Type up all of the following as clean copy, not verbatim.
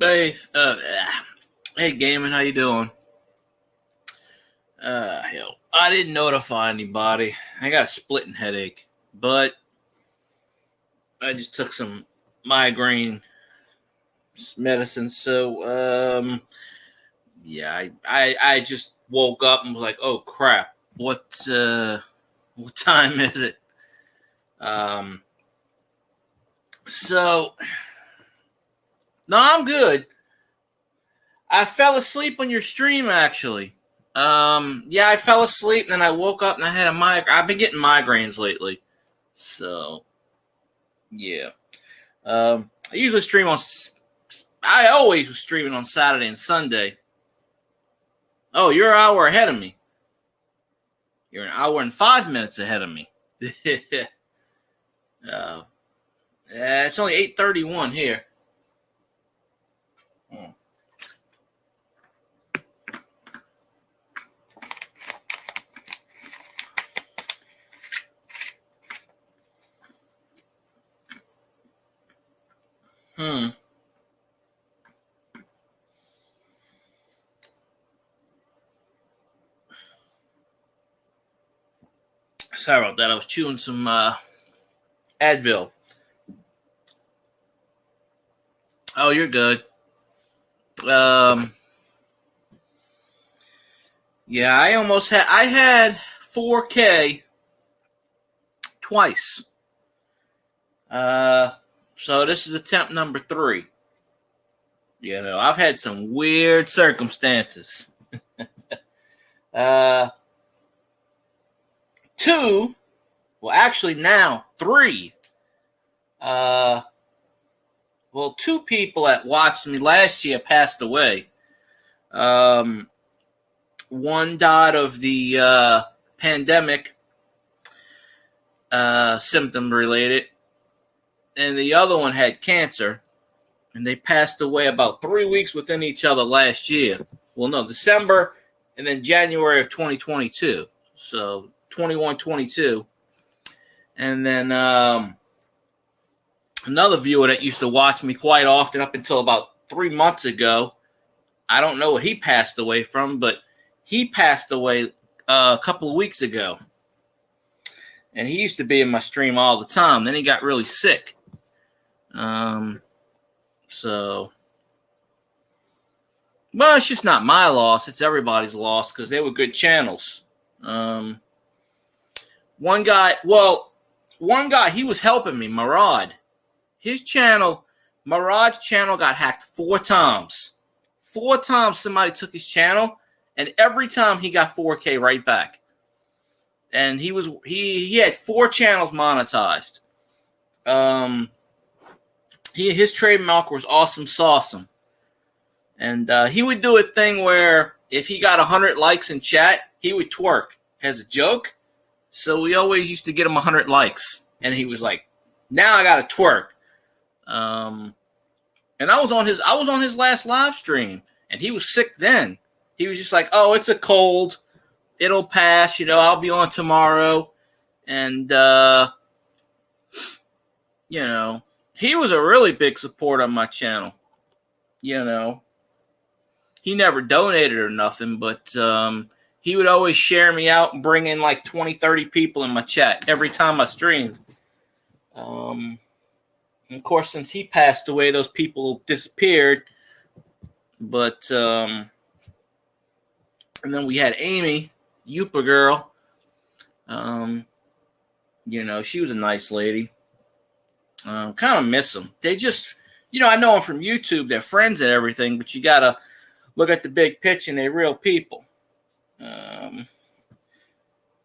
Hey, hey, Gaming, how you doing? Hell, I didn't notify anybody. I got a splitting headache, but I just took some migraine medicine. Yeah, I just woke up and was like, oh crap, what time is it? Um, so no, I'm good. I fell asleep on your stream actually. Yeah, I fell asleep and then I woke up and I had a migraine. I've been getting migraines lately. So, yeah. I usually stream on. I always was streaming on Saturday and Sunday. Oh, you're an hour ahead of me. You're an hour and 5 minutes ahead of me. uh, it's only 8:31 here. Hmm. Sorry about that. I was chewing some Advil. Oh, you're good. Um. Yeah, I almost had. I had 4K twice. Uh. So this is attempt number 3. I've had some weird circumstances. Uh, two, well, actually now 3. Uh, well, 2 people that watched me last year passed away. Um, one died of the pandemic, symptom related, and the other one had cancer, and they passed away about 3 weeks within each other last year. Well, no, December and then January of 2022. So 21, 22. And then another viewer that used to watch me quite often up until about 3 months ago. I don't know what he passed away from, but he passed away a couple of weeks ago. And he used to be in my stream all the time. Then he got really sick. So, well, it's just not my loss. It's everybody's loss because they were good channels. One guy, he was helping me, Marad. Marad's channel got hacked 4 times. 4 times somebody took his channel, and every time he got 4K right back. And he had 4 channels monetized. His trademark was Awesome Sauceum. And he would do a thing where if he got 100 likes in chat, he would twerk as a joke. So we always used to get him 100 likes. And he was like, now I got to twerk. And I was on his last live stream, and he was sick then. He was just like, "Oh, it's a cold. It'll pass. I'll be on tomorrow." And he was a really big supporter on my channel. He never donated or nothing, but he would always share me out and bring in like 20, 30 people in my chat every time I streamed. And of course, since he passed away, those people disappeared. But and then we had Amy, Yupa girl. She was a nice lady. Kind of miss them. They just, I know them from YouTube. They're friends and everything, but you gotta look at the big picture, and they're real people.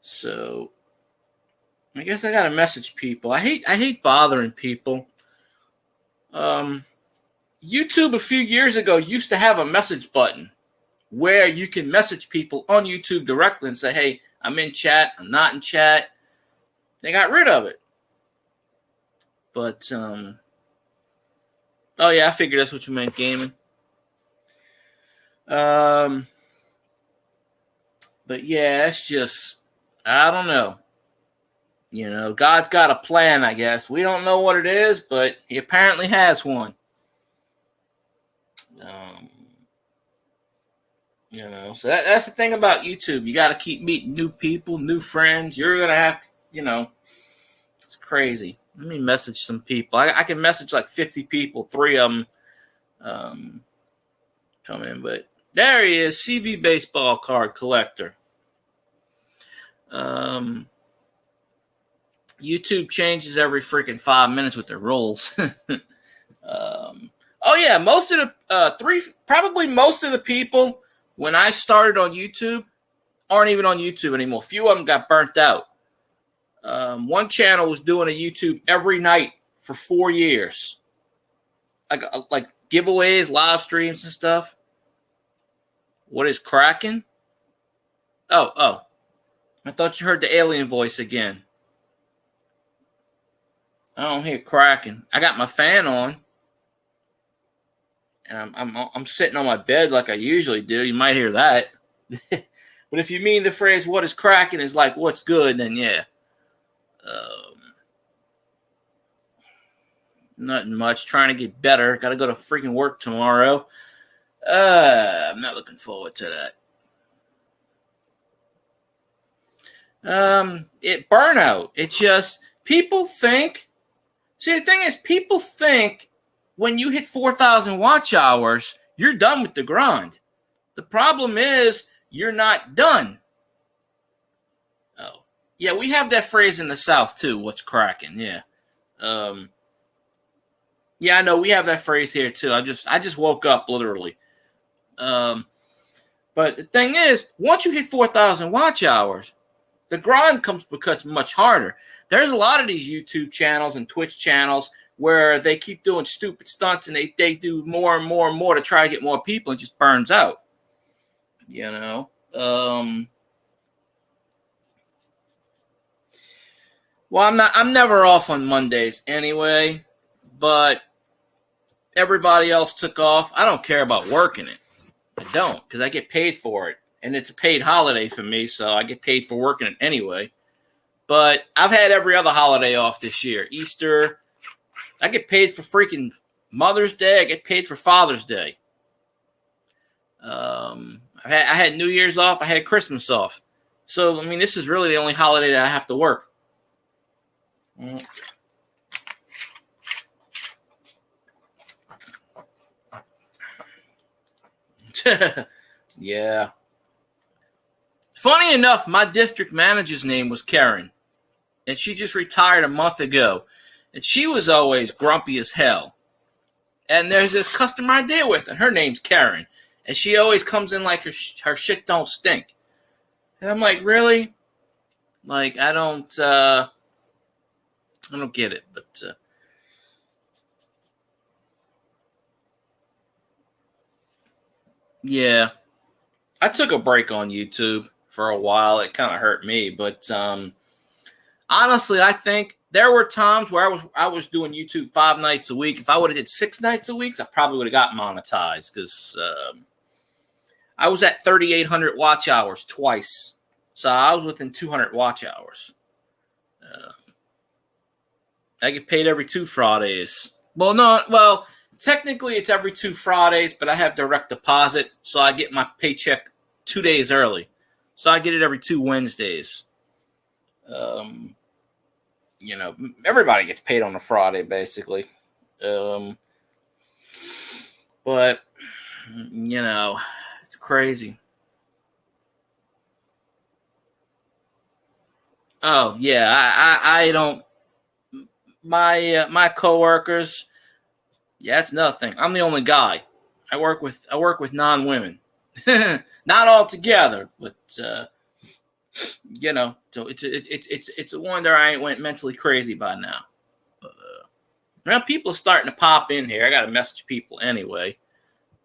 So I guess I gotta message people. I hate bothering people. YouTube a few years ago used to have a message button where you can message people on YouTube directly and say, hey, I'm in chat, I'm not in chat. They got rid of it. But, oh yeah, I figured that's what you meant, gaming. But yeah, it's just, I don't know. God's got a plan, I guess. We don't know what it is, but he apparently has one. Um, so that's the thing about YouTube. You got to keep meeting new people, new friends. You're going to have to, it's crazy. Let me message some people. I can message like 50 people, 3 of them come in. But there he is, CV baseball card collector. YouTube changes every freaking 5 minutes with their rules. Oh yeah, most of the most of the people when I started on YouTube aren't even on YouTube anymore. Few of them got burnt out. One channel was doing a YouTube every night for 4 years, like giveaways, live streams, and stuff. What is cracking? Oh, I thought you heard the alien voice again. I don't hear cracking. I got my fan on, and I'm sitting on my bed like I usually do. You might hear that. But if you mean the phrase "what is cracking" is like what's good, then yeah. Nothing much. Trying to get better. Got to go to freaking work tomorrow. I'm not looking forward to that. Burnout. It's just people think. See, the thing is, people think when you hit 4,000 watch hours, you're done with the grind. The problem is you're not done. Oh, yeah, we have that phrase in the South too. What's cracking? Yeah. Yeah, I know we have that phrase here too. I just woke up literally. But the thing is, once you hit 4,000 watch hours, the grind becomes much harder. There's a lot of these YouTube channels and Twitch channels where they keep doing stupid stunts and they do more and more and more to try to get more people and just burns out. Well, I'm never off on Mondays anyway, but everybody else took off. I don't care about working it. I don't, because I get paid for it. And it's a paid holiday for me, so I get paid for working it anyway. But I've had every other holiday off this year. Easter, I get paid for freaking Mother's Day. I get paid for Father's Day. I had New Year's off. I had Christmas off. So, I mean, this is really the only holiday that I have to work. Yeah. Funny enough, my district manager's name was Karen, and she just retired a month ago, and she was always grumpy as hell. And there's this customer I deal with, and her name's Karen, and she always comes in like her shit don't stink. And I'm like, really? Like, I don't get it, but yeah. I took a break on YouTube for a while. It kind of hurt me, but honestly, I think there were times where I was doing YouTube 5 nights a week. If I would have did 6 nights a week, I probably would have got monetized because I was at 3,800 watch hours twice, so I was within 200 watch hours. I get paid every 2 Fridays. Well, technically it's every 2 Fridays, but I have direct deposit, so I get my paycheck 2 days early. So I get it every 2 Wednesdays. Everybody gets paid on a Friday, basically. But, it's crazy. Oh, yeah, I don't, my coworkers, yeah, that's nothing. I'm the only guy. I work with non-women. Not all together, but so it's a wonder I ain't went mentally crazy by now. But now people are starting to pop in here. I got to message people anyway.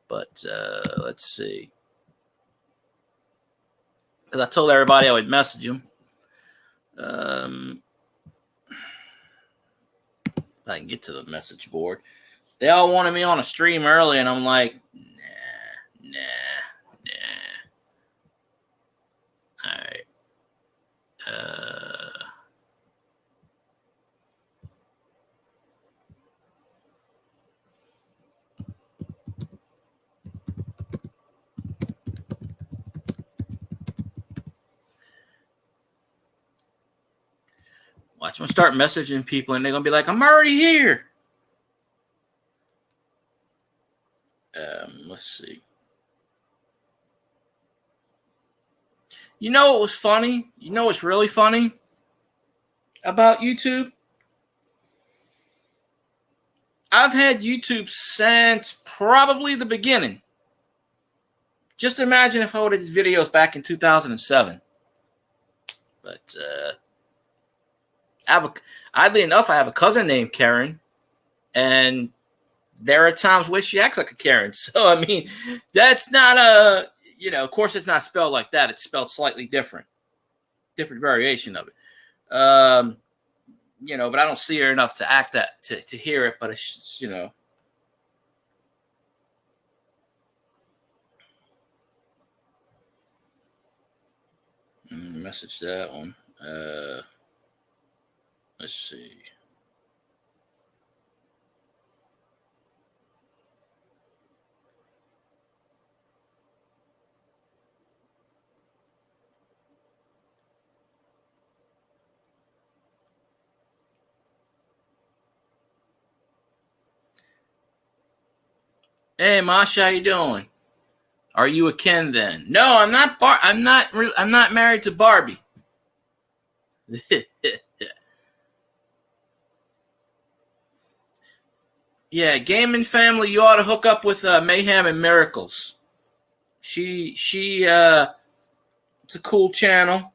But let's see, because I told everybody I would message them. If I can get to the message board, they all wanted me on a stream early, and I'm like, nah. All right. Watch, I'm gonna start messaging people, and they're gonna be like, "I'm already here." Let's see. You know what was funny? You know what's really funny about YouTube? I've had YouTube since probably the beginning. Just imagine if I would have did videos back in 2007. But oddly enough, I have a cousin named Karen, and there are times where she acts like a Karen. So I mean, that's not a, you know, of course it's not spelled like that. It's spelled slightly different variation of it. You know, but I don't see her enough to act that to hear it. But it's, you know. Message that one. Let's see. Hey, Masha, how you doing? Are you a Ken then? No, I'm not. I'm not married to Barbie. Yeah, gaming family. You ought to hook up with Mayhem and Miracles. She it's a cool channel.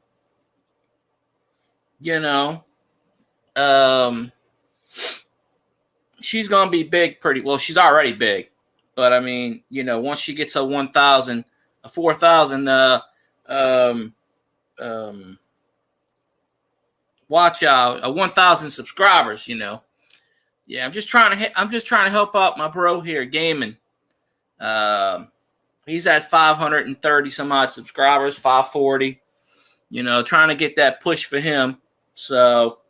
You know, she's gonna be big pretty well. She's already big. But I mean, you know, once she gets a 1,000, a 4,000, watch out, a 1,000 subscribers. You know, yeah. I'm just trying to help out my bro here, gaming. He's at 530 some odd subscribers, 540. You know, trying to get that push for him. So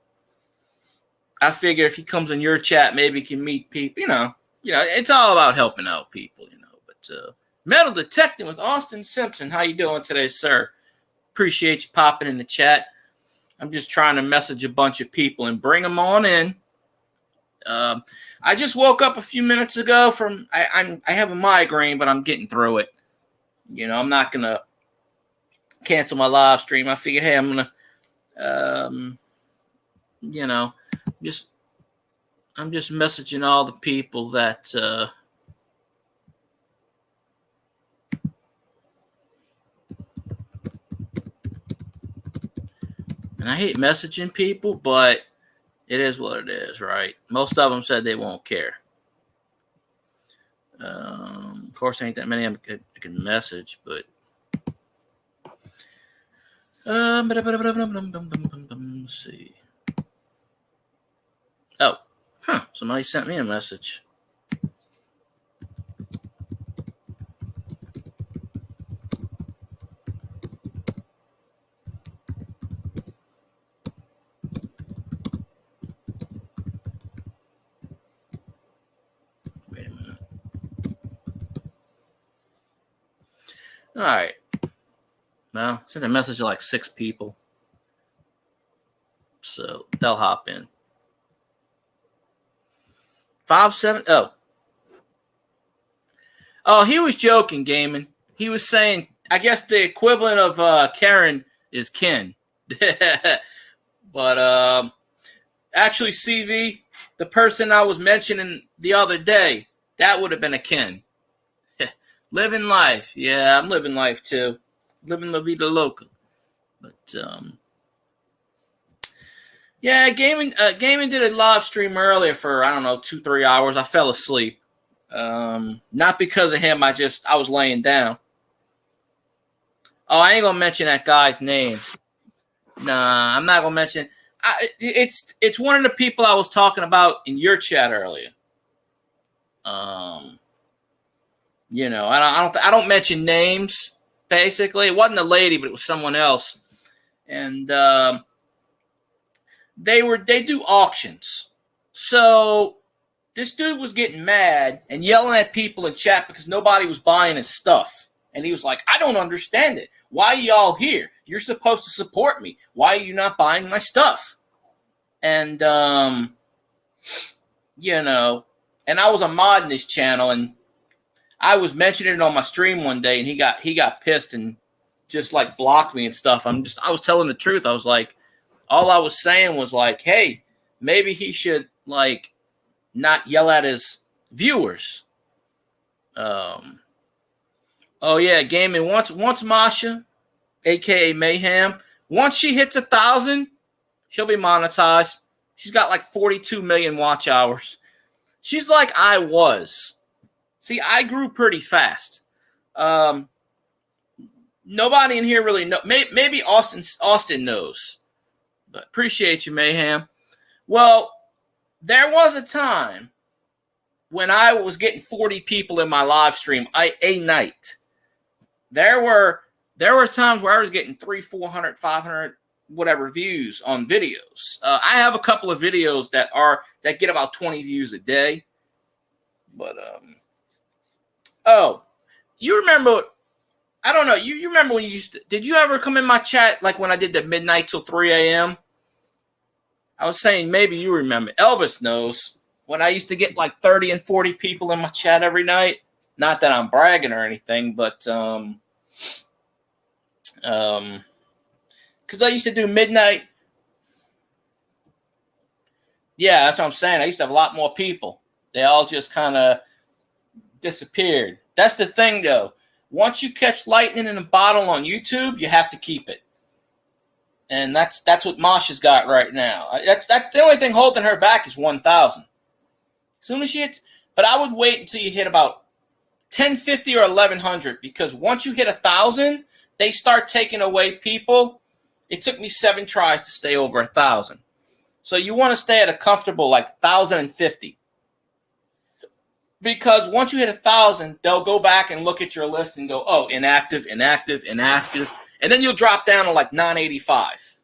I figure if he comes in your chat, maybe he can meet people. You know, it's all about helping out people, you know. But Metal Detecting with Austin Simpson. How you doing today, sir? Appreciate you popping in the chat. I'm just trying to message a bunch of people and bring them on in. I just woke up a few minutes ago from I have a migraine, but I'm getting through it. You know, I'm not gonna cancel my live stream. I figured, hey, I'm gonna, you know, I'm just messaging all the people that and I hate messaging people, but it is what it is, right? Most of them said they won't care. Of course, ain't that many of them I can message, but let's see. Oh. Somebody sent me a message. Wait a minute. All right. Now, sent a message to like 6 people. So they'll hop in. 5-7. Oh, he was joking, gaming. He was saying, I guess the equivalent of Karen is Ken. But actually, CV, the person I was mentioning the other day, that would have been a Ken. Living life. Yeah, I'm living life too. Living la vida loca. But yeah, gaming did a live stream earlier for, I don't know, 2-3 hours. I fell asleep. Not because of him. I was laying down. Oh, I ain't gonna mention that guy's name. Nah, I'm not gonna mention. It's one of the people I was talking about in your chat earlier. You know, I don't mention names. Basically, it wasn't a lady, but it was someone else, and they do auctions. So this dude was getting mad and yelling at people in chat because nobody was buying his stuff. And he was like, I don't understand it. Why are y'all here? You're supposed to support me. Why are you not buying my stuff? And you know, and I was a mod in this channel, and I was mentioning it on my stream one day, and he got pissed and just like blocked me and stuff. I was telling the truth. I was like, all I was saying was like, hey, maybe he should like not yell at his viewers. Oh yeah, gaming. Once Masha, aka Mayhem, once she hits 1,000, she'll be monetized. She's got like 42 million watch hours. She's like I was. See, I grew pretty fast. Nobody in here really knows. Maybe Austin knows. But appreciate you, Mayhem. Well, there was a time when I was getting 40 people in my live stream a night. There were times where I was getting 300, 400, 500, whatever views on videos. I have a couple of videos that get about 20 views a day. But oh, you remember? I don't know. You remember when you used to? Did you ever come in my chat like when I did the midnight till 3 a.m.? I was saying maybe you remember. Elvis knows when I used to get like 30 and 40 people in my chat every night. Not that I'm bragging or anything, but because I used to do midnight. Yeah, that's what I'm saying. I used to have a lot more people. They all just kind of disappeared. That's the thing, though. Once you catch lightning in a bottle on YouTube, you have to keep it. And that's what Masha's got right now. That's the only thing holding her back is 1,000. As soon as she hits, but I would wait until you hit about 1,050 or 1,100, because once you hit 1,000, they start taking away people. It took me 7 tries to stay over 1,000. So you want to stay at a comfortable like 1,050. Because once you hit 1,000, they'll go back and look at your list and go, oh, inactive, inactive, inactive. And then you'll drop down to like 985.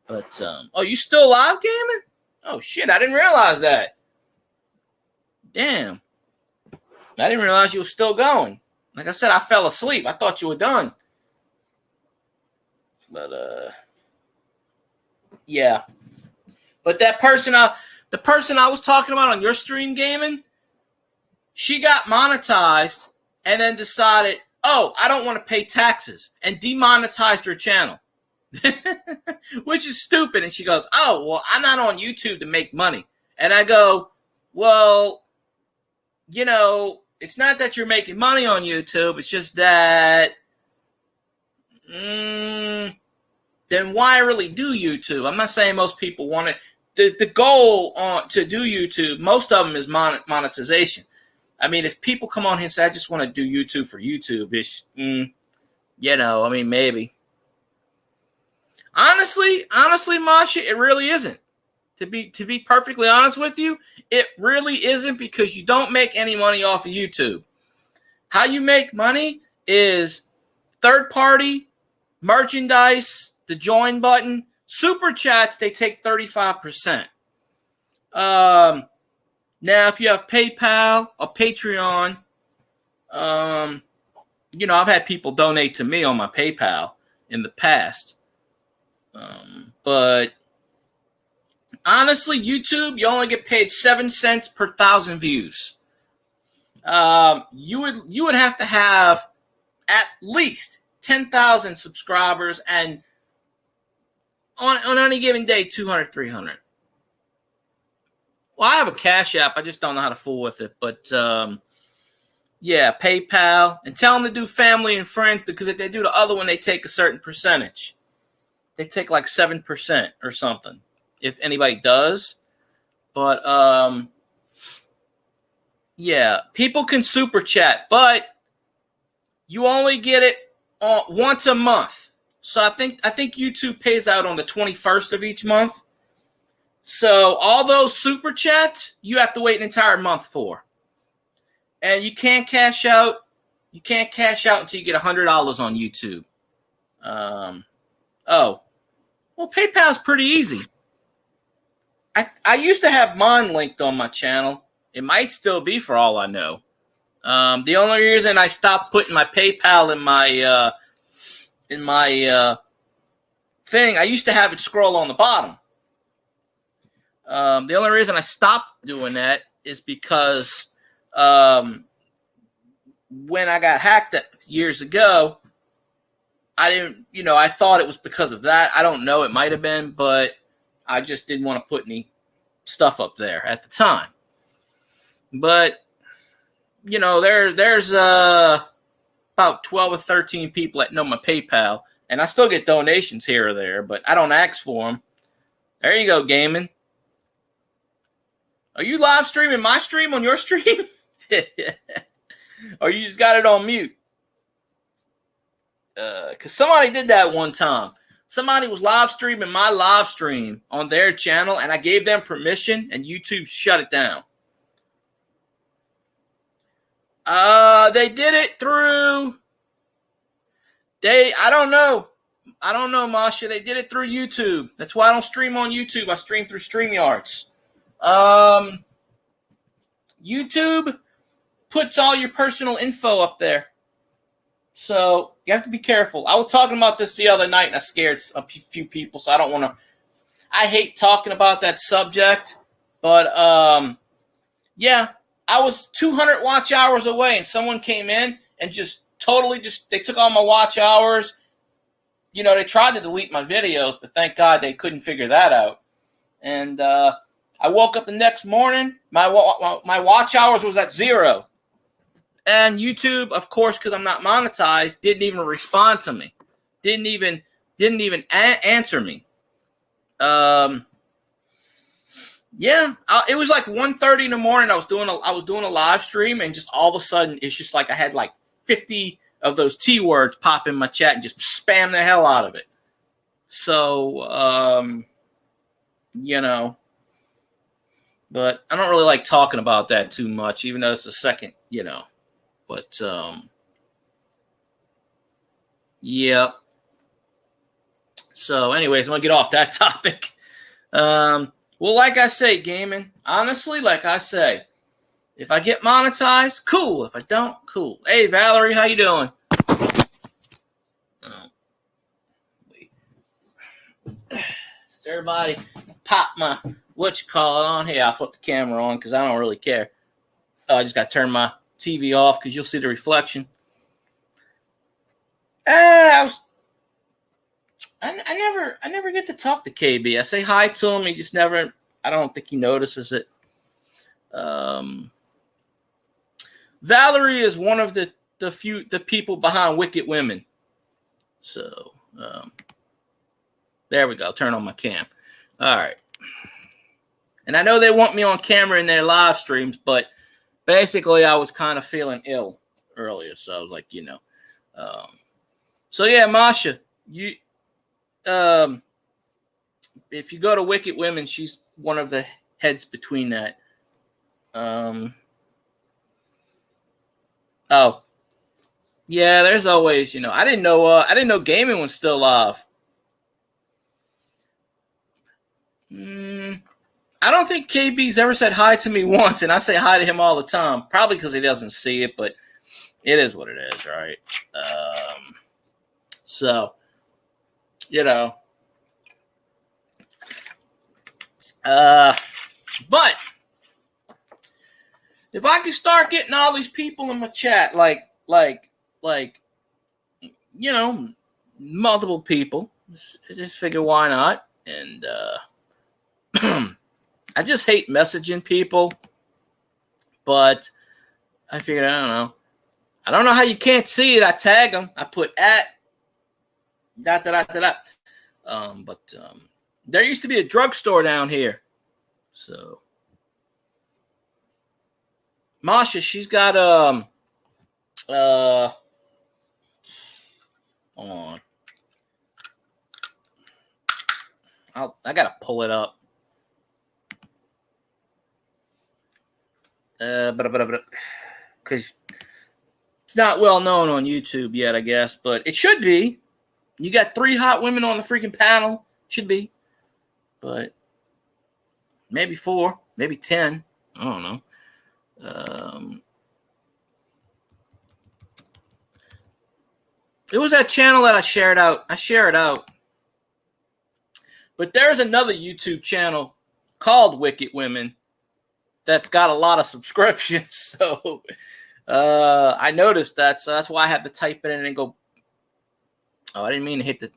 But, oh, you still live gaming? Oh, shit, I didn't realize that. Damn. I didn't realize you were still going. Like I said, I fell asleep. I thought you were done. But, yeah. But that person, the person I was talking about on your stream gaming, she got monetized and then decided, oh, I don't want to pay taxes, and demonetized her channel, which is stupid. And she goes, oh, well, I'm not on YouTube to make money. And I go, well, you know, it's not that you're making money on YouTube. It's just that, then why really do YouTube? I'm not saying most people want it. The goal to do YouTube, most of them is monetization. I mean, if people come on here and say, I just want to do YouTube for YouTube, it's, you know, I mean, maybe. Honestly, Masha, it really isn't. To be perfectly honest with you, it really isn't, because you don't make any money off of YouTube. How you make money is third-party merchandise, the join button, super chats. They take 35%. Now, if you have PayPal or Patreon, you know, I've had people donate to me on my PayPal in the past. But honestly, YouTube, you only get paid 7 cents per 1,000 views. You would have to have at least 10,000 subscribers, and on any given day, 200, 300. Well, I have a Cash App. I just don't know how to fool with it. But, yeah, PayPal. And tell them to do family and friends, because if they do the other one, they take a certain percentage. They take like 7% or something, if anybody does. But, yeah, people can super chat, but you only get it once a month. So I think YouTube pays out on the 21st of each month. So all those super chats, you have to wait an entire month for. And you can't cash out. You can't cash out until you get $100 on YouTube. Oh. Well, PayPal's pretty easy. I used to have mine linked on my channel. It might still be, for all I know. The only reason I stopped putting my PayPal in my thing, I used to have it scroll on the bottom. The only reason I stopped doing that is because when I got hacked years ago, I didn't, I thought it was because of that. I don't know. It might have been, but I just didn't want to put any stuff up there at the time. But, there's about 12 or 13 people that know my PayPal, and I still get donations here or there, but I don't ask for them. There you go, gaming. Are you live streaming my stream on your stream? Or you just got it on mute? Because somebody did that one time. Somebody was live streaming my live stream on their channel, and I gave them permission, and YouTube shut it down. They did it through. I don't know, Masha. They did it through YouTube. That's why I don't stream on YouTube. I stream through StreamYards. YouTube puts all your personal info up there. So you have to be careful. I was talking about this the other night, and I scared a few people, so I don't want to. I hate talking about that subject, but yeah, I was 200 watch hours away, and someone came in and just totally they took all my watch hours. They tried to delete my videos, but thank God they couldn't figure that out. And I woke up the next morning, my watch hours was at 0. And YouTube, of course, because I'm not monetized, didn't even respond to me. Didn't even answer me. Yeah, it was like 1:30 in the morning. I was doing a live stream, and just all of a sudden, it's just like I had like 50 of those T words pop in my chat and just spam the hell out of it. So, but I don't really like talking about that too much, even though it's the second, But, yeah. So, anyways, I'm going to get off that topic. Well, like I say, gaming, honestly, like I say, if I get monetized, cool. If I don't, cool. Hey, Valerie, how you doing? Wait. Does everybody pop my, on here? I'll flip the camera on because I don't really care. I just got to turn my TV off because you'll see the reflection. I never get to talk to KB. I say hi to him. He just never. I don't think he notices it. Valerie is one of the people behind Wicked Women. So there we go. Turn on my cam. All right. And I know they want me on camera in their live streams, but basically, I was kind of feeling ill earlier, so I was like, So yeah, Masha, you, if you go to Wicked Women, she's one of the heads between that. Oh, yeah, there's always, I didn't know gaming was still live. I don't think KB's ever said hi to me once, and I say hi to him all the time. Probably because he doesn't see it, but it is what it is, right? So, but if I can start getting all these people in my chat, like multiple people, just figure why not, and I just hate messaging people, but I figured, I don't know how you can't see it. I tag them. I put at ... But there used to be a drugstore down here. So Masha, she's got hold on. I gotta pull it up. Because it's not well known on YouTube yet, I guess, but it should be. You got 3 hot women on the freaking panel. Should be. But maybe 4, maybe 10. I don't know. It was that channel that I shared out. I share it out. But there's another YouTube channel called Wicked Women that's got a lot of subscriptions. So I noticed that. So that's why I had to type it in and go, oh, I didn't mean to hit the,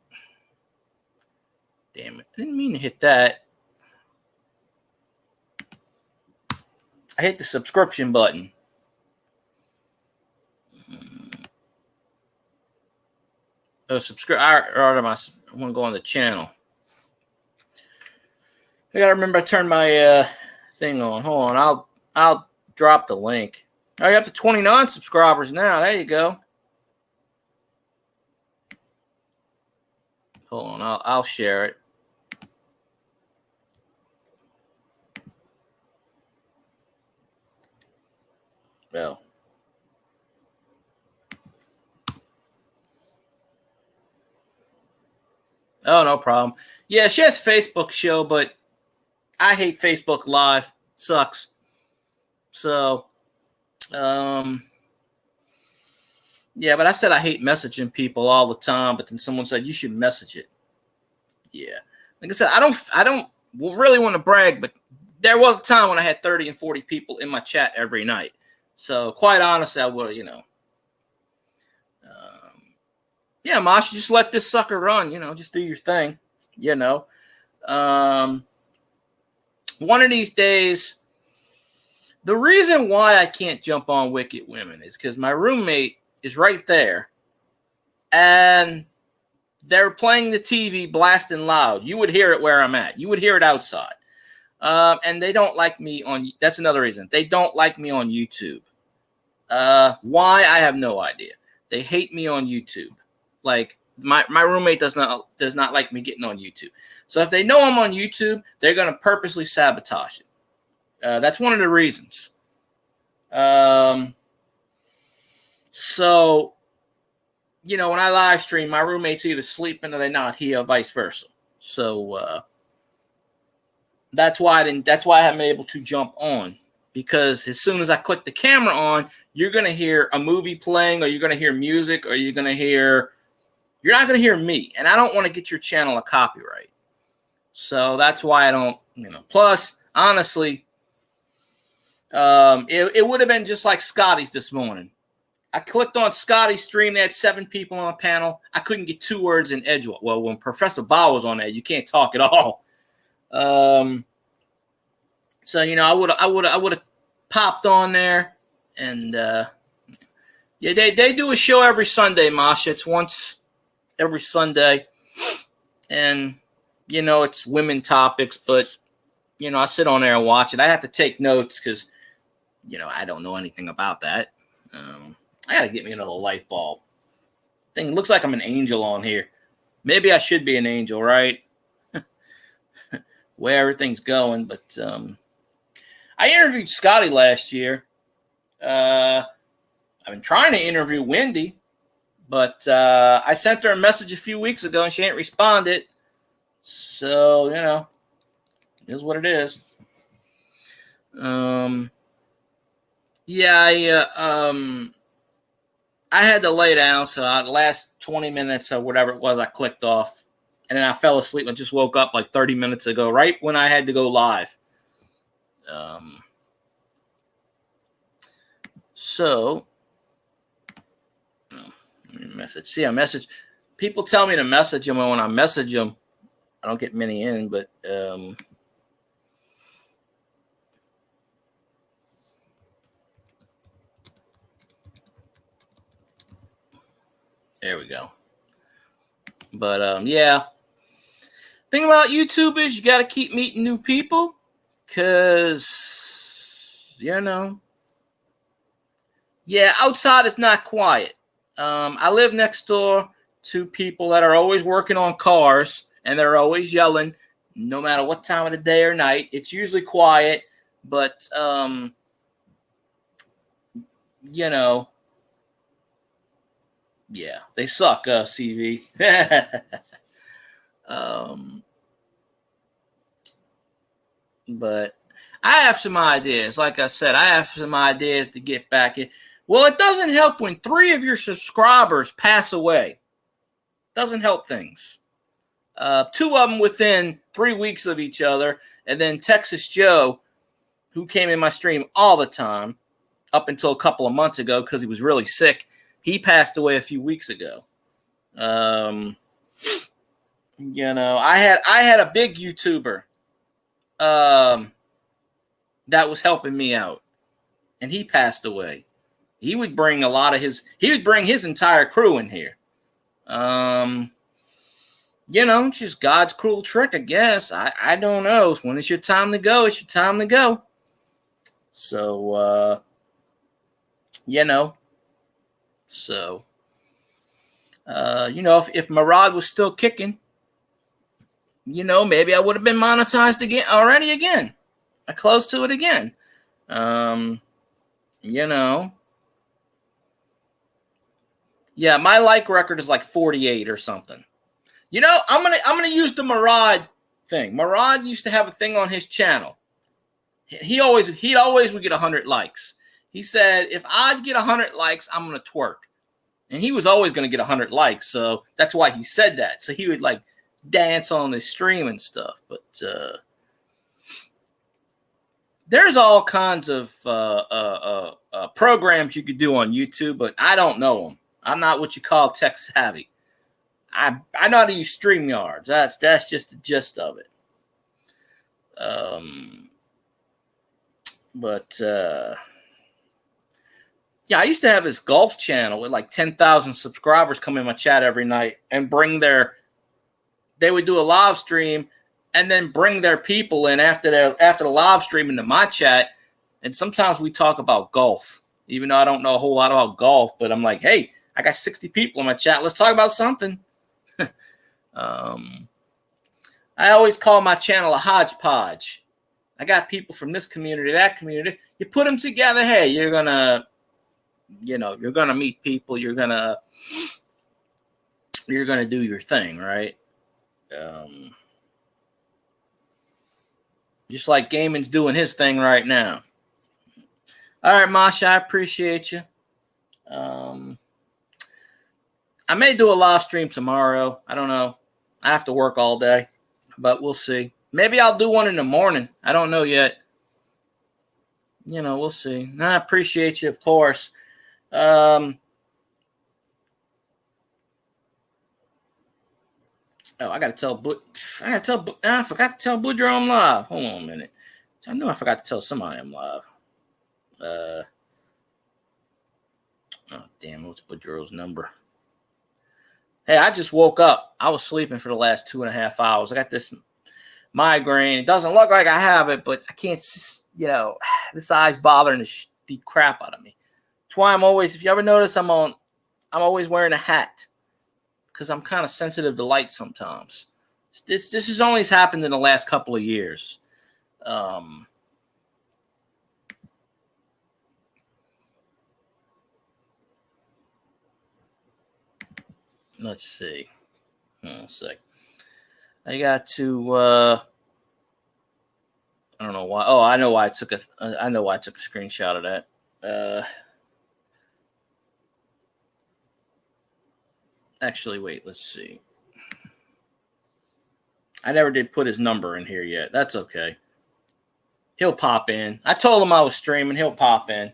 damn it. I didn't mean to hit that. I hit the subscription button. Oh, subscribe. I want to go on the channel. I gotta remember I turned my thing on. Hold on, I'll drop the link. All right, up to 29 subscribers now. There you go. Hold on, I'll share it. Well. Oh, no problem. Yeah, she has a Facebook show, but I hate Facebook Live. Sucks. So, yeah, but I said I hate messaging people all the time, but then someone said you should message it. Yeah. Like I said, I don't really want to brag, but there was a time when I had 30 and 40 people in my chat every night. So, quite honestly, I would, yeah, Mosh, just let this sucker run, just do your thing, One of these days, the reason why I can't jump on Wicked Women is because my roommate is right there, and they're playing the TV blasting loud. You would hear it where I'm at. You would hear it outside. And they don't like me on, that's another reason. They don't like me on YouTube. Why? I have no idea. They hate me on YouTube. Like my roommate does not like me getting on YouTube. So if they know I'm on YouTube, they're going to purposely sabotage it. That's one of the reasons. So, when I live stream, my roommate's either sleeping or they're not here, or vice versa. So that's why I haven't been able to jump on, because as soon as I click the camera on, you're going to hear a movie playing, or you're going to hear music, or you're not going to hear me. And I don't want to get your channel a copyright. So that's why I don't, plus, honestly, it would have been just like Scotty's this morning. I clicked on Scotty's stream. They had 7 people on the panel. I couldn't get 2 words in edgewise. Well, when Professor Bao was on there, you can't talk at all. So, I would have popped on there, and yeah, they do a show every Sunday, Masha. It's once every Sunday, and it's women topics, but I sit on there and watch it. I have to take notes because I don't know anything about that. I gotta get me another light bulb. Thing looks like I'm an angel on here. Maybe I should be an angel, right? Where everything's going, but I interviewed Scotty last year. I've been trying to interview Wendy, but I sent her a message a few weeks ago and she ain't responded. So, it is what it is. Yeah, I had to lay down, so the last 20 minutes or whatever it was, I clicked off. And then I fell asleep and just woke up like 30 minutes ago, right when I had to go live. So, message. See, I message. People tell me to message them, and when I message them, I don't get many in, but there we go. But yeah. Thing about YouTube is you got to keep meeting new people, because yeah, outside it's not quiet. I live next door to people that are always working on cars, and they're always yelling no matter what time of the day or night. It's usually quiet, but yeah, they suck, CV. But I have some ideas. Like I said, I have some ideas to get back in. Well, it doesn't help when 3 of your subscribers pass away. Doesn't help things. Two of them within 3 weeks of each other. And then Texas Joe, who came in my stream all the time up until a couple of months ago because he was really sick. He passed away a few weeks ago. You know, I had a big YouTuber that was helping me out, and he passed away. He would bring his entire crew in here. You know, just God's cruel trick, I guess. I don't know. When it's your time to go, it's your time to go. So, you know. So, you know, if Murad was still kicking, you know, maybe I would have been monetized again. Close to it again. You know. Yeah, my like record is like 48 or something. You know, I'm gonna use the Murad thing. Murad used to have a thing on his channel. He always would get 100 likes. He said, if I get 100 likes, I'm gonna twerk. And he was always gonna get 100 likes, so that's why he said that. So he would like dance on his stream and stuff. But there's all kinds of programs you could do on YouTube, but I don't know them. I'm not what you call tech savvy. I know how to use StreamYards. That's just the gist of it. But yeah, I used to have this golf channel with like 10,000 subscribers come in my chat every night and they would do a live stream and then bring their people in after the live stream into my chat. And sometimes we talk about golf, even though I don't know a whole lot about golf, but I'm like, hey, I got 60 people in my chat. Let's talk about something. I always call my channel a hodgepodge. I got people from this community, that community. You put them together. Hey, you're gonna meet people. You're gonna do your thing, right? Just like Gaiman's doing his thing right now. All right, Masha, I appreciate you. I may do a live stream tomorrow. I don't know. I have to work all day, but we'll see. Maybe I'll do one in the morning. I don't know yet. You know, we'll see. I appreciate you, of course. Oh, I forgot to tell Boudreaux I'm live. Hold on a minute. I know I forgot to tell somebody I'm live. Oh, damn, what's Boudreaux's number? Hey, I just woke up. I was sleeping for the last 2.5 hours. I got this migraine. It doesn't look like I have it, but I can't, you know, this eye's bothering the crap out of me. That's why I'm always, if you ever notice, I'm always wearing a hat because I'm kind of sensitive to light sometimes. This has only happened in the last couple of years. Let's see. Hold on a sec. I got to. I don't know why. Oh, I know why I took a screenshot of that. Actually, wait. Let's see. I never did put his number in here yet. That's okay. He'll pop in. I told him I was streaming. He'll pop in.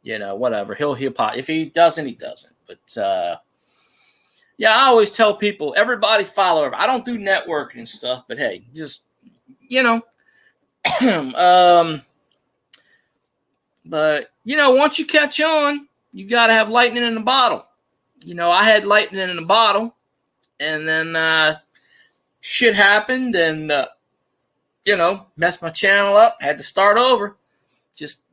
You know, whatever. He'll pop. If he doesn't, he doesn't. But yeah, I always tell people, everybody follow. I don't do networking and stuff, but hey, just, you know, but you know, once you catch on, you got to have lightning in the bottle. You know, I had lightning in the bottle, and then shit happened, and you know, messed my channel up. Had to start over. Just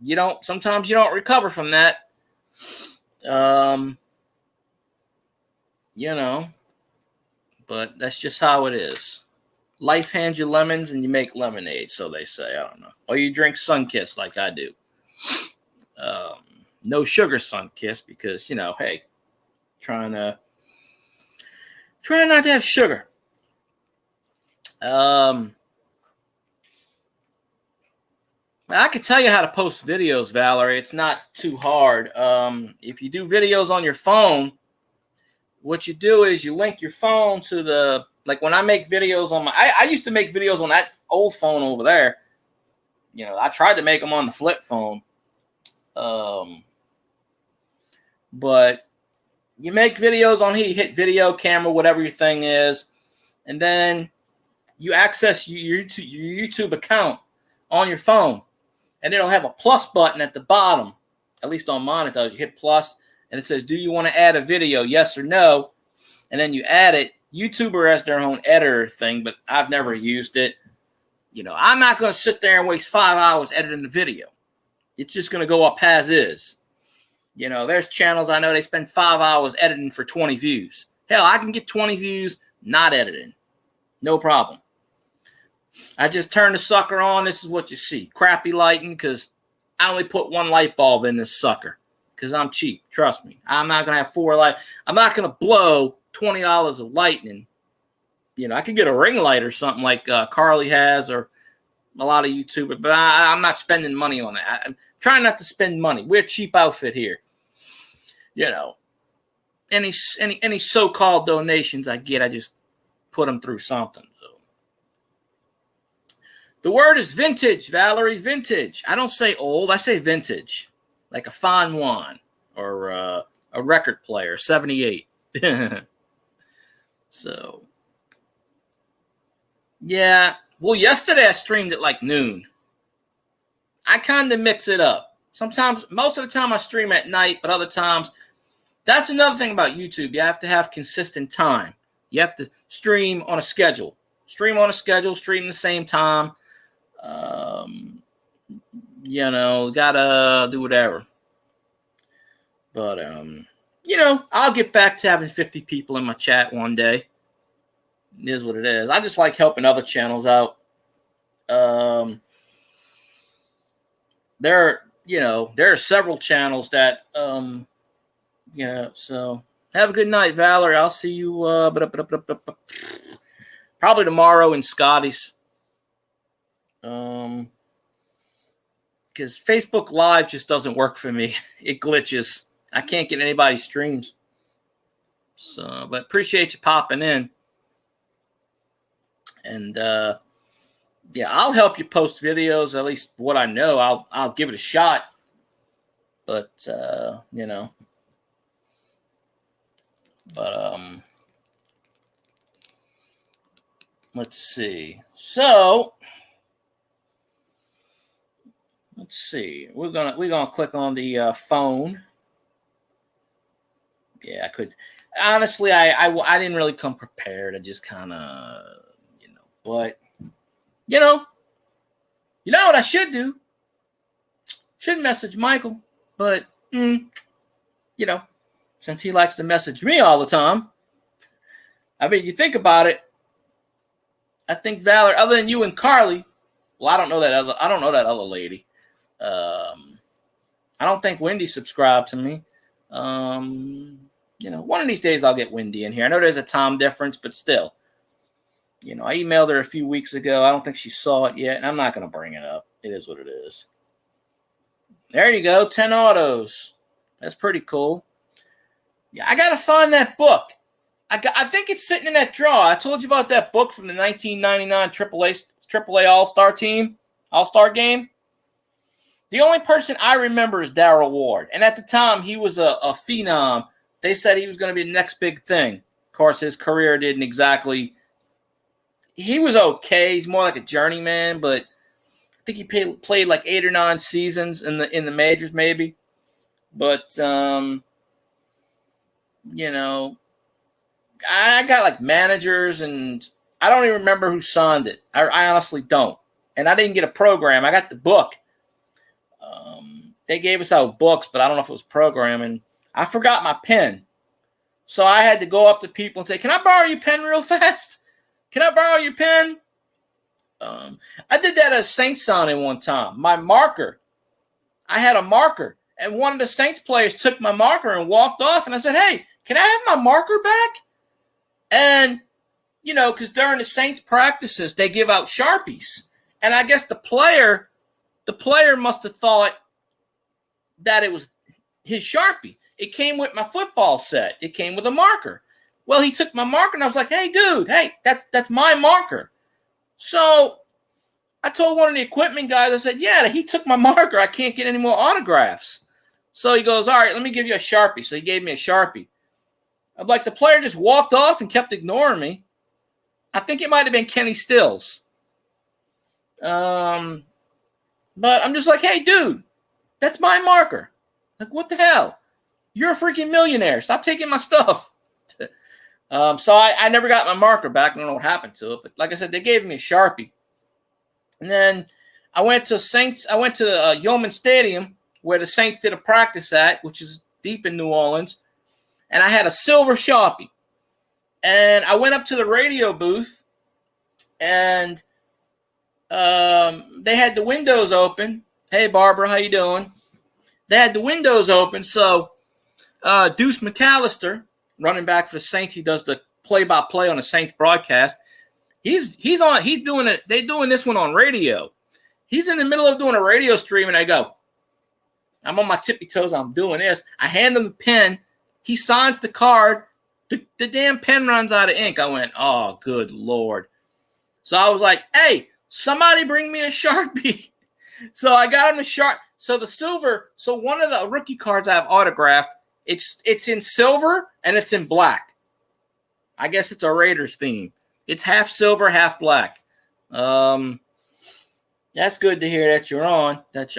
sometimes you don't recover from that. You know, but that's just how it is. Life hands you lemons and you make lemonade, so they say. I don't know. Or you drink Sunkist like I do. No sugar Sunkist because, you know, hey, trying not to have sugar. I could tell you how to post videos, Valerie. It's not too hard. If you do videos on your phone, what you do is you link your phone to the Like when I make videos on I used to make videos on that old phone over there. You know, I tried to make them on the flip phone. But you make videos on here, you hit video, camera, whatever your thing is, and then you access your YouTube account on your phone, and it'll have a plus button at the bottom. At least on mine it does. You hit plus, and it says, do you want to add a video, yes or no? And then you add it. YouTuber has their own editor thing, but I've never used it. You know, I'm not going to sit there and waste 5 hours editing the video. It's just going to go up as is. You know, there's channels I know they spend 5 hours editing for 20 views. Hell, I can get 20 views not editing. No problem. I just turn the sucker on. This is what you see. Crappy lighting because I only put one light bulb in this sucker because I'm cheap. Trust me. I'm not going to have 4 lights. I'm not going to blow $20 of lightning. You know, I could get a ring light or something like Carly has or a lot of YouTubers, but I'm not spending money on that. I'm trying not to spend money. We're a cheap outfit here. You know, any so-called donations I get, I just put them through something. So. The word is vintage, Valerie, vintage. I don't say old. I say vintage, like a fine wine or a record player, 78. So, yeah. Well, yesterday I streamed at like noon. I kind of mix it up. Sometimes, most of the time I stream at night, but other times, that's another thing about YouTube. You have to have consistent time. You have to stream on a schedule. Stream on a schedule, stream the same time. You know, gotta do whatever. But, you know, I'll get back to having 50 people in my chat one day. It is what it is. I just like helping other channels out. There are several channels that, so have a good night, Valerie. I'll see you probably tomorrow in Scotty's. Because Facebook Live just doesn't work for me. It glitches. I can't get anybody's streams. So, but appreciate you popping in. And yeah, I'll help you post videos. At least what I know, I'll give it a shot. But you know, but let's see. So let's see. We're gonna click on the phone. Yeah, I could. Honestly, I didn't really come prepared. I just kind of, but, you know what I should do? Should message Michael, but, since he likes to message me all the time, I mean, you think about it, I think Valor, other than you and Carly, well, I don't know that other lady. I don't think Wendy subscribed to me. One of these days I'll get Wendy in here. I know there's a time difference, but still. I emailed her a few weeks ago. I don't think she saw it yet, and I'm not going to bring it up. It is what it is. There you go, 10 autos. That's pretty cool. Yeah, I got to find that book. I think it's sitting in that drawer. I told you about that book from the 1999 AAA All-Star team, All-Star game. The only person I remember is Darryl Ward, and at the time, he was a phenom. They said he was going to be the next big thing. Of course, his career didn't exactly... He was okay. He's more like a journeyman, but I think he played like 8 or 9 seasons in the majors, maybe. But I got like managers, and I don't even remember who signed it. I honestly don't. And I didn't get a program. I got the book. They gave us out books, but I don't know if it was programming. I forgot my pen, so I had to go up to people and say, "Can I borrow your pen real fast? Can I borrow your pen?" I did that at a Saints signing one time. My marker, I had a marker, and one of the Saints players took my marker and walked off, and I said, "Hey, can I have my marker back?" And, because during the Saints practices, they give out Sharpies. And I guess the player must have thought that it was his Sharpie. It came with my football set. It came with a marker. Well, he took my marker, and I was like, hey, dude, hey, that's my marker. So I told one of the equipment guys, I said, yeah, he took my marker. I can't get any more autographs. So he goes, all right, let me give you a Sharpie. So he gave me a Sharpie. I'm like, the player just walked off and kept ignoring me. I think it might have been Kenny Stills. But I'm just like, hey, dude, that's my marker. Like, what the hell? You're a freaking millionaire. Stop taking my stuff. So I never got my marker back. I don't know what happened to it. But like I said, they gave me a Sharpie. And then I went to Yeoman Stadium, where the Saints did a practice at, which is deep in New Orleans. And I had a silver Sharpie. And I went up to the radio booth, and they had the windows open. Hey, Barbara, how you doing? They had the windows open, so Deuce McAllister, running back for the Saints, he does the play-by-play on the Saints broadcast. He's doing it. They're doing this one on radio. He's in the middle of doing a radio stream, and I go, I'm on my tippy toes. I'm doing this. I hand him the pen. He signs the card. The damn pen runs out of ink. I went, oh, good Lord. So I was like, hey, somebody bring me a Sharpie. So I got him a Sharpie. So the silver, so one of the rookie cards I have autographed, it's in silver and it's in black. I guess it's a Raiders theme. It's half silver, half black. That's good to hear that you're on. That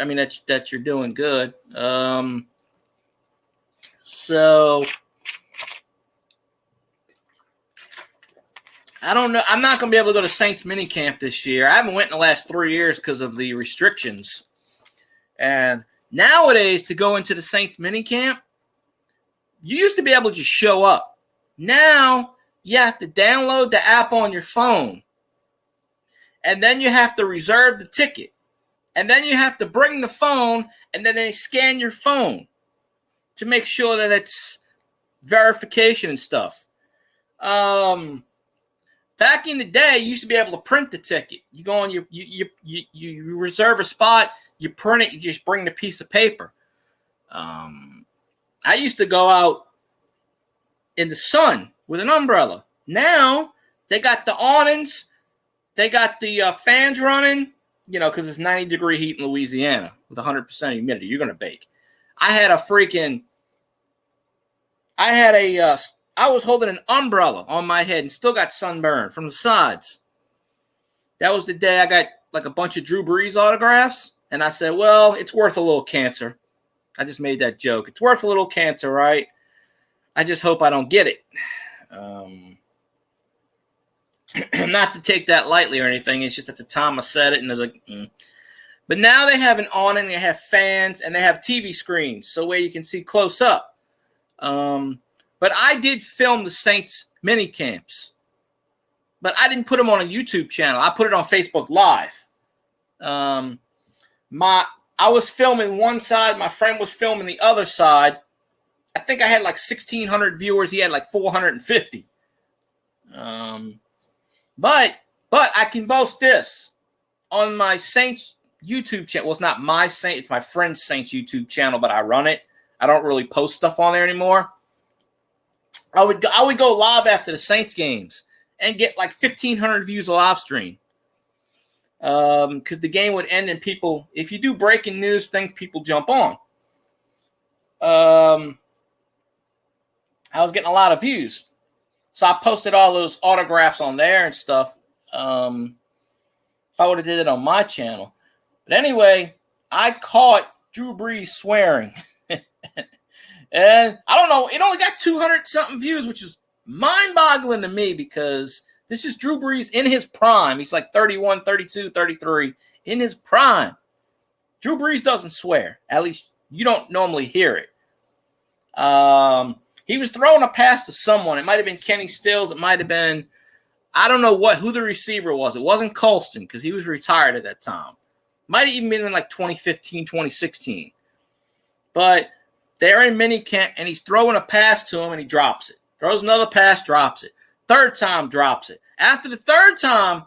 you're doing good. So I don't know. I'm not going to be able to go to Saints minicamp this year. I haven't went in the last 3 years because of the restrictions. And nowadays, to go into the Saints minicamp, you used to be able to just show up. Now, you have to download the app on your phone. And then you have to reserve the ticket. And then you have to bring the phone, and then they scan your phone to make sure that it's verification and stuff. Back in the day, you used to be able to print the ticket. You go on you reserve a spot, you print it, you just bring the piece of paper. I used to go out in the sun with an umbrella. Now they got the awnings, they got the fans running, because it's 90-degree heat in Louisiana with 100% humidity. You're gonna bake. I was holding an umbrella on my head and still got sunburn from the sides. That was the day I got like a bunch of Drew Brees autographs. And I said, well, it's worth a little cancer. I just made that joke. It's worth a little cancer, right? I just hope I don't get it. Not to take that lightly or anything. It's just at the time I said it and I was like, But now they have an awning, they have fans, and they have TV screens so where you can see close up. But I did film the Saints mini camps, but I didn't put them on a YouTube channel. I put it on Facebook Live. I was filming one side. My friend was filming the other side. I think I had like 1,600 viewers. He had like 450. But I can boast this on my Saints YouTube channel. Well, it's not my Saints. It's my friend's Saints YouTube channel, but I run it. I don't really post stuff on there anymore. I would go live after the Saints games and get like 1,500 views a live stream. Because the game would end and people, if you do breaking news things, people jump on. I was getting a lot of views. So I posted all those autographs on there and stuff. If I would have did it on my channel. But anyway, I caught Drew Brees swearing. And I don't know, it only got 200-something views, which is mind-boggling to me because this is Drew Brees in his prime. He's like 31, 32, 33, in his prime. Drew Brees doesn't swear. At least you don't normally hear it. He was throwing a pass to someone. It might have been Kenny Stills. It might have been, I don't know who the receiver was. It wasn't Colston because he was retired at that time. Might have even been in like 2015, 2016. But they're in minicamp, and he's throwing a pass to him, and he drops it. Throws another pass, drops it. Third time, drops it. After the third time,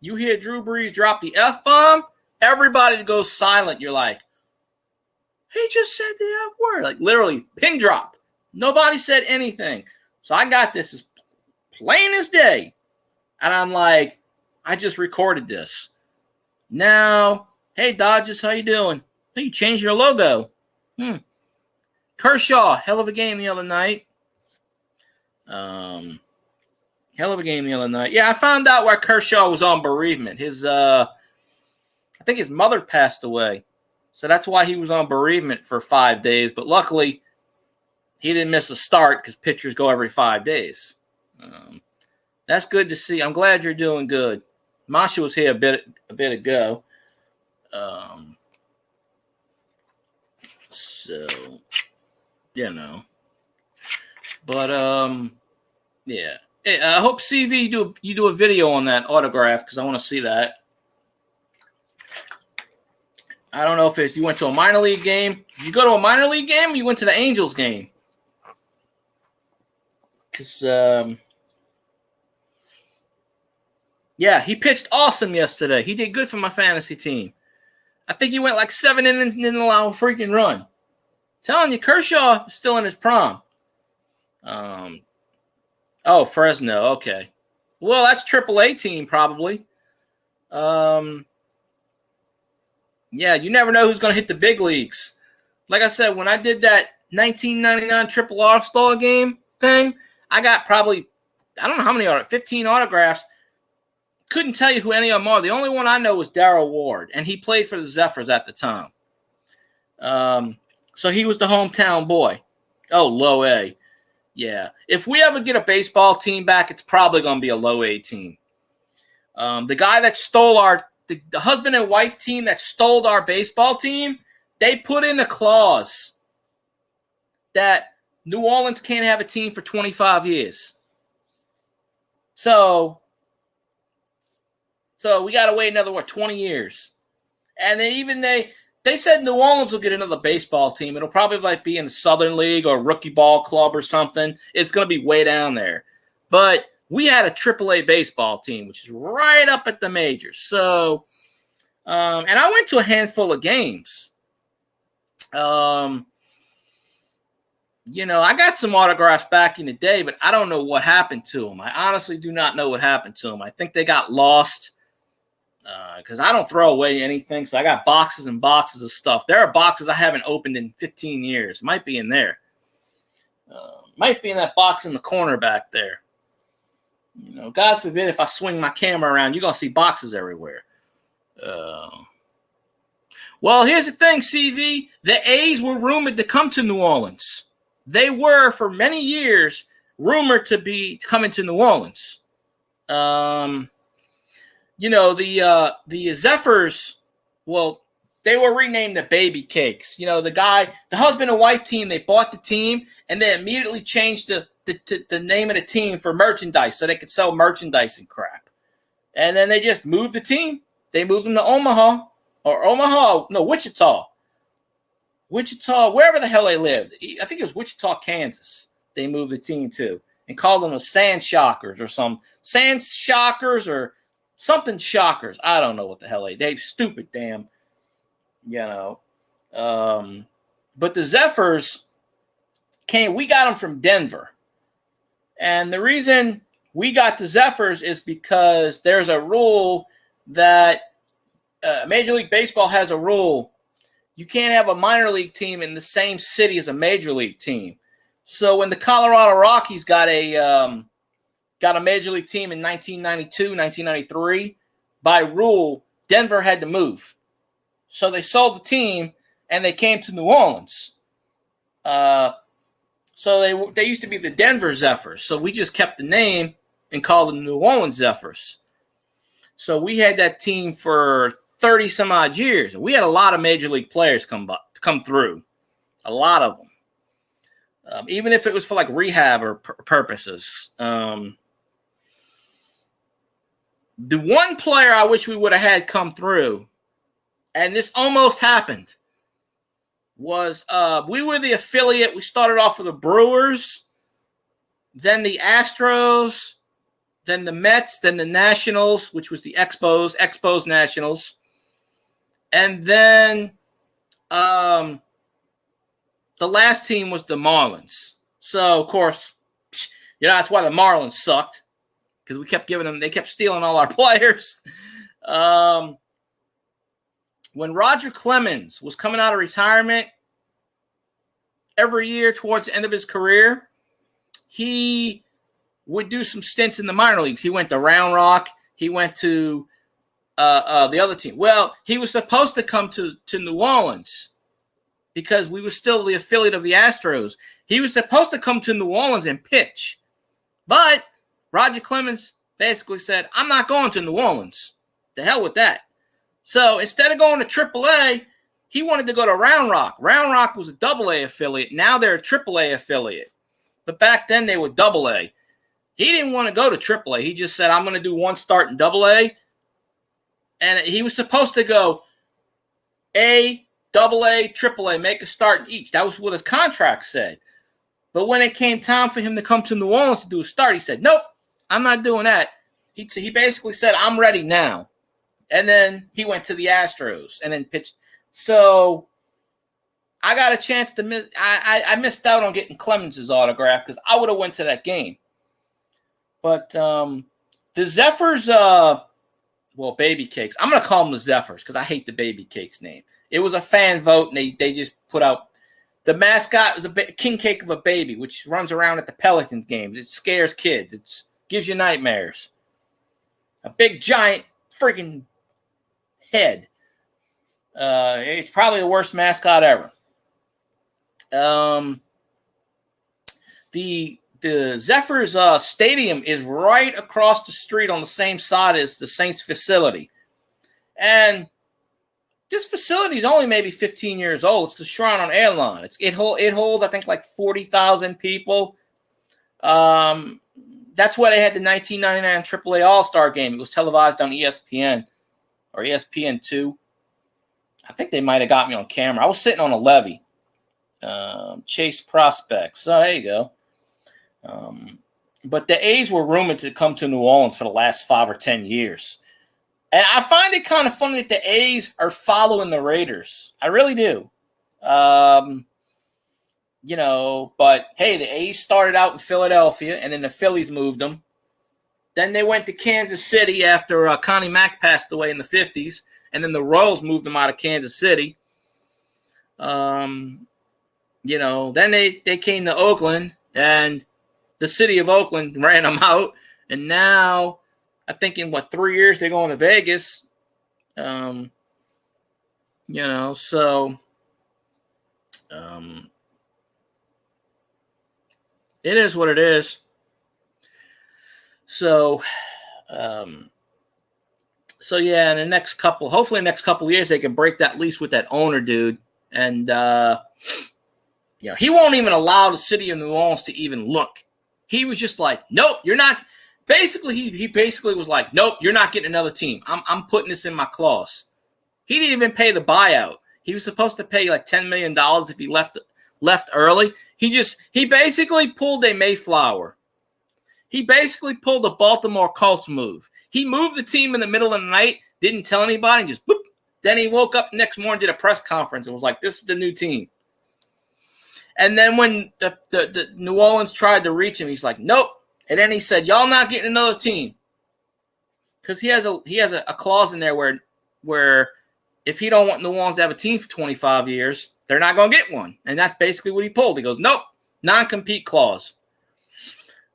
you hear Drew Brees drop the F-bomb, everybody goes silent. You're like, he just said the F word. Like, literally, pin drop. Nobody said anything. So I got this. plain as day. And I'm like, I just recorded this. Now, hey, Dodgers, how you doing? Hey, you changed your logo. Kershaw, hell of a game the other night. Hell of a game the other night. Yeah, I found out why Kershaw was on bereavement. I think his mother passed away. So that's why he was on bereavement for 5 days. But luckily, he didn't miss a start because pitchers go every 5 days. That's good to see. I'm glad you're doing good. Masha was here a bit ago. So, you know. But, yeah. Hey, I hope CV you do a video on that autograph because I want to see that. I don't know if you went to a minor league game. Did you go to a minor league game or you went to the Angels game? Because, yeah, he pitched awesome yesterday. He did good for my fantasy team. I think he went like 7 innings and didn't allow a freaking run. Telling you, Kershaw is still in his prime. Oh, Fresno. Okay. Well, that's AAA team probably. Yeah, you never know who's going to hit the big leagues. Like I said, when I did that 1999 Triple All-Star game thing, I got probably, I don't know how many 15 autographs. Couldn't tell you who any of them are. The only one I know was Darryl Ward, and he played for the Zephyrs at the time. So he was the hometown boy. Oh, low A. Yeah. If we ever get a baseball team back, it's probably going to be a low A team. The guy that stole the husband and wife team that stole our baseball team, they put in a clause that New Orleans can't have a team for 25 years. So we got to wait another, 20 years. And then they said New Orleans will get another baseball team. It'll probably be in the Southern League or Rookie Ball Club or something. It's going to be way down there. But we had a AAA baseball team, which is right up at the majors. So, and I went to a handful of games. I got some autographs back in the day, but I don't know what happened to them. I honestly do not know what happened to them. I think they got lost because I don't throw away anything. So I got boxes and boxes of stuff. There are boxes I haven't opened in 15 years. Might be in there. Might be in that box in the corner back there. God forbid if I swing my camera around, you're going to see boxes everywhere. Well, here's the thing, CV. The A's were rumored to come to New Orleans. They were, for many years, rumored to be coming to New Orleans. The Zephyrs, well, they were renamed the Baby Cakes. The husband and wife team, they bought the team, and they immediately changed the name of the team for merchandise so they could sell merchandise and crap. And then they just moved the team. They moved them to Wichita. Wichita, wherever the hell they lived. I think it was Wichita, Kansas. They moved the team to and called them the Sand Shockers or some Sand Shockers or something Shockers. I don't know what the hell they stupid damn, But the Zephyrs we got them from Denver. And the reason we got the Zephyrs is because there's a rule that Major League Baseball has a rule. You can't have a minor league team in the same city as a major league team. So when the Colorado Rockies got a major league team in 1992, 1993, by rule, Denver had to move. So they sold the team and they came to New Orleans. So they used to be the Denver Zephyrs. So we just kept the name and called them New Orleans Zephyrs. So we had that team for 30 some odd years. We had a lot of major league players come through. A lot of them. Even if it was for like rehab or purposes. The one player I wish we would have had come through, and this almost happened, was we were the affiliate. We started off with the Brewers, then the Astros, then the Mets, then the Nationals, which was the Expos Nationals. And then the last team was the Marlins. So, of course, that's why the Marlins sucked. because we kept giving them, they kept stealing all our players. When Roger Clemens was coming out of retirement every year towards the end of his career, he would do some stints in the minor leagues. He went to Round Rock. He went to the other team. Well, he was supposed to come to New Orleans because we were still the affiliate of the Astros. He was supposed to come to New Orleans and pitch. But Roger Clemens basically said, I'm not going to New Orleans. The hell with that. So instead of going to AAA, he wanted to go to Round Rock. Round Rock was a AA affiliate. Now they're a AAA affiliate. But back then they were AA. He didn't want to go to AAA. He just said, I'm going to do one start in AA. And he was supposed to go A, AA, AAA, make a start in each. That was what his contract said. But when it came time for him to come to New Orleans to do a start, he said, nope, I'm not doing that. He basically said, I'm ready now. And then he went to the Astros and then pitched. So I got a chance to miss. I missed out on getting Clemens' autograph because I would have went to that game. But the Zephyrs, Baby Cakes. I'm going to call them the Zephyrs because I hate the Baby Cakes name. It was a fan vote, and they just put out. The mascot is a king cake of a baby, which runs around at the Pelicans games. It scares kids. It gives you nightmares. A big, giant, freaking head. It's probably the worst mascot ever. The Zephyrs stadium is right across the street on the same side as the Saints facility. And this facility is only maybe 15 years old. It's the Shrine on Airline. It holds, I think, like 40,000 people. That's why they had the 1999 AAA All-Star game. It was televised on ESPN or ESPN2. I think they might have got me on camera. I was sitting on a levee. Chase Prospects. So there you go. But the A's were rumored to come to New Orleans for the last 5 or 10 years. And I find it kind of funny that the A's are following the Raiders. I really do. But hey, the A's started out in Philadelphia, and then the Phillies moved them. Then they went to Kansas City after Connie Mack passed away in the 50s, and then the Royals moved them out of Kansas City. Then they came to Oakland, and the city of Oakland ran them out, and now I think in 3 years they're going to Vegas. So it is what it is. So yeah, in hopefully the next couple of years they can break that lease with that owner dude, and he won't even allow the city of New Orleans to even look. He was just like, nope, you're not. Basically, he basically was like, nope, you're not getting another team. I'm putting this in my clause. He didn't even pay the buyout. He was supposed to pay like $10 million if he left early. He basically pulled a Mayflower. He basically pulled the Baltimore Colts move. He moved the team in the middle of the night, didn't tell anybody, and just boop. Then he woke up the next morning, did a press conference, and was like, this is the new team. And then when the New Orleans tried to reach him, he's like, nope. And then he said, y'all not getting another team. Because he has a clause in there where if he don't want New Orleans to have a team for 25 years, they're not going to get one. And that's basically what he pulled. He goes, nope, non-compete clause.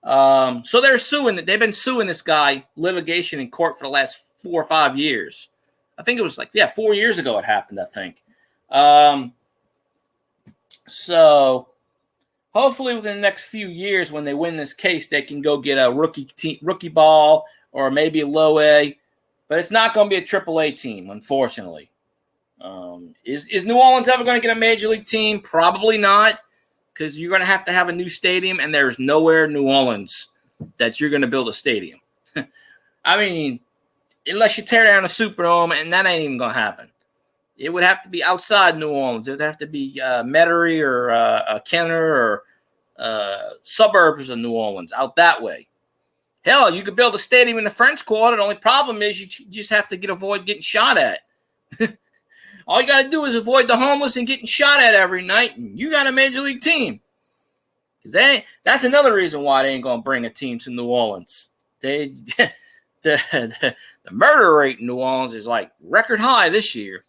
So they're suing. They've been suing this guy, litigation in court for the last 4 or 5 years. I think it was 4 years ago it happened, I think. So hopefully within the next few years when they win this case, they can go get a rookie ball or maybe a low A. But it's not going to be a AAA team, unfortunately. Is New Orleans ever going to get a major league team? Probably not, because you're going to have a new stadium, and there's nowhere in New Orleans that you're going to build a stadium. I mean, unless you tear down a Superdome, and that ain't even going to happen. It would have to be outside New Orleans. It would have to be Metairie or Kenner or suburbs of New Orleans, out that way. Hell, you could build a stadium in the French Quarter. The only problem is you just have to avoid getting shot at. All you got to do is avoid the homeless and getting shot at every night, and you got a major league team. That's another reason why they ain't going to bring a team to New Orleans. They the murder rate in New Orleans is like record high this year.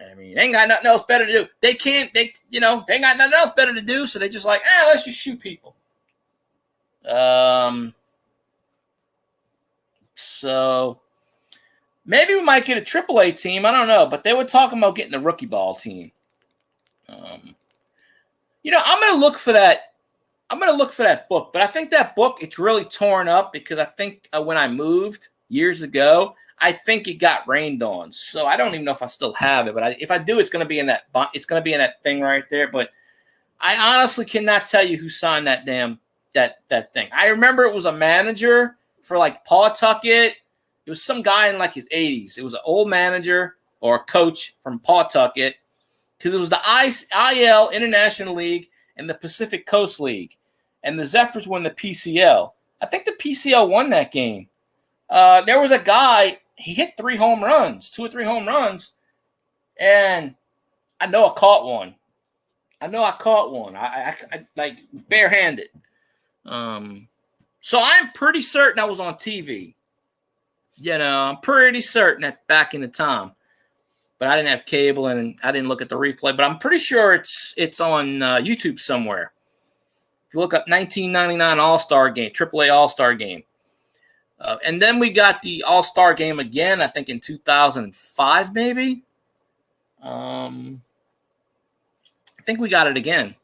I mean, they ain't got nothing else better to do. They ain't got nothing else better to do, so they just like, let's just shoot people. So maybe we might get a AAA team. I don't know, but they were talking about getting a rookie ball team. I'm gonna look for that. I'm gonna look for that book, but I think that book it's really torn up because I think when I moved years ago, I think it got rained on. So I don't even know if I still have it, but if I do, it's gonna be in that. It's gonna be in that thing right there. But I honestly cannot tell you who signed that that thing. I remember it was a manager for like Pawtucket. It was some guy in like his 80s. It was an old manager or a coach from Pawtucket because it was the IL International League and the Pacific Coast League. And the Zephyrs won the PCL. I think the PCL won that game. There was a guy, he hit 2 or 3 home runs, and I know I caught one. I like barehanded. So I'm pretty certain I was on TV. I'm pretty certain that back in the time. But I didn't have cable and I didn't look at the replay. But I'm pretty sure it's on YouTube somewhere. If you look up 1999 All-Star Game, AAA All-Star Game. And then we got the All-Star Game again, I think in 2005 maybe. I think we got it again.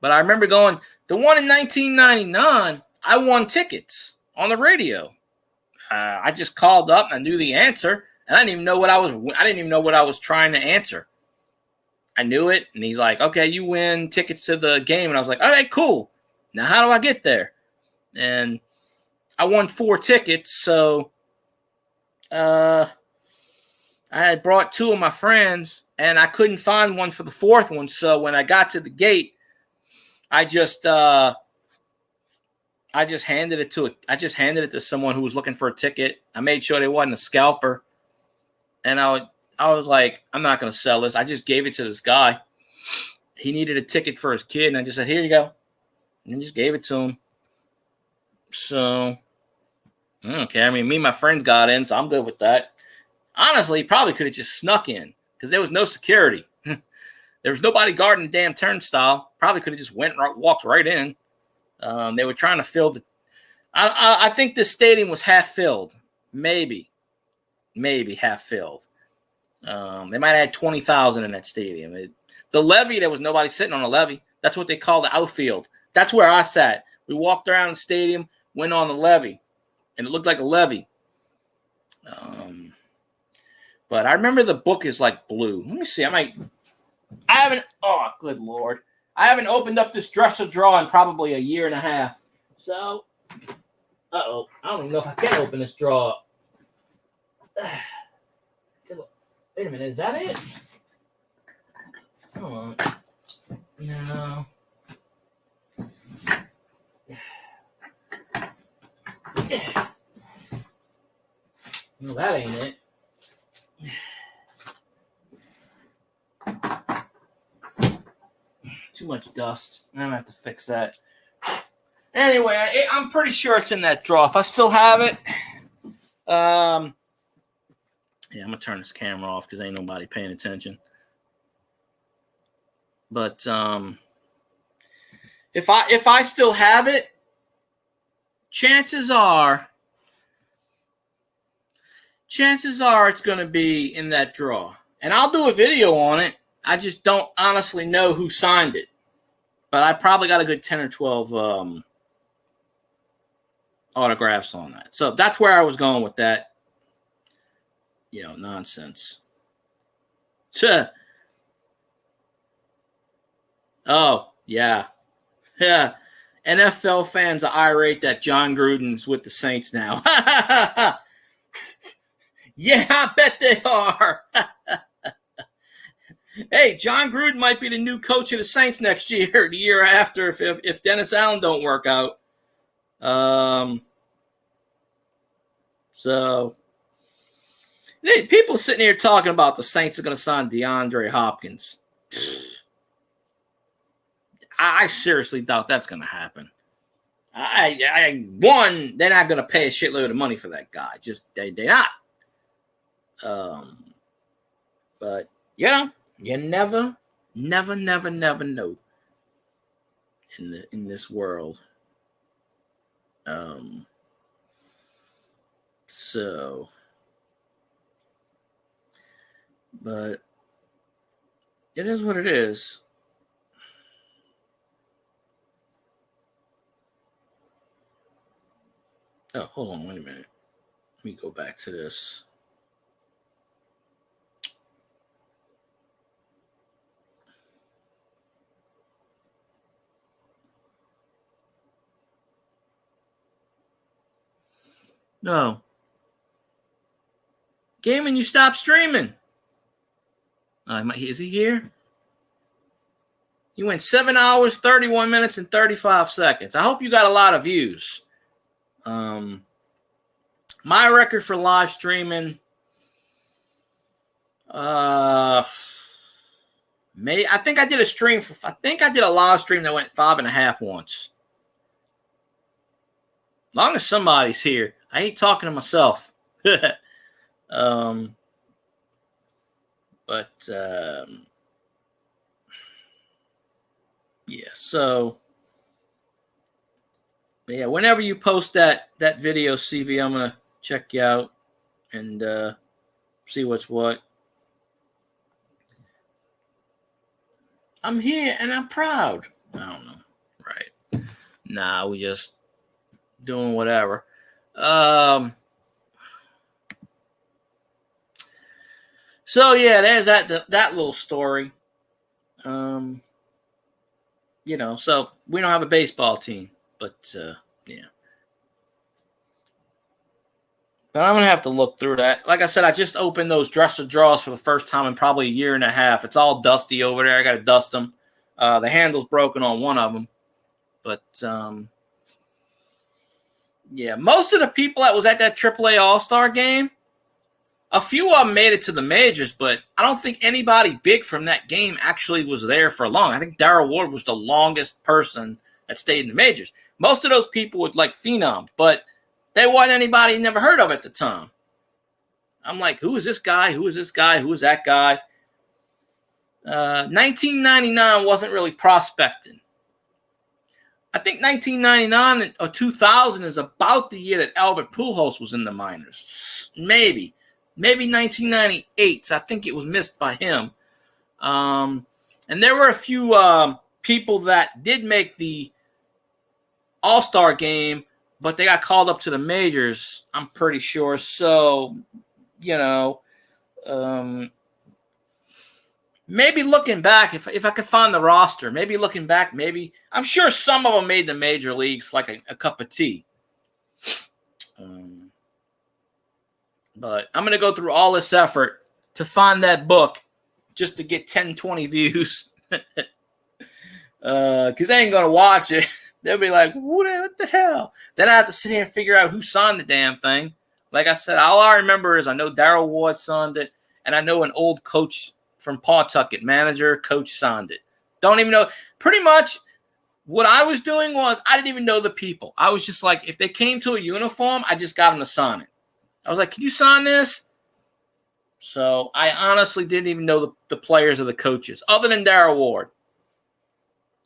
But I remember going, the one in 1999, I won tickets on the radio. I just called up and I knew the answer. And I didn't even know what I was trying to answer. I knew it. And he's like, okay, you win tickets to the game. And I was like, all right, cool. Now, how do I get there? And I won 4 tickets. So I had brought 2 of my friends and I couldn't find one for the 4th one. So when I got to the gate, I just handed it to someone who was looking for a ticket. I made sure they wasn't a scalper. And I was like, I'm not going to sell this. I just gave it to this guy. He needed a ticket for his kid. And I just said, here you go. And just gave it to him. So, I don't care. I mean, me and my friends got in, so I'm good with that. Honestly, probably could have just snuck in because there was no security. There was nobody guarding the damn turnstile. Probably could have just walked right in. They were trying to fill the – I think the stadium was half filled. Maybe half filled. They might have had 20,000 in that stadium. The levee, there was nobody sitting on a levee. That's what they call the outfield. That's where I sat. We walked around the stadium, went on the levee, and it looked like a levee. But I remember the book is like blue. Let me see. Oh, good Lord. I haven't opened up this dresser drawer in probably a year and a half. So, I don't even know if I can open this drawer. Wait a minute, is that it? Hold on. No. No, that ain't it. Too much dust. I'm going to have to fix that. Anyway, I'm pretty sure it's in that drawer. If I still have it, yeah, I'm going to turn this camera off because ain't nobody paying attention. But if I still have it, chances are it's going to be in that drawer. And I'll do a video on it. I just don't honestly know who signed it. But I probably got a good 10 or 12 autographs on that. So that's where I was going with that. Nonsense. Oh, yeah. Yeah. NFL fans are irate that John Gruden's with the Saints now. Yeah, I bet they are. Hey, John Gruden might be the new coach of the Saints next year, the year after, if Dennis Allen don't work out. So, people sitting here talking about the Saints are going to sign DeAndre Hopkins. I seriously doubt that's going to happen. One, they're not going to pay a shitload of money for that guy. Just they're not. But you know, you never know in this world. So, but it is what it is. Oh, hold on, wait a minute. Let me go back to this. No. Gaming, you stopped streaming. Is he here? You went 7 hours, 31 minutes, and 35 seconds. I hope you got a lot of views. My record for live streaming, I think I did a live stream that went 5.5 once. Long as somebody's here. I ain't talking to myself. Yeah, so yeah, whenever you post that video, CV, I'm gonna check you out and see what's what. I'm here and I'm proud. I don't know. Right. Nah, we just doing whatever. So yeah, there's that little story. You know, so we don't have a baseball team, but yeah. But I'm gonna have to look through that. Like I said, I just opened those dresser drawers for the first time in probably a year and a half. It's all dusty over there. I got to dust them. The handle's broken on one of them, but yeah, most of the people that was at that AAA All-Star game, a few of them made it to the majors, but I don't think anybody big from that game actually was there for long. I think Darryl Ward was the longest person that stayed in the majors. Most of those people would like phenom, but they wasn't anybody never heard of at the time. I'm like, who is this guy? Who is this guy? Who is that guy? 1999 wasn't really prospecting. I think 1999 or 2000 is about the year that Albert Pujols was in the minors. Maybe 1998. So I think it was missed by him. And there were a few people that did make the All-Star game, but they got called up to the majors, I'm pretty sure. So, you know, maybe looking back, if I could find the roster, maybe looking back, maybe I'm sure some of them made the major leagues like a cup of tea. But I'm going to go through all this effort to find that book just to get 10, 20 views. Because they ain't going to watch it. They'll be like, what the hell? Then I have to sit here and figure out who signed the damn thing. Like I said, all I remember is I know Darryl Ward signed it, and I know an old coach from Pawtucket, manager, coach signed it. Don't even know. Pretty much what I was doing was I didn't even know the people. I was just like, if they came to a uniform, I just got them to sign it. I was like, can you sign this? So I honestly didn't even know the players or the coaches other than Darryl Ward.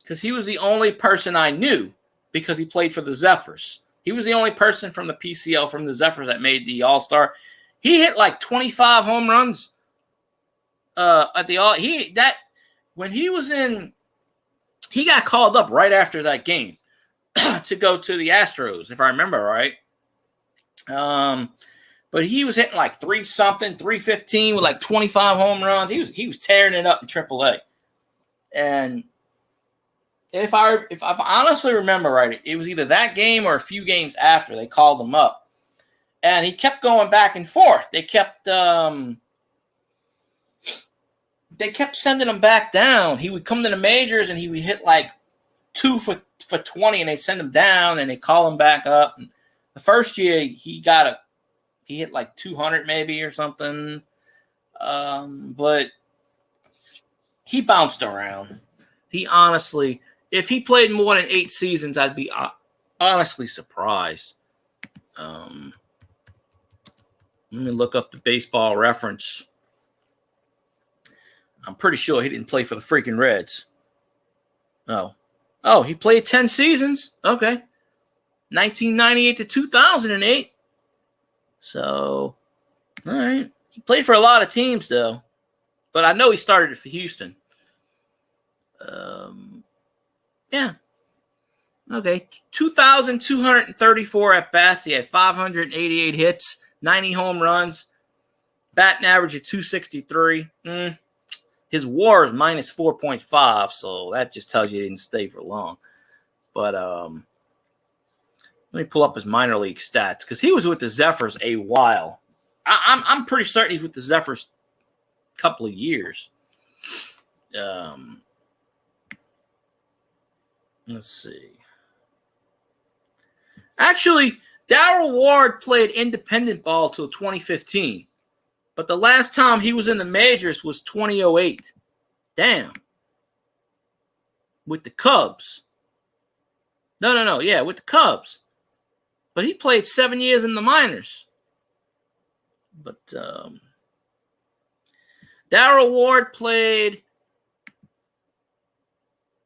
Because he was the only person I knew because he played for the Zephyrs. He was the only person from the PCL, from the Zephyrs, that made the All-Star. He hit like 25 home runs at the All. When he was in, he got called up right after that game to go to the Astros, if I remember right. But he was hitting like 315 with like 25 home runs. He was tearing it up in AAA. And if I honestly remember right, it was either that game or a few games after they called him up. And he kept going back and forth. They kept sending him back down. He would come to the majors and he would hit like 2 for 20, and they send him down and they call him back up. And the first year he hit like 200 maybe or something. But he bounced around. He honestly, if he played more than 8 seasons, I'd be honestly surprised. Let me look up the Baseball Reference. I'm pretty sure he didn't play for the freaking Reds. Oh, he played 10 seasons. Okay. 1998 to 2008. So, all right. He played for a lot of teams, though. But I know he started it for Houston. Yeah. Okay. 2,234 at-bats. He had 588 hits, 90 home runs, batting average of 263. His WAR is minus 4.5, so that just tells you he didn't stay for long. But let me pull up his minor league stats because he was with the Zephyrs a while. I'm pretty certain he's with the Zephyrs a couple of years. Let's see. Actually, Darrell Ward played independent ball till 2015. But the last time he was in the majors was 2008. Damn. With the Cubs. No. Yeah, with the Cubs. But he played 7 years in the minors. But Darrell Ward played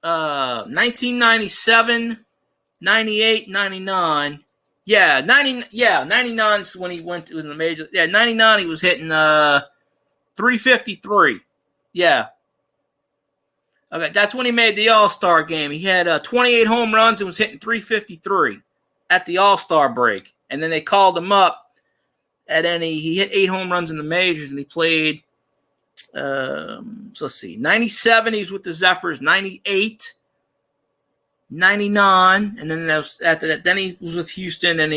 1997, 98, 99. Yeah, 99 is when he was in the major. Yeah, 99 he was hitting 353. Yeah. Okay, that's when he made the All-Star game. He had 28 home runs and was hitting 353 at the All-Star break. And then they called him up, and then he hit 8 home runs in the majors, and he played, so let's see, 97 he was with the Zephyrs, 98, 99, and then after that, then he was with Houston, and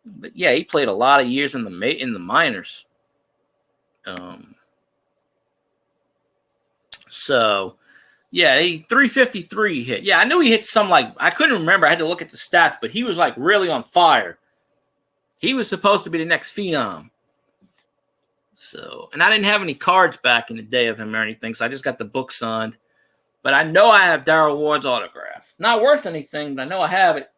but yeah, he played a lot of years in the minors. So yeah, 353 hit. Yeah, I knew he hit some I couldn't remember. I had to look at the stats, but he was really on fire. He was supposed to be the next phenom. So, and I didn't have any cards back in the day of him or anything, so I just got the book signed. But I know I have Darrell Ward's autograph. Not worth anything, but I know I have it.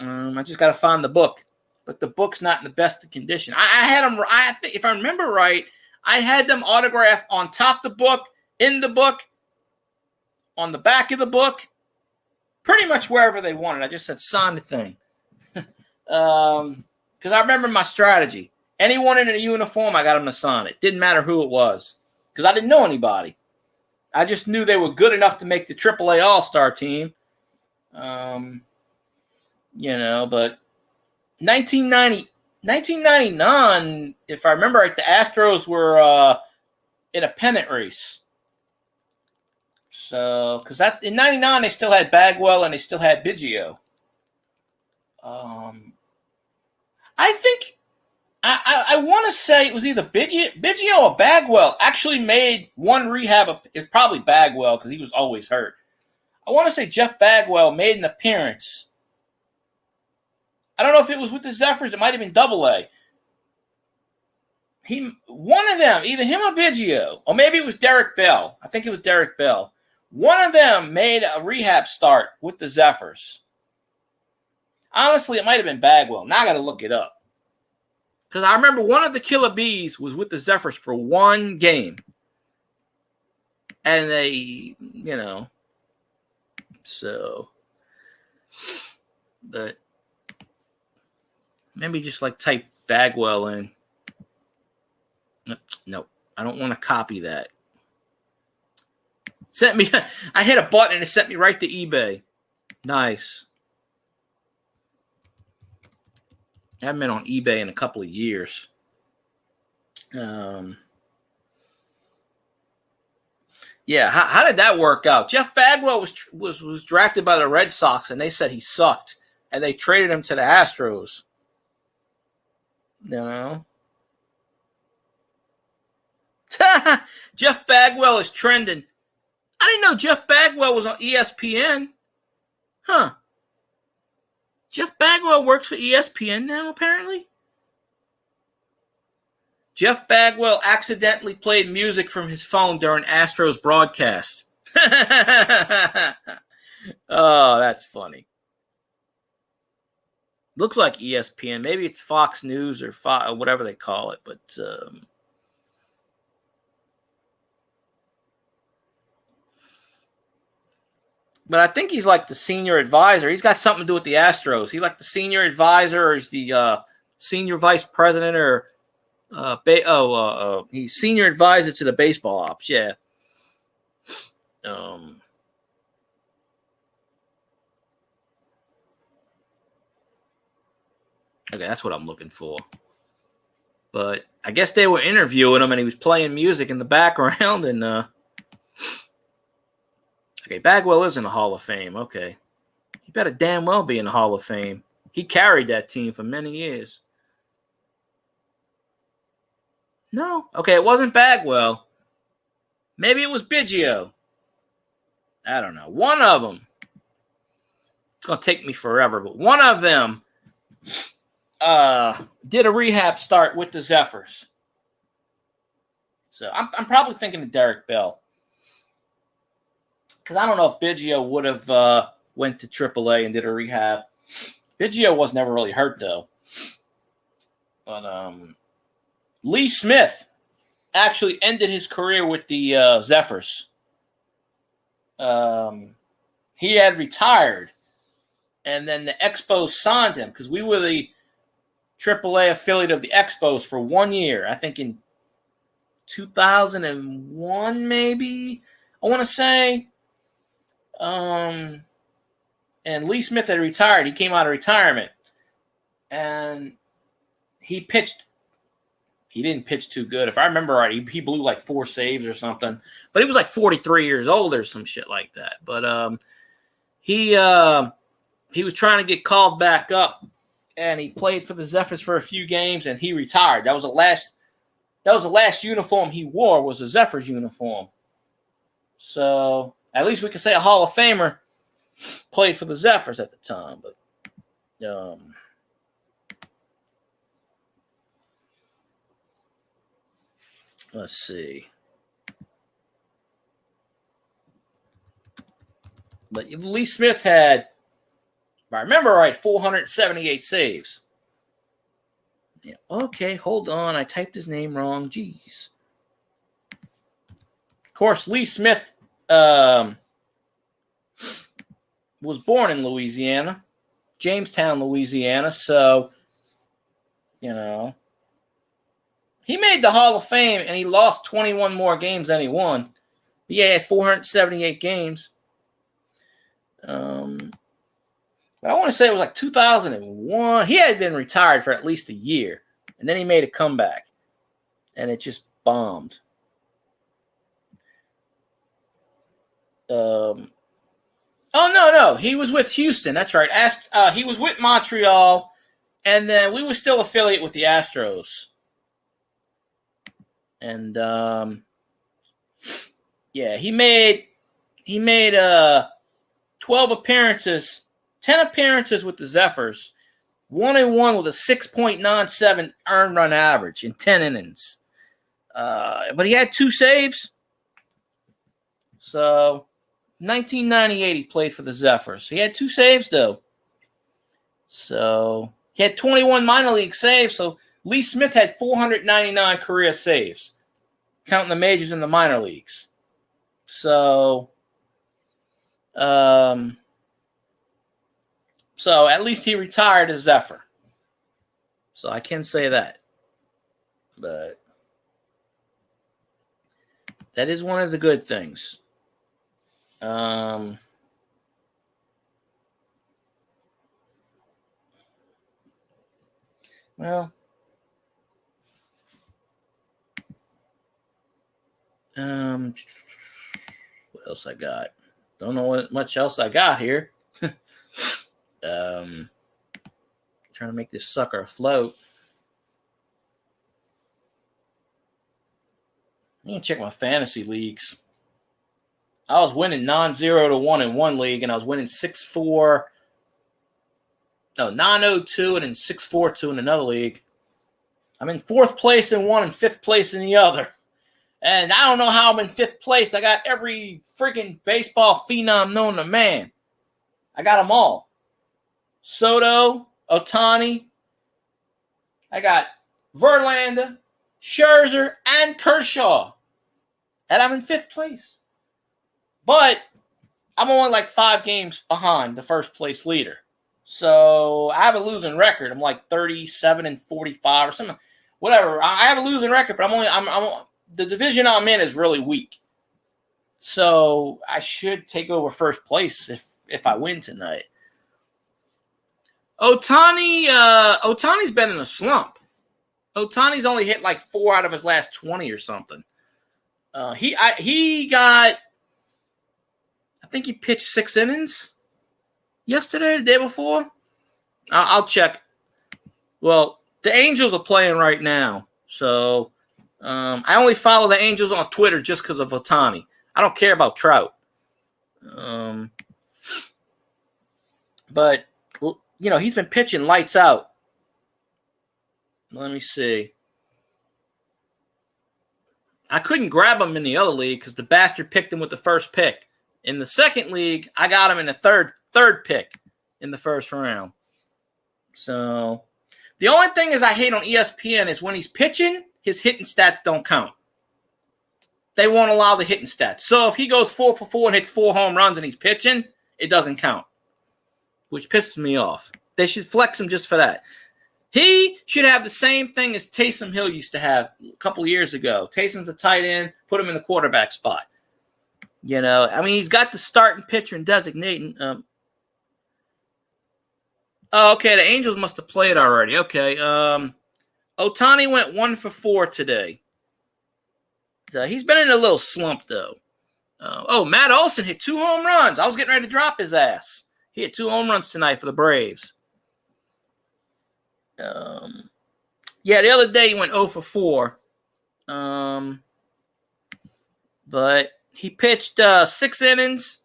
I just got to find the book. But the book's not in the best of condition. I had them, if I remember right, I had them autographed on top of the book, in the book, on the back of the book, pretty much wherever they wanted. I just said, sign the thing. Because I remember my strategy. Anyone in a uniform, I got them to sign it. Didn't matter who it was. Because I didn't know anybody. I just knew they were good enough to make the AAA All-Star team. But 1999, if I remember right, the Astros were in a pennant race. So, because that's in 99, they still had Bagwell and they still had Biggio. I think I want to say it was either Biggio or Bagwell actually made one rehab. It's probably Bagwell because he was always hurt. I want to say Jeff Bagwell made an appearance. I don't know if it was with the Zephyrs. It might have been AA. One of them, either him or Biggio, or maybe it was Derek Bell. I think it was Derek Bell. One of them made a rehab start with the Zephyrs. Honestly, it might have been Bagwell. Now I got to look it up. Because I remember one of the Killer Bees was with the Zephyrs for one game. And they, so. But maybe just type Bagwell in. No, I don't want to copy that. I hit a button and it sent me right to eBay. Nice. I haven't been on eBay in a couple of years. Yeah, how did that work out? Jeff Bagwell was drafted by the Red Sox, and they said he sucked, and they traded him to the Astros. Jeff Bagwell is trending. I didn't know Jeff Bagwell was on ESPN. Huh. Jeff Bagwell works for ESPN now, apparently. Jeff Bagwell accidentally played music from his phone during Astros broadcast. Oh, that's funny. Looks like ESPN. Maybe it's Fox News or whatever they call it. But I think he's like the senior advisor. He's got something to do with the Astros. He's like the senior advisor, or he's the senior vice president, or he's senior advisor to the baseball ops. Yeah. Okay, that's what I'm looking for. But I guess they were interviewing him, and he was playing music in the background. And okay, Bagwell is in the Hall of Fame. Okay, he better damn well be in the Hall of Fame. He carried that team for many years. No, okay, it wasn't Bagwell. Maybe it was Biggio. I don't know. One of them. It's gonna take me forever, but one of them did a rehab start with the Zephyrs. So I'm probably thinking of Derek Bell, because I don't know if Biggio would have went to AAA and did a rehab. Biggio was never really hurt though. But Lee Smith actually ended his career with the Zephyrs. He had retired, and then the Expos signed him, because we were the AAA affiliate of the Expos for 1 year. I think in 2001, maybe, I want to say. And Lee Smith had retired. He came out of retirement, and he pitched. He didn't pitch too good. If I remember right, he blew like 4 saves or something. But he was like 43 years old or some shit like that. But he was trying to get called back up, and he played for the Zephyrs for a few games, and he retired. That was the last uniform he wore, was a Zephyrs uniform. So at least we can say a Hall of Famer played for the Zephyrs at the time. But let's see. But Lee Smith had, if I remember right, 478 saves. Yeah, okay, hold on. I typed his name wrong. Jeez. Of course, Lee Smith was born in Louisiana, Jamestown, Louisiana. So, he made the Hall of Fame, and he lost 21 more games than he won. He had 478 games. But I want to say it was like 2001. He had been retired for at least a year, and then he made a comeback, and it just bombed. Oh, no. He was with Houston. That's right. He was with Montreal, and then we were still affiliate with the Astros. And yeah, he made 12 appearances, 10 appearances with the Zephyrs, 1-1 with a 6.97 earned run average in 10 innings. But he had 2 saves. So 1998, he played for the Zephyrs. He had 2 saves, though. So he had 21 minor league saves. So Lee Smith had 499 career saves, counting the majors and the minor leagues. So at least he retired as Zephyr. So I can say that. But that is one of the good things. Well, what else I got? Don't know what much else I got here. Trying to make this sucker afloat. I'm gonna check my fantasy leagues. I was winning 9-0-1 in one league, and I was winning 6-4. No, 9-0-2 and then 6-4-2 in another league. I'm in 4th place in one and 5th place in the other. And I don't know how I'm in 5th place. I got every freaking baseball phenom known to man. I got them all. Soto, Ohtani. I got Verlander, Scherzer, and Kershaw. And I'm in 5th place. But I'm only like 5 games behind the first place leader. So I have a losing record. I'm like 37-45 or something. Whatever. I have a losing record, but I'm the division I'm in is really weak. So I should take over first place if I win tonight. Ohtani's been in a slump. Ohtani's only hit like 4 out of his last 20 or something. He got, I think he pitched 6 innings yesterday, the day before. I'll check. Well, the Angels are playing right now, so I only follow the Angels on Twitter just because of Ohtani. I don't care about Trout. But, you know, he's been pitching lights out. Let me see. I couldn't grab him in the other league because the bastard picked him with the first pick. In the second league, I got him in the third pick in the first round. So the only thing is I hate on ESPN is when he's pitching, his hitting stats don't count. They won't allow the hitting stats. So if he goes 4 for 4 and hits 4 home runs and he's pitching, it doesn't count, which pisses me off. They should flex him just for that. He should have the same thing as Taysom Hill used to have a couple years ago. Taysom's a tight end, put him in the quarterback spot. You know, I mean, he's got the starting pitcher and designating. Okay, the Angels must have played already. Okay, Ohtani went 1 for 4 today. He's been in a little slump, though. Matt Olson hit 2 home runs. I was getting ready to drop his ass. He hit 2 home runs tonight for the Braves. The other day he went 0 for 4. But he pitched 6 innings,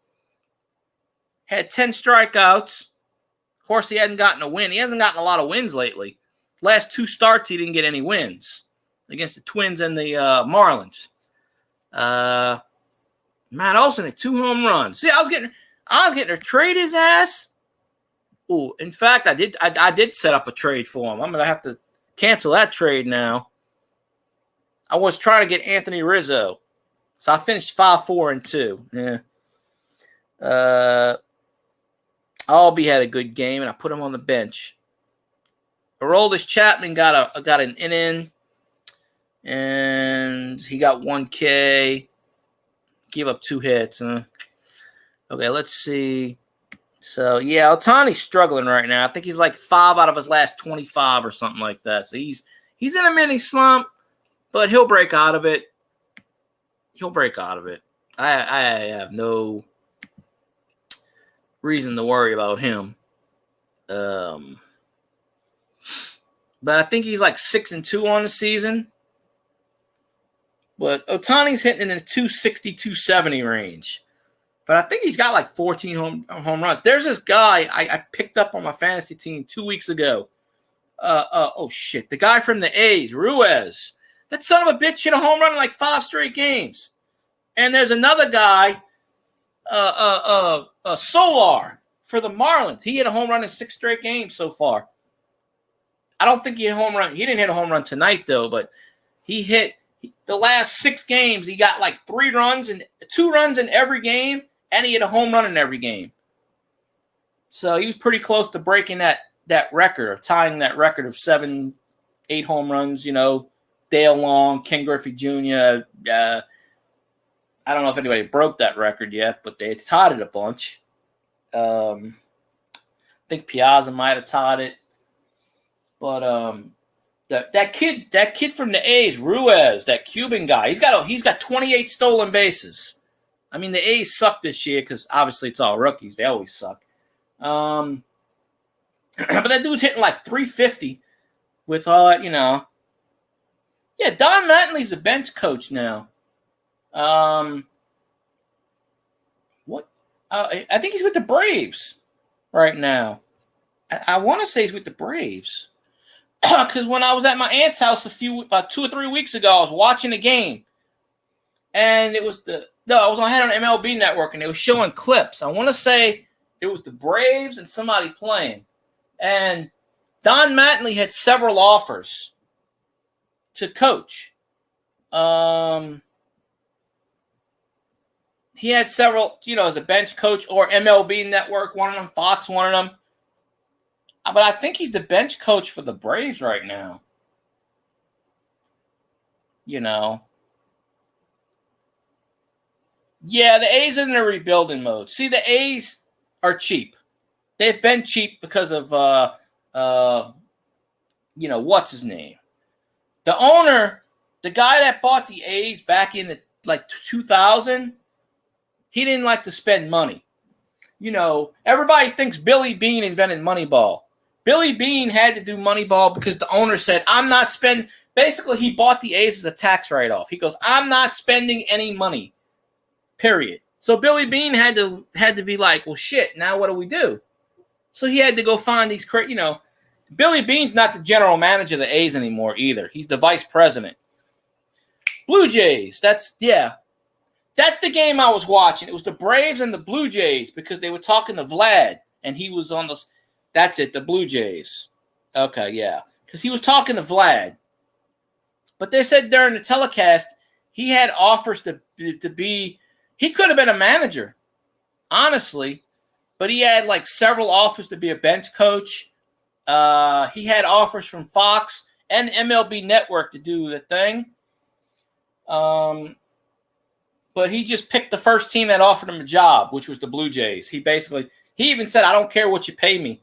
had 10 strikeouts. Of course, he hasn't gotten a win. He hasn't gotten a lot of wins lately. Last 2 starts, he didn't get any wins against the Twins and the Marlins. Matt Olson had 2 home runs. See, I was getting to trade his ass. Ooh, in fact, I did set up a trade for him. I'm gonna have to cancel that trade now. I was trying to get Anthony Rizzo, so I finished 5-4-2. Yeah. Albie had a good game, and I put him on the bench. Aroldis Chapman got an inning, and he got 1 K. Gave up 2 hits. Okay, let's see. So, yeah, Ohtani's struggling right now. I think he's like 5 out of his last 25 or something like that. So he's in a mini slump, but he'll break out of it. I have no reason to worry about him. But I think he's like 6-2 on the season. But Ohtani's hitting in the 260, 270 range. But I think he's got like 14 home runs. There's this guy I picked up on my fantasy team 2 weeks ago. The guy from the A's, Ruiz. That son of a bitch hit a home run in like 5 straight games. And there's another guy, Solar for the Marlins. He hit a home run in 6 straight games so far. I don't think he hit a home run. He didn't hit a home run tonight though, but he hit the last 6 games. He got like 3 runs and 2 runs in every game. And he hit a home run in every game. So he was pretty close to breaking that record, or tying that record of 7-8 home runs. You know, Dale Long, Ken Griffey Jr. I don't know if anybody broke that record yet, but they tied it a bunch. I think Piazza might have tied it. But that kid from the A's, Ruiz, that Cuban guy, he's got 28 stolen bases. I mean, the A's suck this year because obviously it's all rookies. They always suck. But that dude's hitting like 350 with, Yeah, Don Mattingly's a bench coach now. I think he's with the Braves right now. I want to say he's with the Braves. Because when I was at my aunt's house about 2 or 3 weeks ago, I was watching a game. And it was I had on MLB Network, and they were showing clips. I want to say It was the Braves and somebody playing. And Don Mattingly had several offers to coach. He had several, as a bench coach or MLB Network, one of them, Fox, one of them. But I think he's the bench coach for the Braves right now. Yeah, the A's are in a rebuilding mode. See, the A's are cheap. They've been cheap because of, what's his name? The owner, the guy that bought the A's back in the 2000, he didn't like to spend money. Everybody thinks Billy Beane invented Moneyball. Billy Beane had to do Moneyball because the owner said, I'm not spending. Basically, he bought the A's as a tax write-off. He goes, I'm not spending any money, period. So Billy Beane had to be like, well, shit, now what do we do? So he had to go find these, Billy Beane's not the general manager of the A's anymore either. He's the vice president. Blue Jays, that's the game I was watching. It was the Braves and the Blue Jays because they were talking to Vlad, and he was on the. That's it, the Blue Jays. Okay, yeah, because he was talking to Vlad. But they said during the telecast he had offers to be. He could have been a manager, honestly, but he had several offers to be a bench coach. He had offers from Fox and MLB Network to do the thing. But he just picked the first team that offered him a job, which was the Blue Jays. He even said, I don't care what you pay me.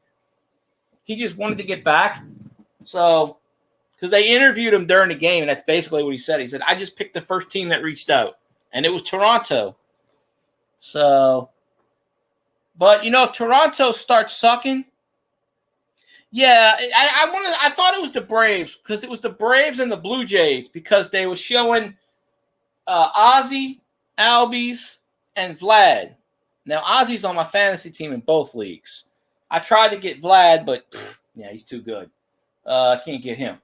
He just wanted to get back. So, because they interviewed him during the game, and that's basically what he said. He said, I just picked the first team that reached out, and it was Toronto. So, but, if Toronto starts sucking, yeah, I thought it was the Braves, because it was the Braves and the Blue Jays, because they were showing Ozzie, Albies, and Vlad. Now, Ozzy's on my fantasy team in both leagues. I tried to get Vlad, but yeah, he's too good. I can't get him.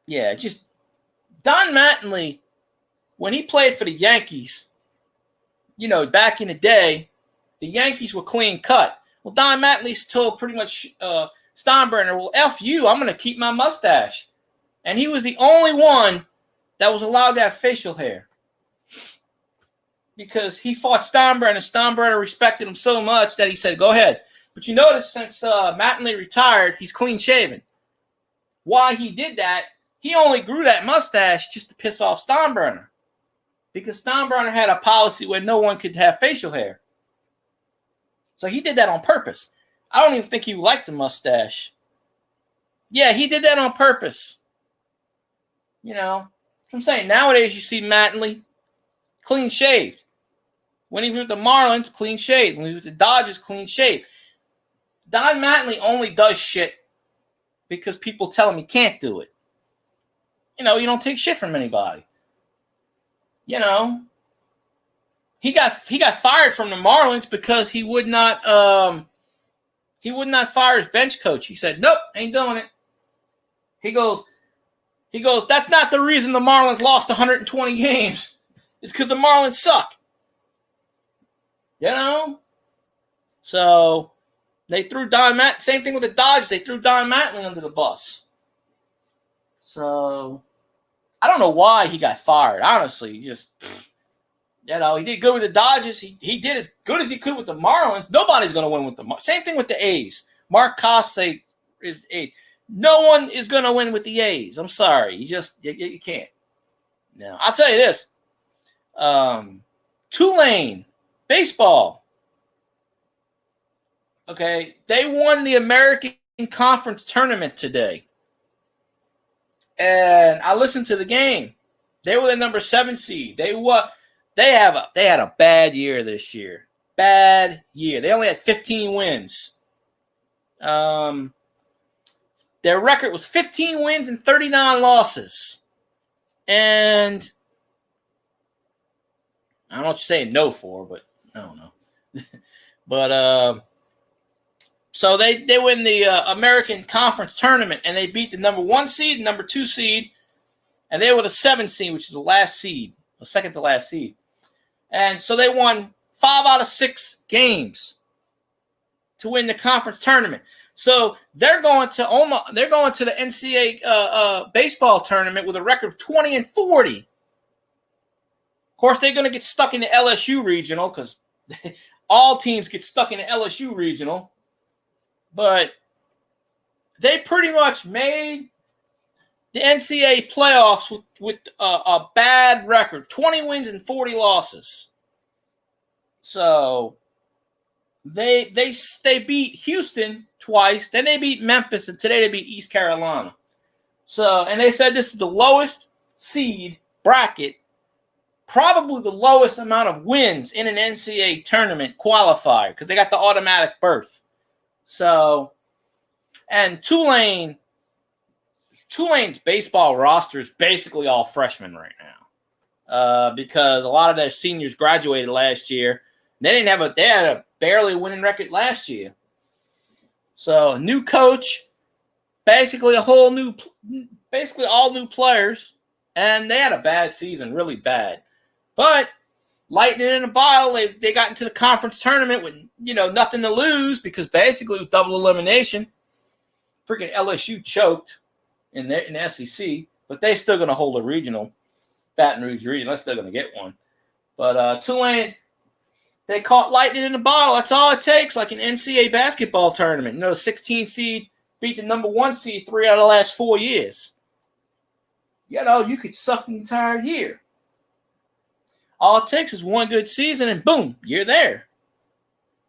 Yeah, just Don Mattingly, when he played for the Yankees, back in the day, the Yankees were clean cut. Well, Don Mattingly's told pretty much Steinbrenner, well, F you, I'm going to keep my mustache. And he was the only one that was allowed to have facial hair. Because he fought Steinbrenner. Steinbrenner respected him so much that he said, go ahead. But you notice since Mattingly retired, he's clean shaven. Why he did that, he only grew that mustache just to piss off Steinbrenner. Because Steinbrenner had a policy where no one could have facial hair. So he did that on purpose. I don't even think he liked the mustache. Yeah, he did that on purpose. I'm saying nowadays you see Mattingly clean shaved. When he was with the Marlins, clean shaved. When he was with the Dodgers, clean shaved. Don Mattingly only does shit because people tell him he can't do it. You don't take shit from anybody. He got fired from the Marlins because he would not fire his bench coach. He said, nope, ain't doing it. He goes, that's not the reason the Marlins lost 120 games. It's because the Marlins suck. So they threw same thing with the Dodgers. They threw Don Mattingly under the bus. So I don't know why he got fired. Honestly, he did good with the Dodgers. He did as good as he could with the Marlins. Nobody's going to win with the Marlins. Same thing with the A's. Mark Kossay is A's. No one is going to win with the A's. I'm sorry. You can't. Now, I'll tell you this. Tulane baseball. Okay, they won the American Conference tournament today. And I listened to the game. They were the number 7 seed. They had a bad year this year. Bad year. They only had 15 wins. Their record was 15 wins and 39 losses. And I don't know what you're saying no for, but I don't know. But so they win the American Conference tournament, and they beat the number 1 seed, number 2 seed, and they were the 7th seed, which is the last seed, the second to last seed. And so they won 5 out of 6 games to win the conference tournament. So they're going to the NCAA baseball tournament with a record of 20-40. Of course, they're going to get stuck in the LSU regional because all teams get stuck in the LSU regional. But they pretty much made the NCAA playoffs with a bad record, 20 wins and 40 losses. So they beat Houston twice, then they beat Memphis, and today they beat East Carolina. So, and they said this is the lowest seed bracket, probably the lowest amount of wins in an NCAA tournament qualifier because they got the automatic berth. So, and Tulane's baseball roster is basically all freshmen right now because a lot of their seniors graduated last year. They had a barely winning record last year. So a new coach, basically all new players, and they had a bad season, really bad. But Lightning in a bottle, they got into the conference tournament with nothing to lose because basically it was double elimination. Freaking LSU choked in the SEC, but they're still going to hold a regional, Baton Rouge regional. They're still going to get one. But Tulane, they caught lightning in the bottle. That's all it takes, like an NCAA basketball tournament. 16 seed beat the number 1 seed 3 out of the last 4 years. You could suck the entire year. All it takes is one good season, and boom, you're there.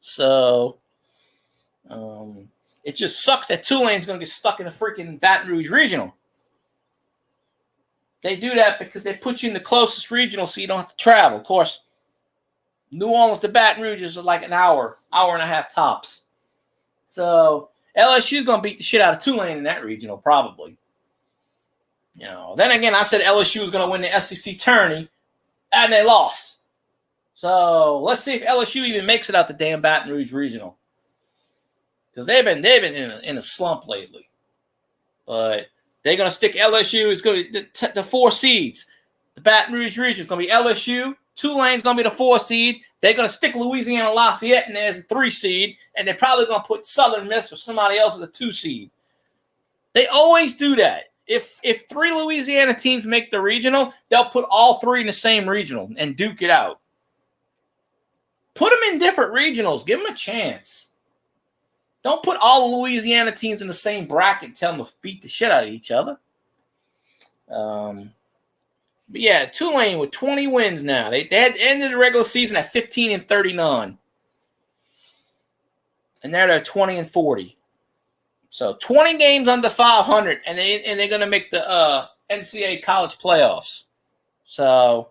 So, it just sucks that Tulane's going to get stuck in a freaking Baton Rouge regional. They do that because they put you in the closest regional so you don't have to travel. Of course, New Orleans to Baton Rouge is like an hour and a half tops. So LSU's going to beat the shit out of Tulane in that regional, probably. Then again, I said LSU was going to win the SEC tourney, and they lost. So let's see if LSU even makes it out the damn Baton Rouge regional. Because they've been in a slump lately. But they're going to stick LSU. It's going to be the 4 seeds. The Baton Rouge region is going to be LSU. Tulane's going to be the 4 seed. They're going to stick Louisiana Lafayette in there as a 3 seed. And they're probably going to put Southern Miss or somebody else as a 2 seed. They always do that. If 3 Louisiana teams make the regional, they'll put all 3 in the same regional and duke it out. Put them in different regionals. Give them a chance. Don't put all the Louisiana teams in the same bracket and tell them to beat the shit out of each other. But yeah, Tulane with 20 wins now. They had ended the regular season at 15-39. And now they're 20-40. So 20 games under 500, and they're going to make the NCAA college playoffs. So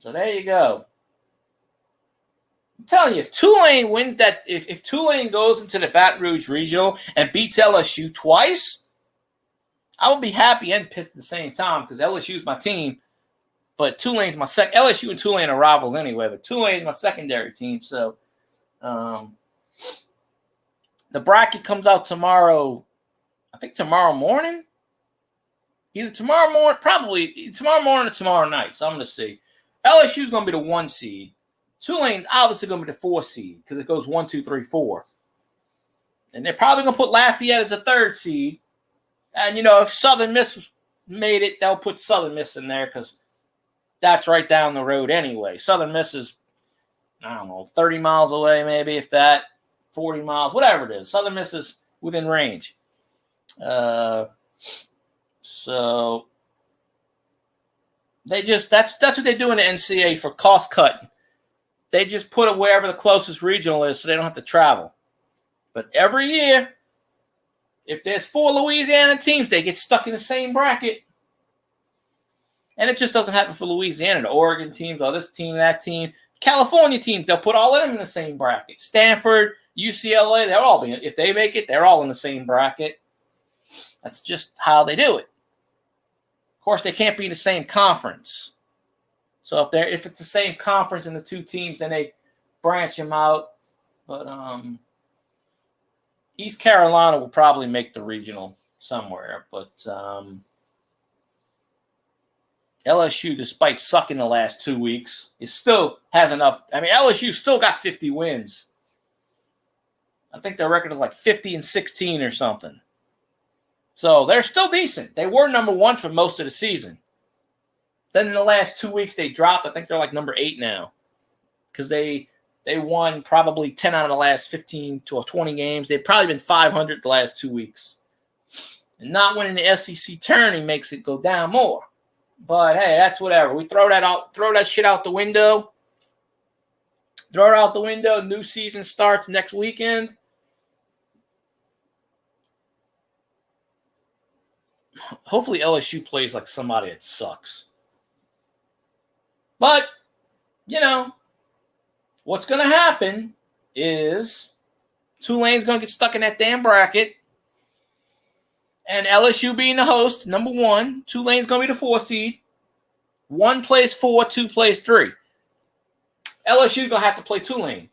there you go. I'm telling you, if Tulane wins that, if Tulane goes into the Baton Rouge regional and beats LSU twice, I would be happy and pissed at the same time because LSU is my team, but Tulane's my second. LSU and Tulane are rivals anyway, but Tulane's my secondary team. So, the bracket comes out tomorrow. I think tomorrow morning. Either tomorrow morning, probably tomorrow morning or tomorrow night. So I'm going to see. LSU's going to be the 1 seed. Tulane's obviously going to be the 4 seed because it goes 1, 2, 3, 4. And they're probably going to put Lafayette as a 3rd seed. And, if Southern Miss made it, they'll put Southern Miss in there because that's right down the road anyway. Southern Miss is, 30 miles away maybe, if that, 40 miles, whatever it is. Southern Miss is within range. So they just that's what they do in the NCAA for cost cutting. They just put it wherever the closest regional is so they don't have to travel. But every year, if there's 4 Louisiana teams, they get stuck in the same bracket. And it just doesn't happen for Louisiana. The Oregon teams, or this team, that team. California teams, they'll put all of them in the same bracket. Stanford, UCLA, they'll all be, if they make it, they're all in the same bracket. That's just how they do it. Of course, they can't be in the same conference. So if it's the same conference in the 2 teams, then they branch them out. But East Carolina will probably make the regional somewhere. But LSU, despite sucking the last 2 weeks, it still has enough. I mean, LSU still got 50 wins. I think their record is like 50-16 or something. So they're still decent. They were number 1 for most of the season. Then in the last 2 weeks, they dropped. I think they're like number 8 now because they won probably 10 out of the last 15 to 20 games. They've probably been 500 the last 2 weeks. And not winning the SEC tourney makes it go down more. But hey, that's whatever. We throw that shit out the window. Throw it out the window. New season starts next weekend. Hopefully LSU plays like somebody that sucks. But, what's going to happen is Tulane's going to get stuck in that damn bracket. And LSU being the host, number 1, Tulane's going to be the 4 seed. 1 plays 4, 2 plays 3. LSU going to have to play Tulane.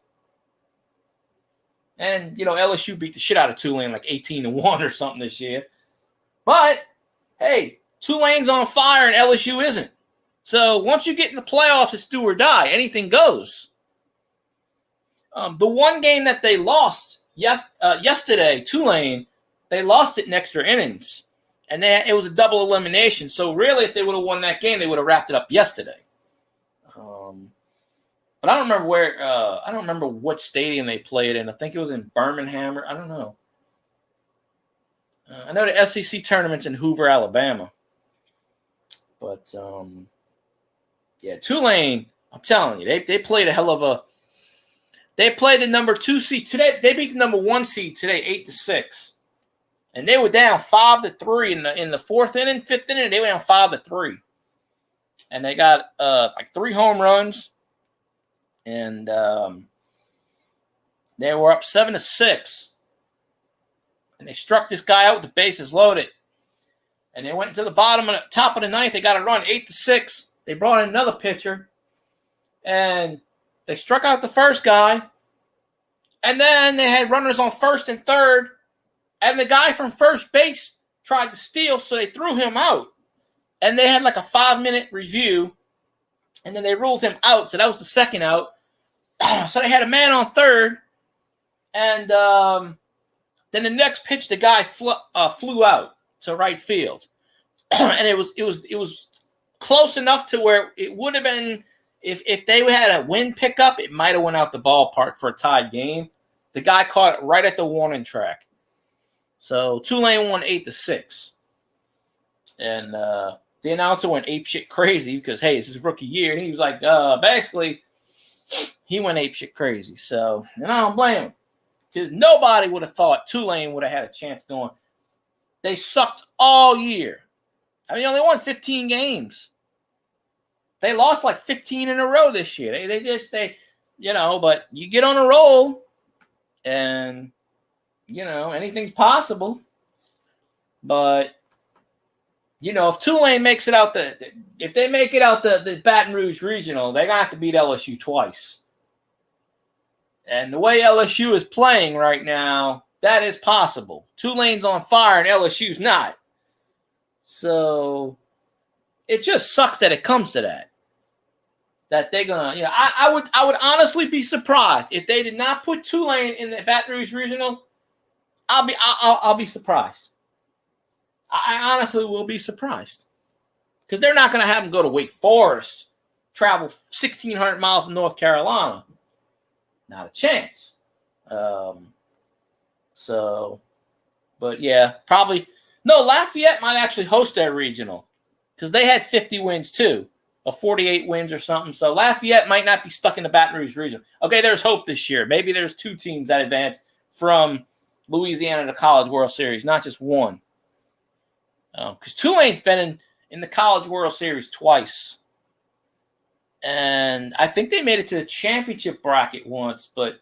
And, LSU beat the shit out of Tulane like 18-1 or something this year. But, hey, Tulane's on fire and LSU isn't. So once you get in the playoffs, it's do or die. Anything goes. The one game that they lost yesterday, Tulane, they lost it in extra innings. And it was a double elimination. So really, if they would have won that game, they would have wrapped it up yesterday. But I don't remember where. I don't remember what stadium they played in. I think it was in Birmingham. I don't know. I know the SEC tournament's in Hoover, Alabama. But yeah, Tulane. I'm telling you, they played a hell of a. They played the number 2 seed today. They beat the number 1 seed today, 8-6. And they were down 5-3 in the 4th inning, 5th inning. They were down 5-3, and they got like 3 home runs, and they were up 7-6. And they struck this guy out with the bases loaded, and they went to the top of the 9th. They got a run, 8-6. They brought in another pitcher, and they struck out the first guy, and then they had runners on 1st and 3rd. And the guy from first base tried to steal, so they threw him out. And they had like a 5-minute review, and then they ruled him out. So that was the second out. So they had a man on 3rd, and then the next pitch, the guy flew out to right field, and it was close enough to where it would have been if they had a wind pickup, it might have went out the ballpark for a tied game. The guy caught it right at the warning track. So Tulane won 8-6, and the announcer went apeshit crazy because hey, it's his rookie year, and he was like, basically, he went apeshit crazy. So, and I don't blame him because nobody would have thought Tulane would have had a chance going. They sucked all year. I mean, they won 15 games. They lost like 15 in a row this year. They but you get on a roll, and. Anything's possible. But, if Tulane makes it out if they make it out the Baton Rouge Regional, they're going to have to beat LSU twice. And the way LSU is playing right now, that is possible. Tulane's on fire and LSU's not. So, it just sucks that it comes to that. That they're going to, I would honestly be surprised if they did not put Tulane in the Baton Rouge Regional. I'll be surprised. I honestly will be surprised because they're not going to have them go to Wake Forest, travel 1,600 miles to North Carolina. Not a chance. But yeah, probably no. Lafayette might actually host that regional because they had 50 wins too, or 48 wins or something. So Lafayette might not be stuck in the Baton Rouge region. Okay, there's hope this year. Maybe there's 2 teams that advance from Louisiana to College World Series, not just one. Because Tulane's been in the College World Series twice. And I think they made it to the championship bracket once. But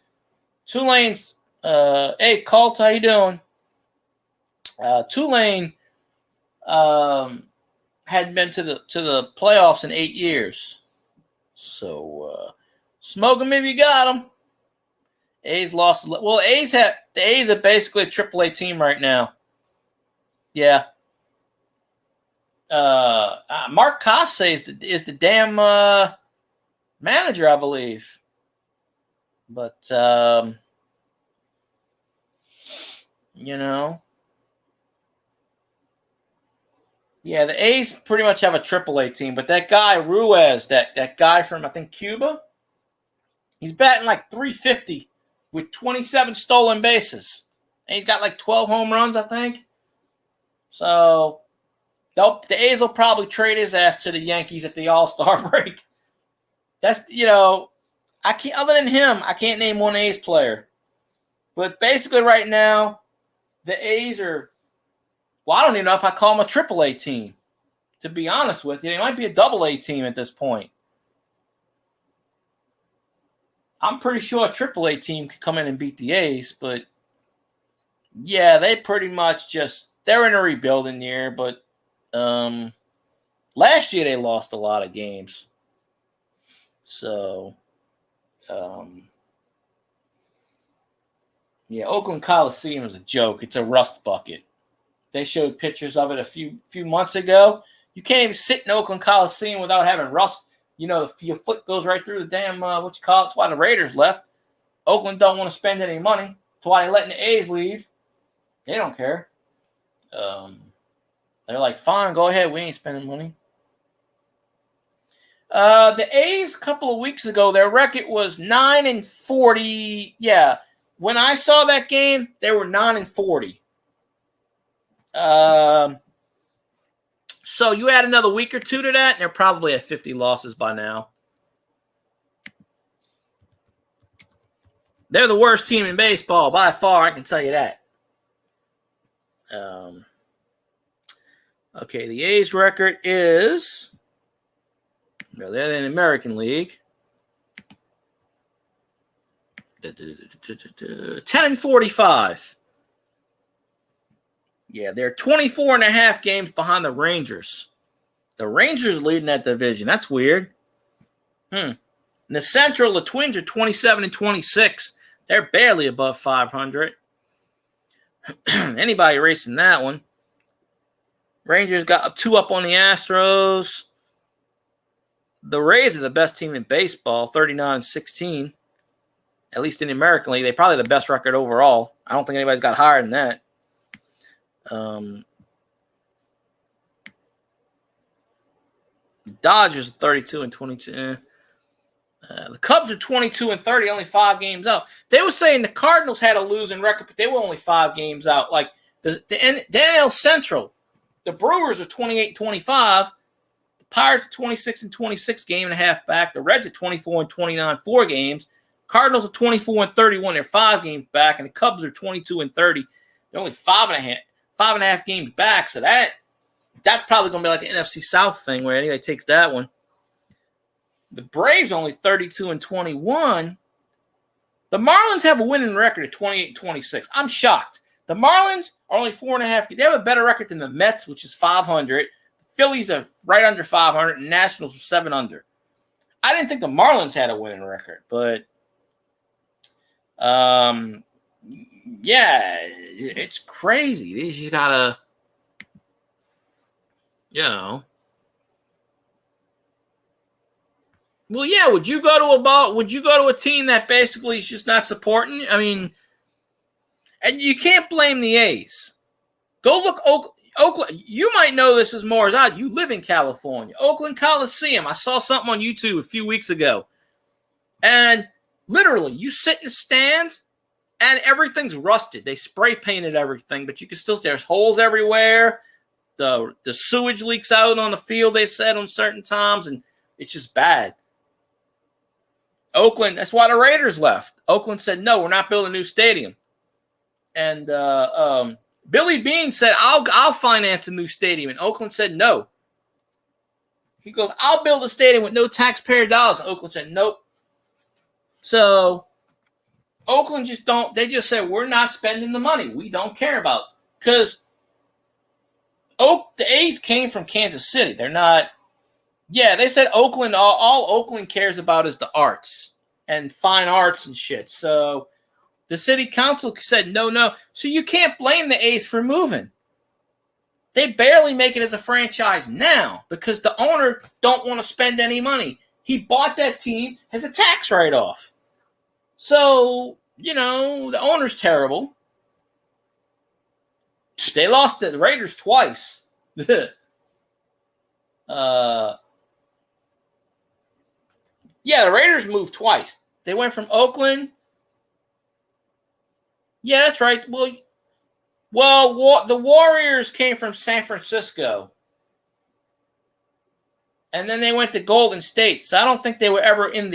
Tulane's, hey, Colt, how you doing? Tulane hadn't been to the playoffs in 8 years. So, smoke them if you got them. A's lost. Well, the A's are basically a AAA team right now. Yeah. Mark Kotsay is the damn manager, I believe. But you know, yeah, the A's pretty much have a AAA team. But that guy Ruiz, that guy from I think Cuba, he's batting like 350 with 27 stolen bases, and he's got like 12 home runs, I think. So the A's will probably trade his ass to the Yankees at the All-Star break. That's, I can't, other than him, I can't name one A's player. But basically right now, the A's are, well, I don't even know if I call them a AAA team. To be honest with you, they might be a AA team at this point. I'm pretty sure a AAA team could come in and beat the A's, but yeah, they pretty much they're in a rebuilding year, but last year they lost a lot of games. So, yeah, Oakland Coliseum is a joke. It's a rust bucket. They showed pictures of it a few months ago. You can't even sit in Oakland Coliseum without having rust. Your foot goes right through the damn, That's why the Raiders left. Oakland don't want to spend any money. That's why they're letting the A's leave. They don't care. They're like, fine, go ahead. We ain't spending money. The A's a couple of weeks ago, their record was 9-40. Yeah, when I saw that game, they were 9-40. So you add another week or two to that, and they're probably at 50 losses by now. They're the worst team in baseball by far, I can tell you that. Okay, the A's record is, they're in the American League, 10-45. Yeah, they're 24 and a half games behind the Rangers. The Rangers leading that division. That's weird. In the Central, the Twins are 27-26. They're barely above 500. Anybody racing that one? Rangers got 2 up on the Astros. The Rays are the best team in baseball, 39-16. At least in the American League. They're probably the best record overall. I don't think anybody's got higher than that. Dodgers 32-22. The Cubs are 22-30, only 5 games out. They were saying the Cardinals had a losing record, but they were only 5 games out. Like the NL Central, the Brewers are 28-25. The Pirates are 26-26, game and a half back. The Reds are 24-29, 4 games. Cardinals are 24-31, they're 5 games back, and the Cubs are 22-30. They're only 5.5 games back. So that's probably going to be like an NFC South thing where anybody takes that one. The Braves only 32-21. The Marlins have a winning record of 28-26. I'm shocked. The Marlins are only 4.5. They have a better record than the Mets, which is 500. The Phillies are right under 500, and Nationals are 7 under. I didn't think the Marlins had a winning record, but yeah, it's crazy. They just gotta, Well, yeah. Would you go to a team that basically is just not supporting? I mean, and you can't blame the A's. Go look Oakland. You might know this as more as I. You live in California. Oakland Coliseum. I saw something on YouTube a few weeks ago, and literally, you sit in the stands, and everything's rusted. They spray painted everything, but you can still. There's holes everywhere. The sewage leaks out on the field. They said on certain times, and it's just bad. Oakland, that's why the Raiders left. Oakland said, no, we're not building a new stadium. And Billy Beane said, I'll finance a new stadium. And Oakland said, no. He goes, I'll build a stadium with no taxpayer dollars. And Oakland said, nope. So Oakland they just said, we're not spending the money. We don't care about it. Because the A's came from Kansas City. They're not. Yeah, they said Oakland, all Oakland cares about is the arts and fine arts and shit. So the city council said no. So you can't blame the A's for moving. They barely make it as a franchise now because the owner don't want to spend any money. He bought that team as a tax write-off. So, the owner's terrible. They lost the Raiders twice. Yeah, the Raiders moved twice. They went from Oakland. Yeah, that's right. Well, the Warriors came from San Francisco. And then they went to Golden State. So I don't think they were ever in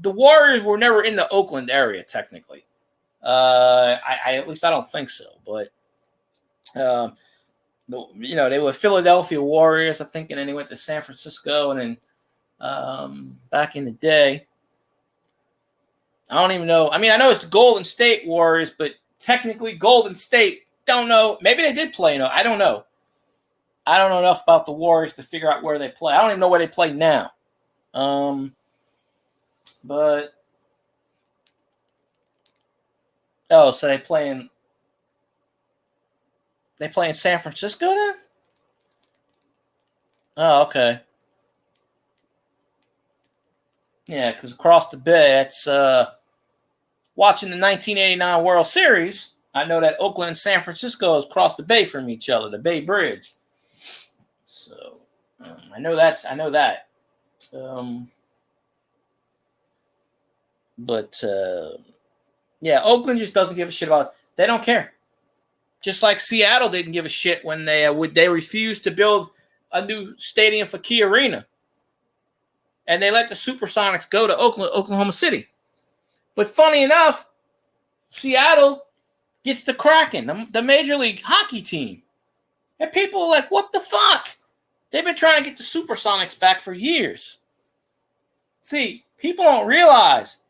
the Warriors were never in the Oakland area, technically. At least I don't think so. But, they were Philadelphia Warriors, I think, and then they went to San Francisco. And then back in the day, I don't even know. I mean, I know it's the Golden State Warriors, but technically Golden State, don't know. Maybe they did play. I don't know. I don't know enough about the Warriors to figure out where they play. I don't even know where they play now. But so they play in San Francisco then? Oh, okay. Yeah, because across the bay, it's watching the 1989 World Series. I know that Oakland and San Francisco is across the bay from each other, the Bay Bridge. So I know that. But Oakland just doesn't give a shit about it. They don't care. Just like Seattle didn't give a shit when they refused to build a new stadium for Key Arena. And they let the Supersonics go to Oklahoma City. But funny enough, Seattle gets the Kraken, the Major League Hockey team. And people are like, what the fuck? They've been trying to get the Supersonics back for years. See, people don't realize.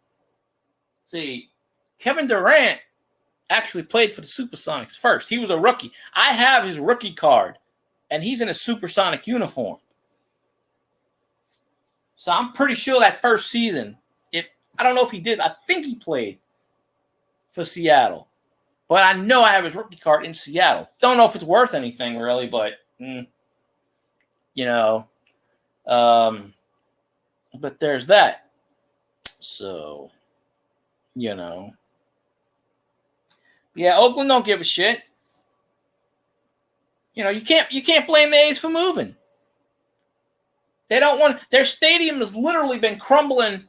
See, Kevin Durant actually played for the Supersonics first. He was a rookie. I have his rookie card, and he's in a Supersonic uniform. So I'm pretty sure that first season, I don't know if he did. I think he played for Seattle. But I know I have his rookie card in Seattle. Don't know if it's worth anything, really, but, but there's that. So, Yeah, Oakland don't give a shit. You can't blame the A's for moving. They don't want their stadium has literally been crumbling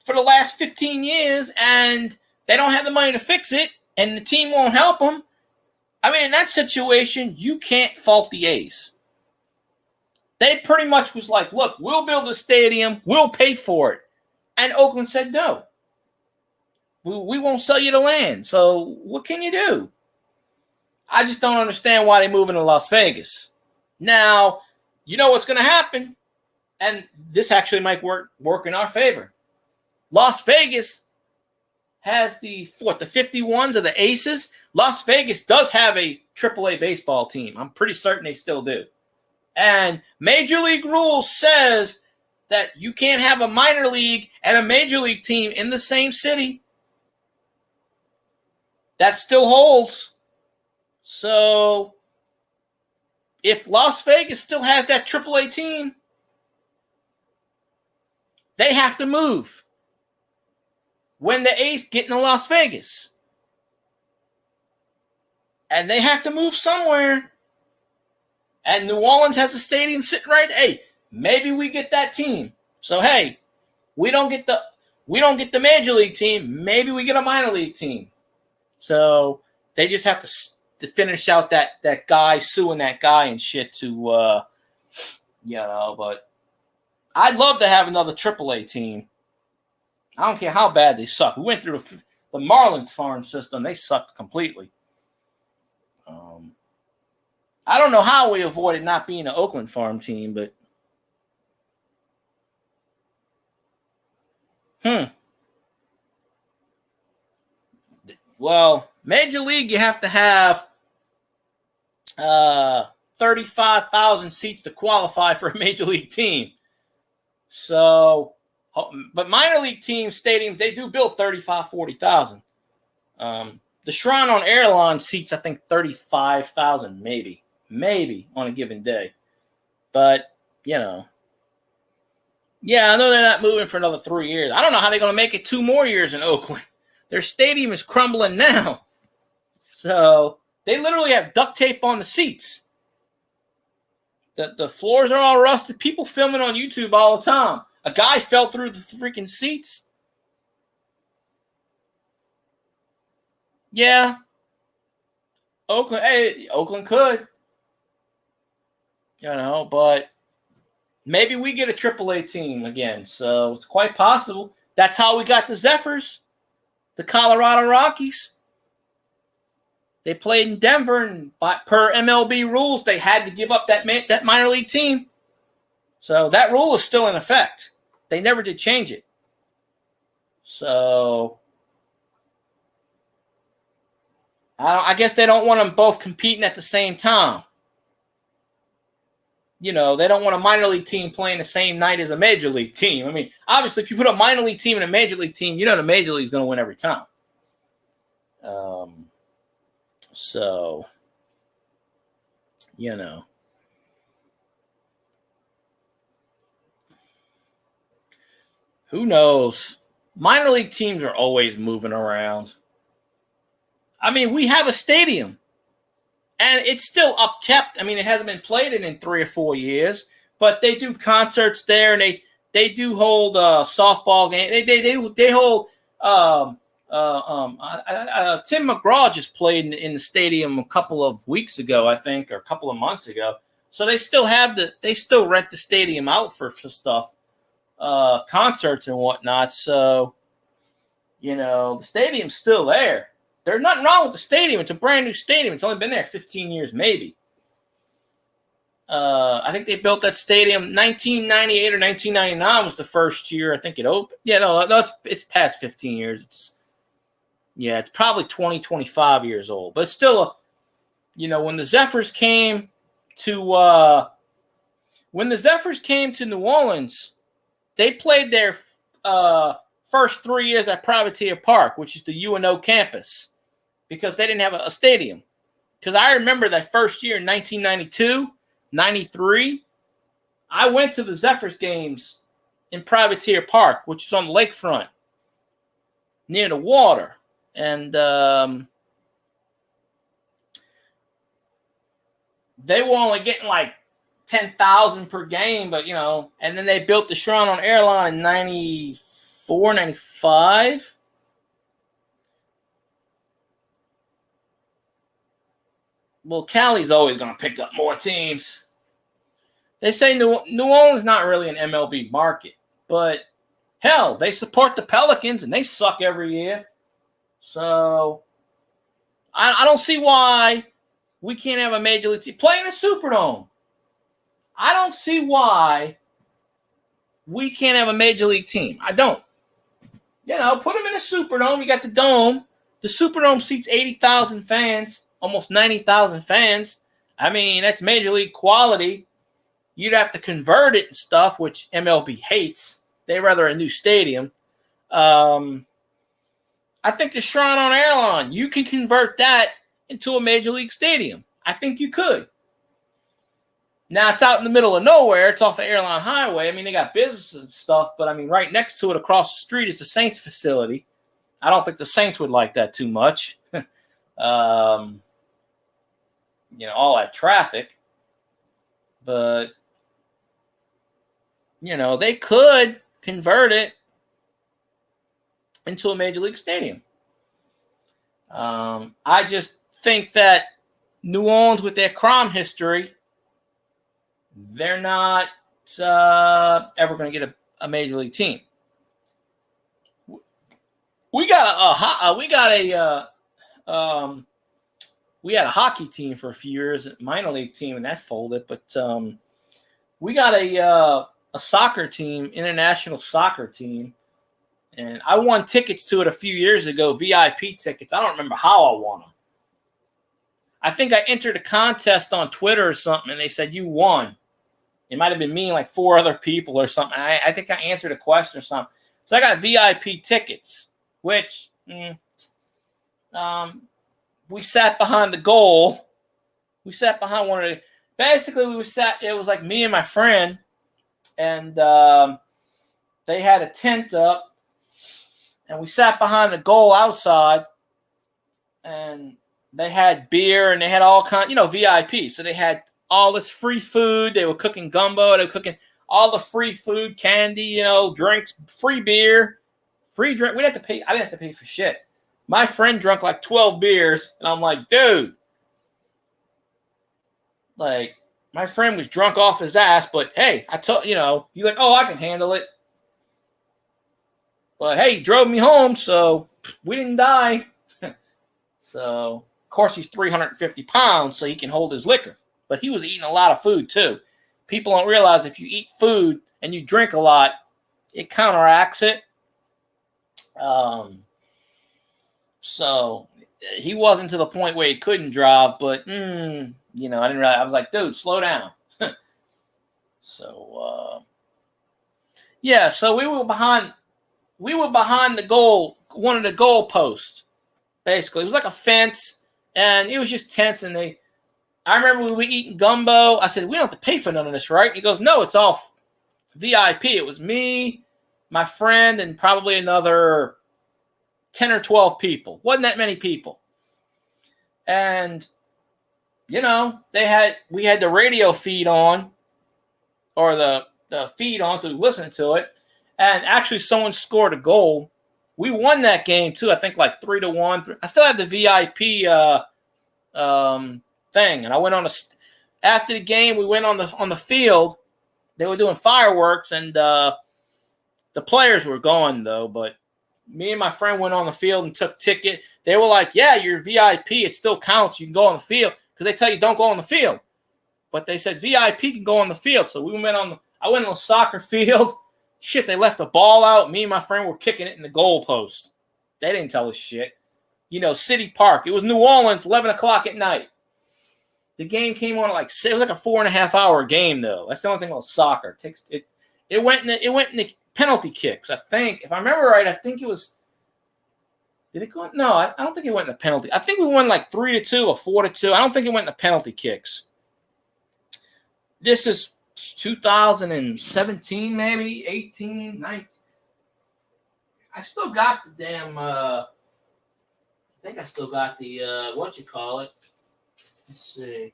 for the last 15 years, and they don't have the money to fix it, and the team won't help them. I mean, in that situation, you can't fault the A's. They pretty much was like, look, we'll build a stadium, we'll pay for it. And Oakland said no. We won't sell you the land. So what can you do? I just don't understand why they're moving to Las Vegas. Now, you know what's going to happen? And this actually might work in our favor. Las Vegas has the 51s of the Aces. Las Vegas does have a AAA baseball team. I'm pretty certain they still do. And Major League rules says that you can't have a minor league and a major league team in the same city. That still holds. So if Las Vegas still has that AAA team, they have to move when the A's get into Las Vegas. And they have to move somewhere. And New Orleans has a stadium sitting right. Hey, maybe we get that team. So hey, we don't get the major league team. Maybe we get a minor league team. So they just have to finish out that guy suing that guy and shit to but I'd love to have another AAA team. I don't care how bad they suck. We went through the Marlins farm system. They sucked completely. I don't know how we avoided not being an Oakland farm team, but Well, Major League, you have to have 35,000 seats to qualify for a Major League team. So, but minor league team stadiums, they do build 35, 40,000. The Shrine on Airline seats, I think, 35,000 maybe. maybe on a given day. But, you know. Yeah, I know they're not moving for another 3 years. I don't know how they're going to make it 2 more years in Oakland. Their stadium is crumbling now. So they literally have duct tape on the seats. The floors are all rusted. People filming on YouTube all the time. A guy fell through the freaking seats. Yeah. Oakland could. You know, but maybe we get a AAA team again. So it's quite possible. That's how we got the Zephyrs, the Colorado Rockies. They played in Denver, and per MLB rules, they had to give up that minor league team. So that rule is still in effect. They never did change it. So I guess they don't want them both competing at the same time. You know, they don't want a minor league team playing the same night as a major league team. I mean, obviously, if you put a minor league team and a major league team, you know the major league is going to win every time. So, you know. Who knows? Minor league teams are always moving around. I mean, we have a stadium. And it's still upkept. I mean, it hasn't been played in 3 or 4 years. But they do concerts there, and they do hold softball games. They hold Tim McGraw just played in the stadium a couple of weeks ago, I think, or a couple of months ago. So they still rent the stadium out for stuff, concerts and whatnot. So, you know, the stadium's still there. There's nothing wrong with the stadium. It's a brand new stadium. It's only been there 15 years, maybe. I think they built that stadium 1998 or 1999 was the first year I think it opened. Yeah, no, it's past 15 years. It's probably 20, 25 years old. But it's still, when the Zephyrs came to New Orleans, they played their first 3 years at Privateer Park, which is the UNO campus, because they didn't have a stadium. Because I remember that first year in 1992, 93, I went to the Zephyrs games in Privateer Park, which is on the lakefront near the water. And they were only getting like 10,000 per game, but, and then they built the Shrine on Airline in 94, 95. Well, Cali's always going to pick up more teams. They say New Orleans is not really an MLB market, but hell, they support the Pelicans and they suck every year. So I don't see why we can't have a major league team play in the Superdome. I don't see why we can't have a major league team. I don't. Put them in the Superdome. You got the dome. The Superdome seats 80,000 fans. Almost 90,000 fans. I mean, that's major league quality. You'd have to convert it and stuff, which MLB hates. They rather a new stadium. I think the Shrine on Airline, you can convert that into a major league stadium. I think you could. Now, it's out in the middle of nowhere. It's off the Airline Highway. I mean, they got businesses and stuff, but I mean, right next to it across the street is the Saints facility. I don't think the Saints would like that too much. All that traffic. But, they could convert it into a major league stadium. I just think that New Orleans, with their crime history, they're not ever going to get a major league team. We had a hockey team for a few years, a minor league team, and that folded. But we got a soccer team, international soccer team, and I won tickets to it a few years ago, VIP tickets. I don't remember how I won them. I think I entered a contest on Twitter or something, and they said, you won. It might have been me and like 4 other people or something. I think I answered a question or something. So I got VIP tickets, which we sat behind the goal, We sat behind one of the. Basically, it was like me and my friend, and they had a tent up, and we sat behind the goal outside, and they had beer, and they had all kinds, VIP. So they had all this free food. They were cooking gumbo. They were cooking all the free food, candy, drinks, free beer, free drink. We didn't have to pay. I didn't have to pay for shit. My friend drank like 12 beers, and I'm like, dude. Like, my friend was drunk off his ass, but hey, he's like, oh, I can handle it. But hey, he drove me home, so we didn't die. So, of course, he's 350 pounds, so he can hold his liquor. But he was eating a lot of food, too. People don't realize if you eat food and you drink a lot, it counteracts it. So, he wasn't to the point where he couldn't drive, but, I didn't realize. I was like, dude, slow down. So, so we were behind the goal, one of the goal posts, basically. It was like a fence, and it was just tents, and I remember we were eating gumbo. I said, we don't have to pay for none of this, right? And he goes, no, it's all VIP. It was me, my friend, and probably another 10 or 12 people. Wasn't that many people. And we had the radio feed on, or the feed on, so we listened to it. And actually, someone scored a goal. We won that game too. I think like 3-1. I still have the VIP thing, and I went on after the game. We went on the field. They were doing fireworks, and the players were gone though. But me and my friend went on the field and took ticket. They were like, "Yeah, you're VIP. It still counts. You can go on the field." Because they tell you don't go on the field. But they said VIP can go on the field. So I went on the soccer field. Shit, they left the ball out. Me and my friend were kicking it in the goal post. They didn't tell us shit. City Park. It was New Orleans, 11 o'clock at night. The game came on at it was like a 4.5-hour game, though. That's the only thing about soccer. It went in the penalty kicks, I think. If I remember right, I think it was. Did it go? No, I don't think it went in the penalty. I think we won like 3-2 or 4-2. I don't think it went in the penalty kicks. This is 2017, maybe 18, 19. I still got the damn. I think I still got the Let's see. It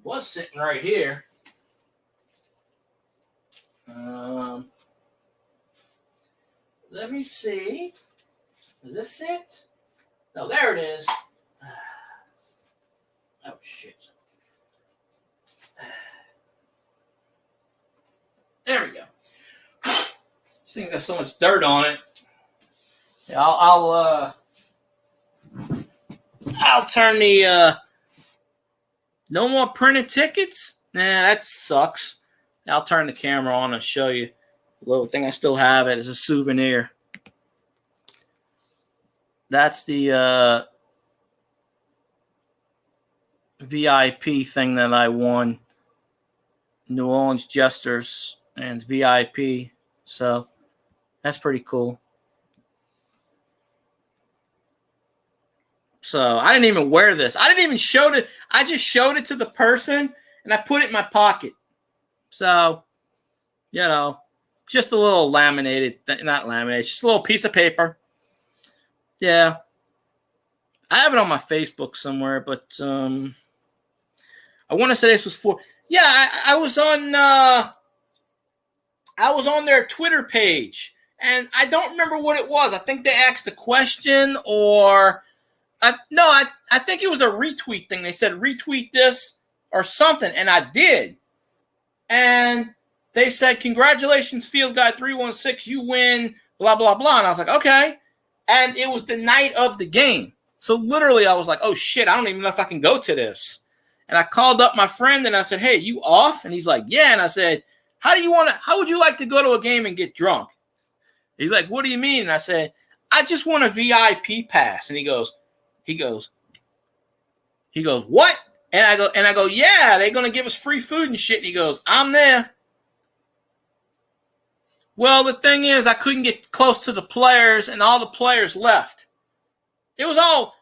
was sitting right here. Let me see. Is this it? No, there it is. Oh, shit. There we go. This thing got so much dirt on it. Yeah, I'll turn the no more printed tickets. Nah, that sucks. I'll turn the camera on and show you. The little thing I still have it as a souvenir. That's the VIP thing that I won. New Orleans Jesters and VIP. So that's pretty cool. So I didn't even wear this. I didn't even show it. I just showed it to the person and I put it in my pocket. So, just a little laminated, not laminated, just a little piece of paper. Yeah. I have it on my Facebook somewhere, but I want to say this was for. Yeah, I was on their Twitter page, and I don't remember what it was. I think they asked a question, or I think it was a retweet thing. They said retweet this or something, and I did. And they said, "Congratulations, Field Guy 316, you win." Blah blah blah, and I was like, "Okay." And it was the night of the game, so literally, I was like, "Oh shit, I don't even know if I can go to this." And I called up my friend and I said, "Hey, you off?" And he's like, "Yeah." And I said, how would you like to go to a game and get drunk?" He's like, "What do you mean?" And I said, "I just want a VIP pass." And he goes, "What?" And I go, "Yeah, they're going to give us free food and shit." And he goes, "I'm there." Well, the thing is, I couldn't get close to the players and all the players left. It was all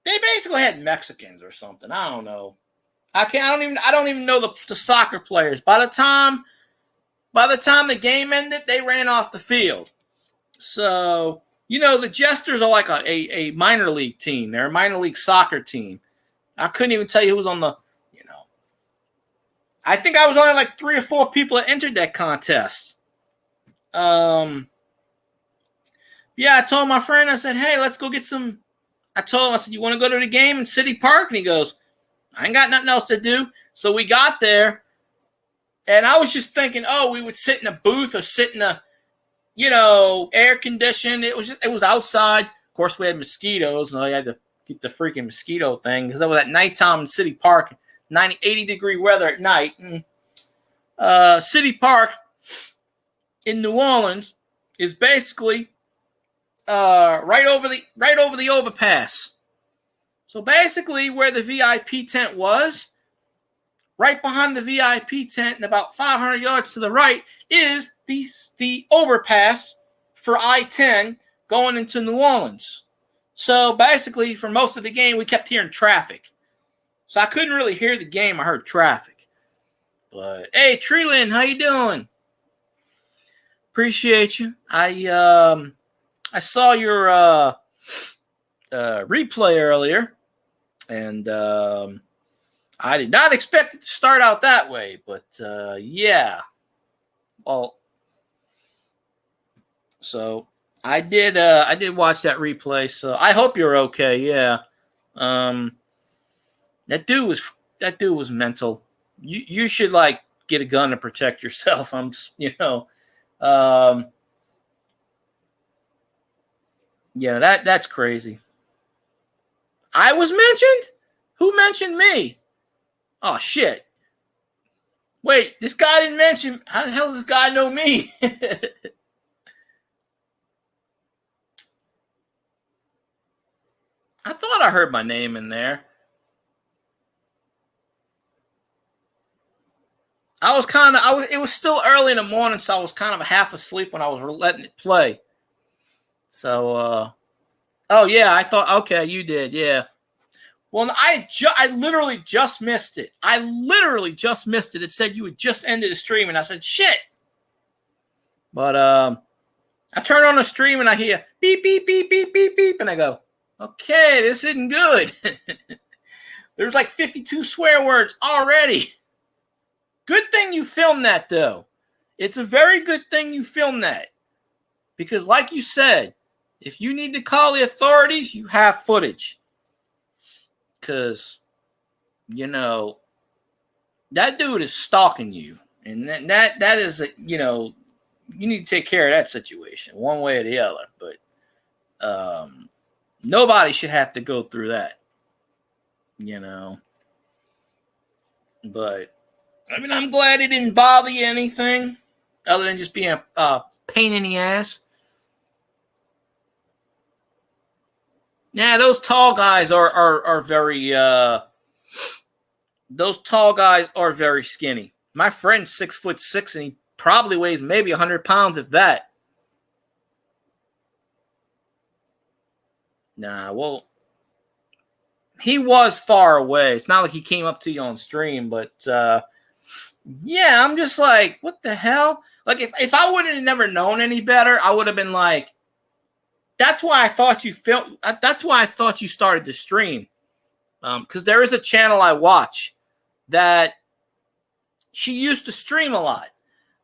They basically had Mexicans or something. I don't know. I don't even know the soccer players. By the time the game ended, they ran off the field. So, the Jesters are like a minor league team. They're a minor league soccer team. I couldn't even tell you who was on the, I think I was only like 3 or 4 people that entered that contest. Yeah, I told my friend, I said, hey, let's go get some. I told him, I said, you want to go to the game in City Park? And he goes, I ain't got nothing else to do. So we got there, and I was just thinking, we would sit in a booth or sit in a, air conditioned. It was outside. Of course, we had mosquitoes, and I had to get the freaking mosquito thing because it was at nighttime in City Park, 80-degree weather at night. And, City Park in New Orleans is basically right over the overpass. So basically, where the VIP tent was, right behind the VIP tent and about 500 yards to the right is the overpass for I-10 going into New Orleans. So basically, for most of the game, we kept hearing traffic. So I couldn't really hear the game. I heard traffic. But hey, Treeland, how you doing? Appreciate you. I saw your replay earlier, and I did not expect it to start out that way. But yeah, well, so I did watch that replay. So I hope you're okay. Yeah, that dude was mental. You should like get a gun to protect yourself. Yeah, that's crazy. I was mentioned? Who mentioned me? Oh, shit. Wait, this guy didn't mention. How the hell does this guy know me? I thought I heard my name in there. It was still early in the morning, so I was kind of half asleep when I was letting it play. So, oh yeah, I thought, okay, you did, yeah. Well, I literally just missed it. It said you had just ended the stream, and I said, shit. But I turn on the stream, and I hear beep, beep, beep, beep, beep, beep, and I go, okay, this isn't good. There's like 52 swear words already. Good thing you filmed that, though. It's a very good thing you filmed that. Because like you said, if you need to call the authorities, you have footage. Because, that dude is stalking you. And that is, you need to take care of that situation one way or the other. But nobody should have to go through that. But, I'm glad it didn't bother you anything other than just being a pain in the ass. Yeah, those tall guys are very those tall guys are very skinny. My friend's 6'6", and he probably weighs maybe 100 pounds, if that. Nah, well, he was far away. It's not like he came up to you on stream, but yeah, I'm just like, what the hell? Like, if I would have never known any better, I would have been like, that's why I thought you started to stream. Because there is a channel I watch that she used to stream a lot.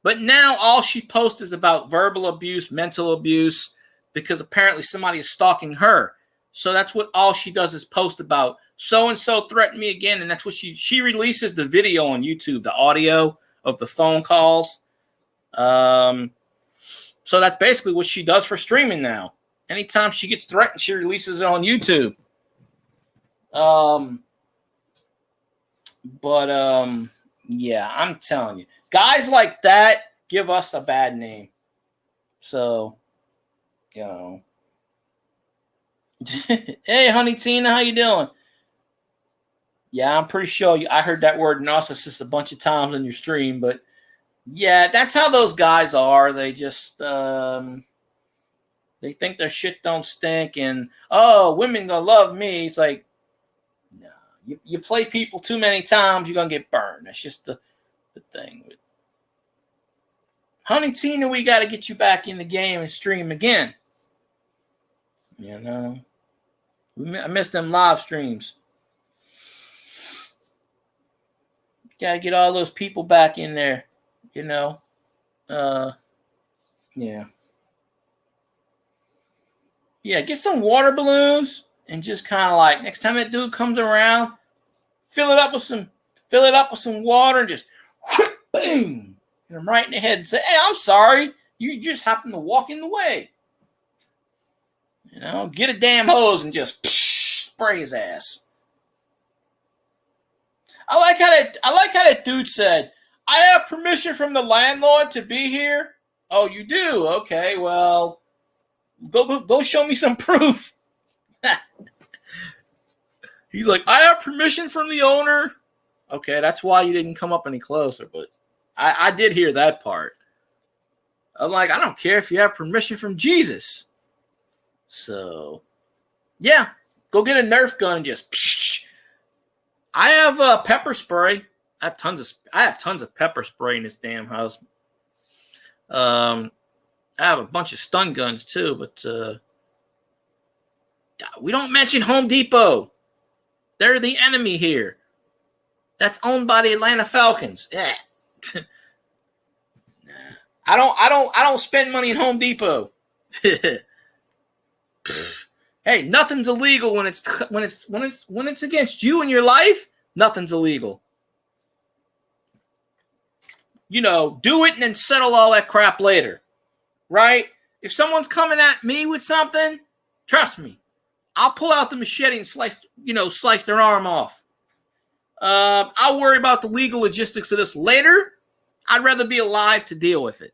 But now all she posts is about verbal abuse, mental abuse, because apparently somebody is stalking her. So that's what all she does is post about. So-and-so threatened me again, and that's what she releases the video on YouTube, the audio of the phone calls. So that's basically what she does for streaming now. Anytime she gets threatened, she releases it on YouTube. Yeah, I'm telling you. Guys like that give us a bad name. So, Hey, honey Tina, how you doing? Yeah, I'm pretty sure I heard that word narcissist a bunch of times on your stream, but yeah, that's how those guys are. They just they think their shit don't stink, and women gonna love me. It's like, You play people too many times, you're gonna get burned. That's just the thing. Honey Tina, we got to get you back in the game and stream again. You know, I miss them live streams. Got to get all those people back in there. You know, yeah. Yeah, get some water balloons and just kind of like next time that dude comes around, fill it up with some water and just boom, hit him right in the head and say, "Hey, I'm sorry, you just happened to walk in the way." You know, get a damn hose and just spray his ass. I like how that dude said, "I have permission from the landlord to be here." Oh, you do? Okay, well, go show me some proof. He's like, "I have permission from the owner." Okay, that's why you didn't come up any closer, but I did hear that part. I'm like, I don't care if you have permission from Jesus. So, yeah, go get a Nerf gun and just. I have pepper spray. I have tons of pepper spray in this damn house. I have a bunch of stun guns too, but we don't mention Home Depot. They're the enemy here. That's owned by the Atlanta Falcons. Yeah. I don't spend money in Home Depot. Hey, nothing's illegal when it's against you and your life. Nothing's illegal. You know, do it and then settle all that crap later, right? If someone's coming at me with something, trust me, I'll pull out the machete and slice their arm off. I'll worry about the legal logistics of this later. I'd rather be alive to deal with it.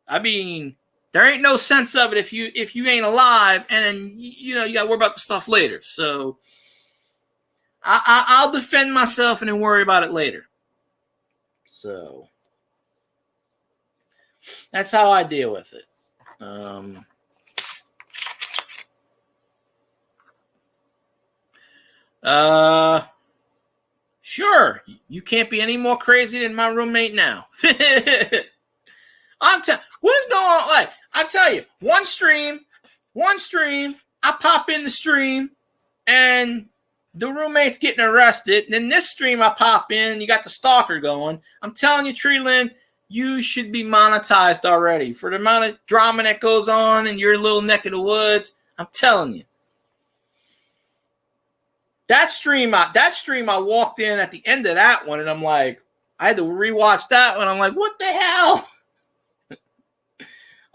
I mean, there ain't no sense of it if you ain't alive, and then you got to worry about the stuff later. So I'll defend myself and then worry about it later. So that's how I deal with it. Sure, you can't be any more crazy than my roommate now. What is going on? Like, I tell you, one stream, I pop in the stream, and the roommate's getting arrested. And then this stream, I pop in, you got the stalker going. I'm telling you, Treeland, you should be monetized already for the amount of drama that goes on in your little neck of the woods. I'm telling you. That stream, I walked in at the end of that one, and I'm like, I had to rewatch that one. I'm like, what the hell?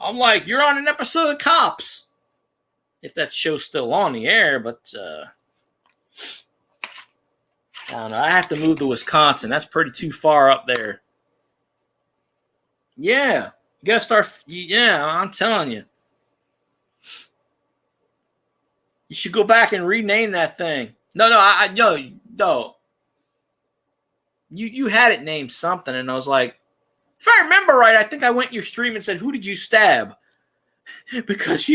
I'm like, you're on an episode of Cops. If that show's still on the air, but I don't know. I have to move to Wisconsin. That's pretty too far up there. Yeah. You got to start. Yeah, I'm telling you. You should go back and rename that thing. No. You had it named something, and I was like, if I remember right, I think I went in your stream and said, "Who did you stab?" Because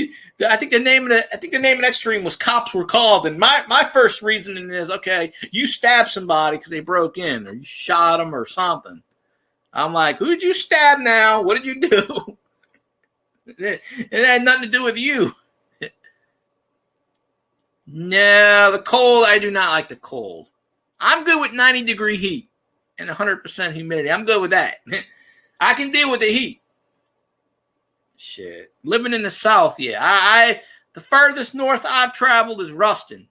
I think the name of that stream was "Cops Were Called," and my first reasoning is, okay, you stabbed somebody because they broke in, or you shot them, or something. I'm like, who did you stab now? What did you do? It had nothing to do with you. No, the cold, I do not like the cold. I'm good with 90-degree heat and 100% humidity. I'm good with that. I can deal with the heat. Shit. Living in the South, yeah. The furthest north I've traveled is Ruston,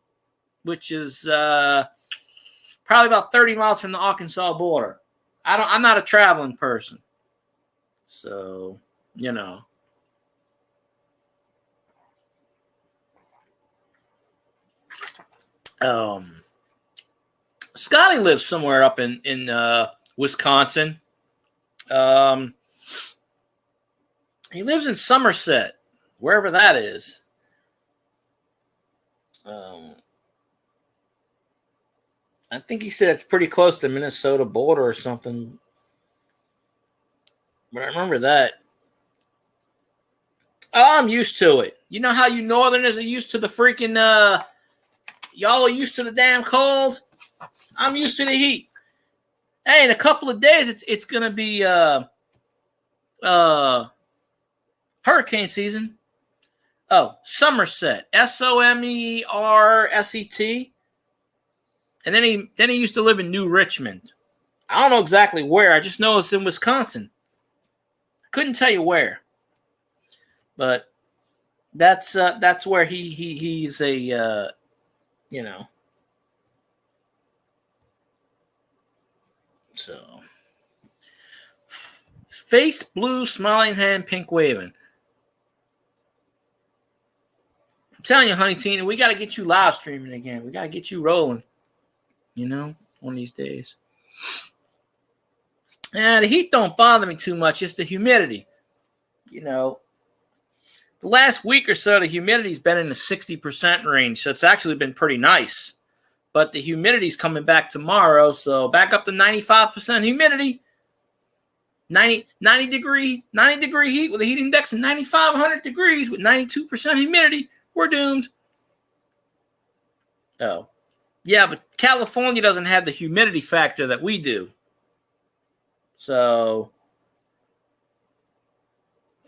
which is probably about 30 miles from the Arkansas border. I'm not a traveling person. So, Scotty lives somewhere up in Wisconsin. He lives in Somerset, wherever that is. I think he said it's pretty close to Minnesota border or something. But I remember that. Oh, I'm used to it. You know how you Northerners are used to the freaking Y'all are used to the damn cold. I'm used to the heat. Hey, in a couple of days, it's gonna be hurricane season. Oh, Somerset, Somerset, and then he used to live in New Richmond. I don't know exactly where. I just know it's in Wisconsin. Couldn't tell you where, but that's where he's a So, face blue, smiling hand, pink waving. I'm telling you, Honey Tina, we got to get you live streaming again. We got to get you rolling. One of these days. The heat don't bother me too much. It's the humidity. The last week or so, the humidity's been in the 60% range, so it's actually been pretty nice. But the humidity's coming back tomorrow, so back up to 95% humidity. 90 degree heat with a heat index of 9,500 degrees with 92% humidity. We're doomed. Oh. Yeah, but California doesn't have the humidity factor that we do. So,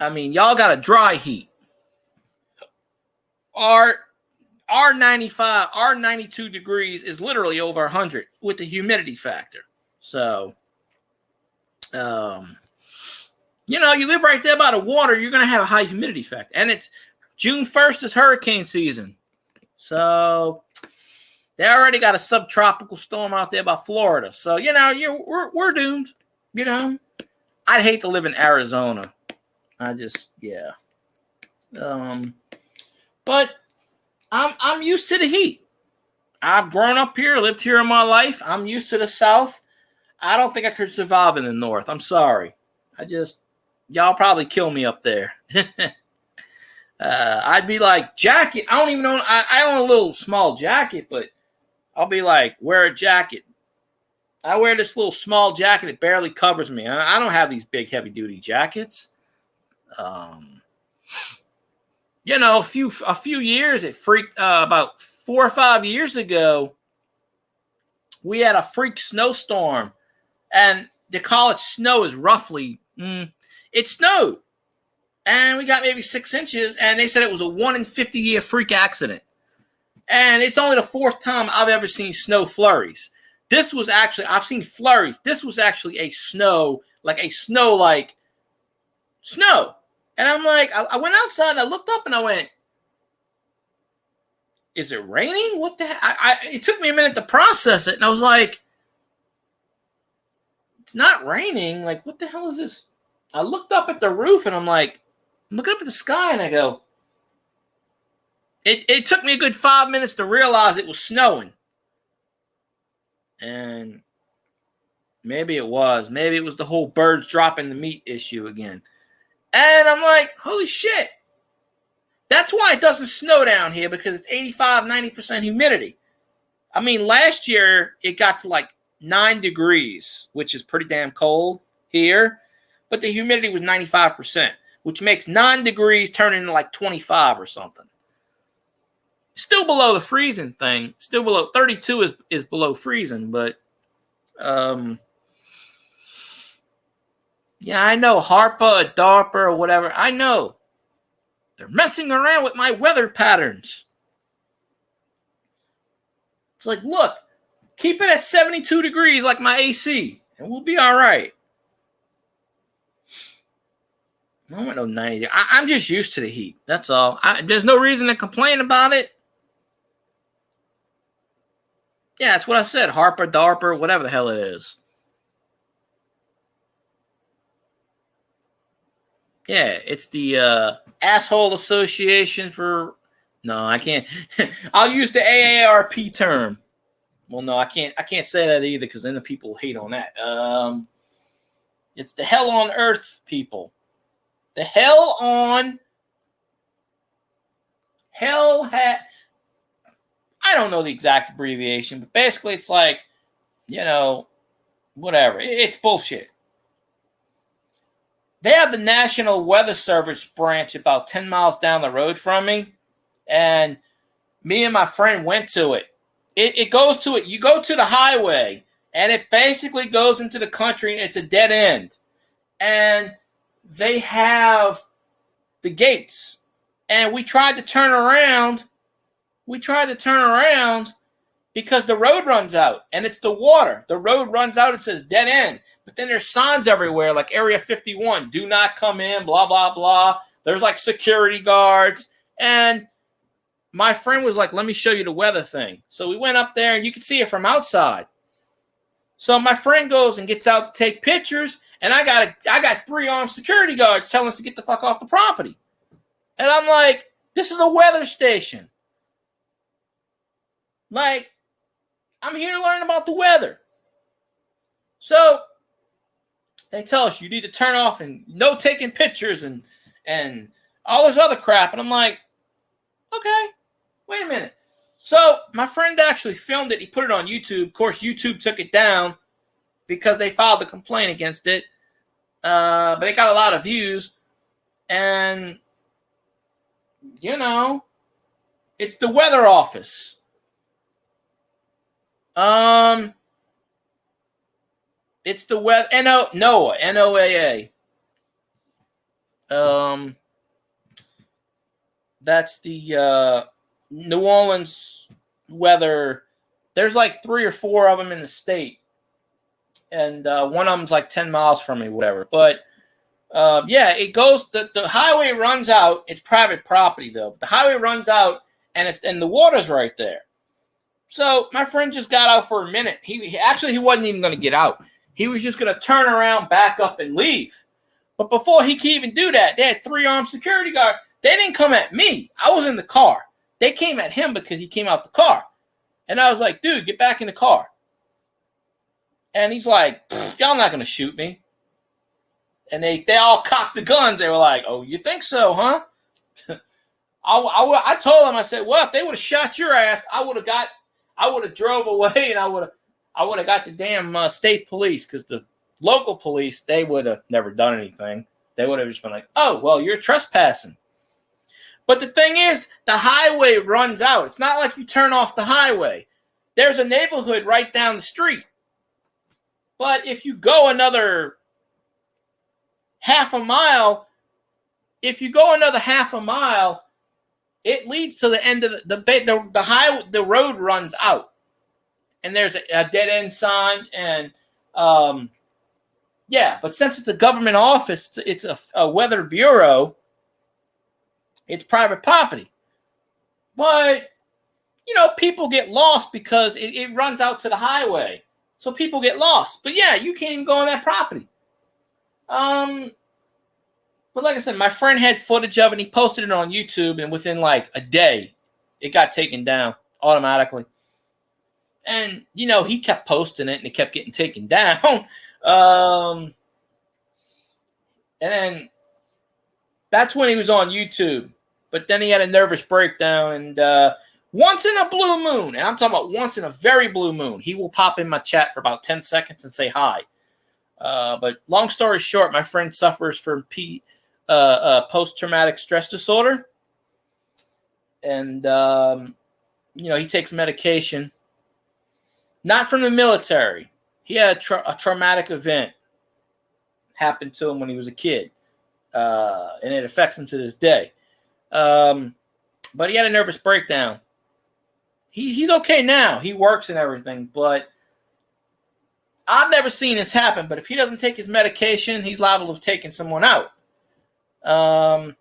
I mean, y'all got a dry heat. Our 92 degrees is literally over 100 with the humidity factor. So, you live right there by the water, you're going to have a high humidity factor. And it's June 1st is hurricane season. So, they already got a subtropical storm out there by Florida. So, we're doomed. I'd hate to live in Arizona. But I'm used to the heat. I've grown up here, lived here in my life. I'm used to the South. I don't think I could survive in the North. I'm sorry. Y'all probably kill me up there. I'd be like, jacket. I don't even own, I own a little small jacket, but I'll be like, wear a jacket. I wear this little small jacket. It barely covers me. I don't have these big heavy duty jackets. A few years, it freaked, about 4 or 5 years ago, we had a freak snowstorm, and they call it snow is roughly, it snowed, and we got maybe 6 inches, and they said it was a 1 in 50 year freak accident, and it's only the 4th time I've ever seen snow flurries. I've seen flurries. This was actually a snow. And I'm like, I went outside and I looked up and I went, is it raining? What the heck? It took me a minute to process it. And I was like, it's not raining. Like, what the hell is this? I looked up at the roof and I'm like, look up at the sky and I go, it took me a good 5 minutes to realize it was snowing. And maybe it was. Maybe it was the whole birds dropping the meat issue again. And I'm like, holy shit. That's why it doesn't snow down here, because it's 85, 90% humidity. I mean, last year it got to like 9 degrees, which is pretty damn cold here. But the humidity was 95%, which makes 9 degrees turn into like 25 or something. Still below the freezing thing. Still below 32 is below freezing, but yeah, I know HARPA or DARPA or whatever. I know they're messing around with my weather patterns. It's like, look, keep it at 72 degrees like my AC, and we'll be all right. I don't want no 90. I'm just used to the heat. That's all. There's no reason to complain about it. Yeah, that's what I said. HARPA, DARPA, whatever the hell it is. Yeah, it's the asshole association for... No, I can't. I'll use the AARP term. Well, no, I can't say that either, because then the people hate on that. It's the hell on earth people. The hell on... I don't know the exact abbreviation, but basically it's like, whatever. It's bullshit. They have the National Weather Service branch about 10 miles down the road from me, and me and my friend went to it. it goes to it. You go to the highway, and it basically goes into the country, and it's a dead end. And they have the gates. And we tried to turn around. Because the road runs out, and it's the water. The road runs out. It says dead end. But then there's signs everywhere, like Area 51, do not come in, blah, blah, blah. There's like security guards. And my friend was like, let me show you the weather thing. So we went up there, and you could see it from outside. So my friend goes and gets out to take pictures, and I got 3 armed security guards telling us to get the fuck off the property. And I'm like, this is a weather station. Like, I'm here to learn about the weather. So they tell us you need to turn off and no taking pictures and all this other crap. And I'm like, okay, wait a minute. So my friend actually filmed it. He put it on YouTube. Of course, YouTube took it down because they filed a complaint against it. But it got a lot of views. And, you know, it's the weather office. It's the weather. NOAA, NOAA. That's the New Orleans weather. There's like 3 or 4 of them in the state, and one of them's like 10 miles from me, whatever. But yeah, it goes. The highway runs out. It's private property though. But the highway runs out, and the water's right there. So my friend just got out for a minute. He wasn't even going to get out. He was just going to turn around, back up, and leave. But before he could even do that, they had 3 armed security guards. They didn't come at me. I was in the car. They came at him because he came out the car. And I was like, dude, get back in the car. And he's like, y'all not going to shoot me. And they all cocked the guns. They were like, oh, you think so, huh? I told them, I said, well, if they would have shot your ass, I would have drove away, and I would have got the damn state police, because the local police, they would have never done anything. They would have just been like, oh, well, you're trespassing. But the thing is, the highway runs out. It's not like you turn off the highway. There's a neighborhood right down the street. But if you go another half a mile, it leads to the end of the highway. The road runs out, and there's a dead end sign. And yeah, but since it's a government office, it's a weather bureau. It's private property. But you know, people get lost because it runs out to the highway, so people get lost. But yeah, you can't even go on that property. But like I said, my friend had footage of it. And he posted it on YouTube, and within like a day, it got taken down automatically. And you know, he kept posting it, and it kept getting taken down. And then that's when he was on YouTube. But then he had a nervous breakdown, and once in a blue moon, and I'm talking about once in a very blue moon, he will pop in my chat for about 10 seconds and say hi. But long story short, my friend suffers from post-traumatic stress disorder. And, you know, he takes medication. Not from the military. He had a traumatic event happen to him when he was a kid. And it affects him to this day. But he had a nervous breakdown. He's okay now. He works and everything. But I've never seen this happen. But if he doesn't take his medication, he's liable to have taken someone out. No,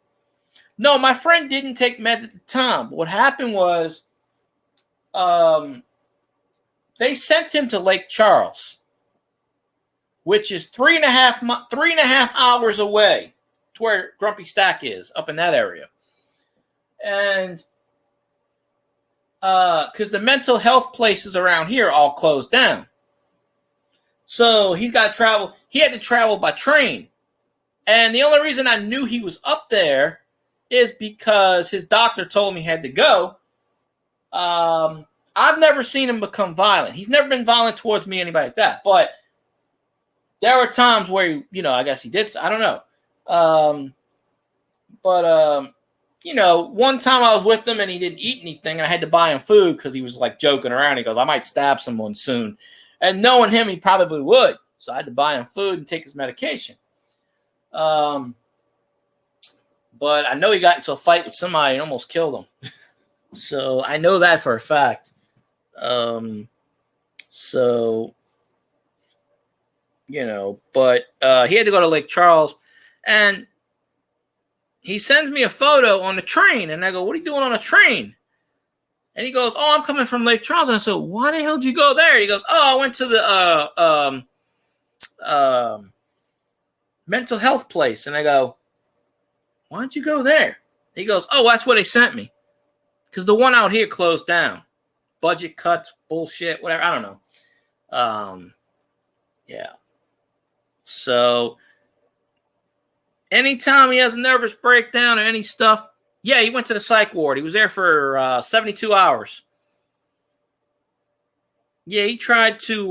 my friend didn't take meds at the time. But what happened was they sent him to Lake Charles, which is 3.5 hours away to where Grumpy Stack is, up in that area. And because the mental health places around here all closed down. So he had to travel by train. And the only reason I knew he was up there is because his doctor told me he had to go. I've never seen him become violent. He's never been violent towards me, anybody like that. But there were times where, I guess he did. I don't know. one time I was with him and he didn't eat anything, and I had to buy him food because he was like joking around. He goes, I might stab someone soon. And knowing him, he probably would. So I had to buy him food and take his medication. But I know he got into a fight with somebody and almost killed him. So I know that for a fact. But he had to go to Lake Charles, and he sends me a photo on the train, and I go, what are you doing on a train? And he goes, oh, I'm coming from Lake Charles. And I said, why the hell did you go there? He goes, oh, I went to the mental health place. And I go, why'd you go there? He goes, oh, that's what they sent me. Because the one out here closed down. Budget cuts, bullshit, whatever. I don't know. Yeah. So anytime he has a nervous breakdown or any stuff, yeah, he went to the psych ward. He was there for 72 hours. Yeah, he tried to,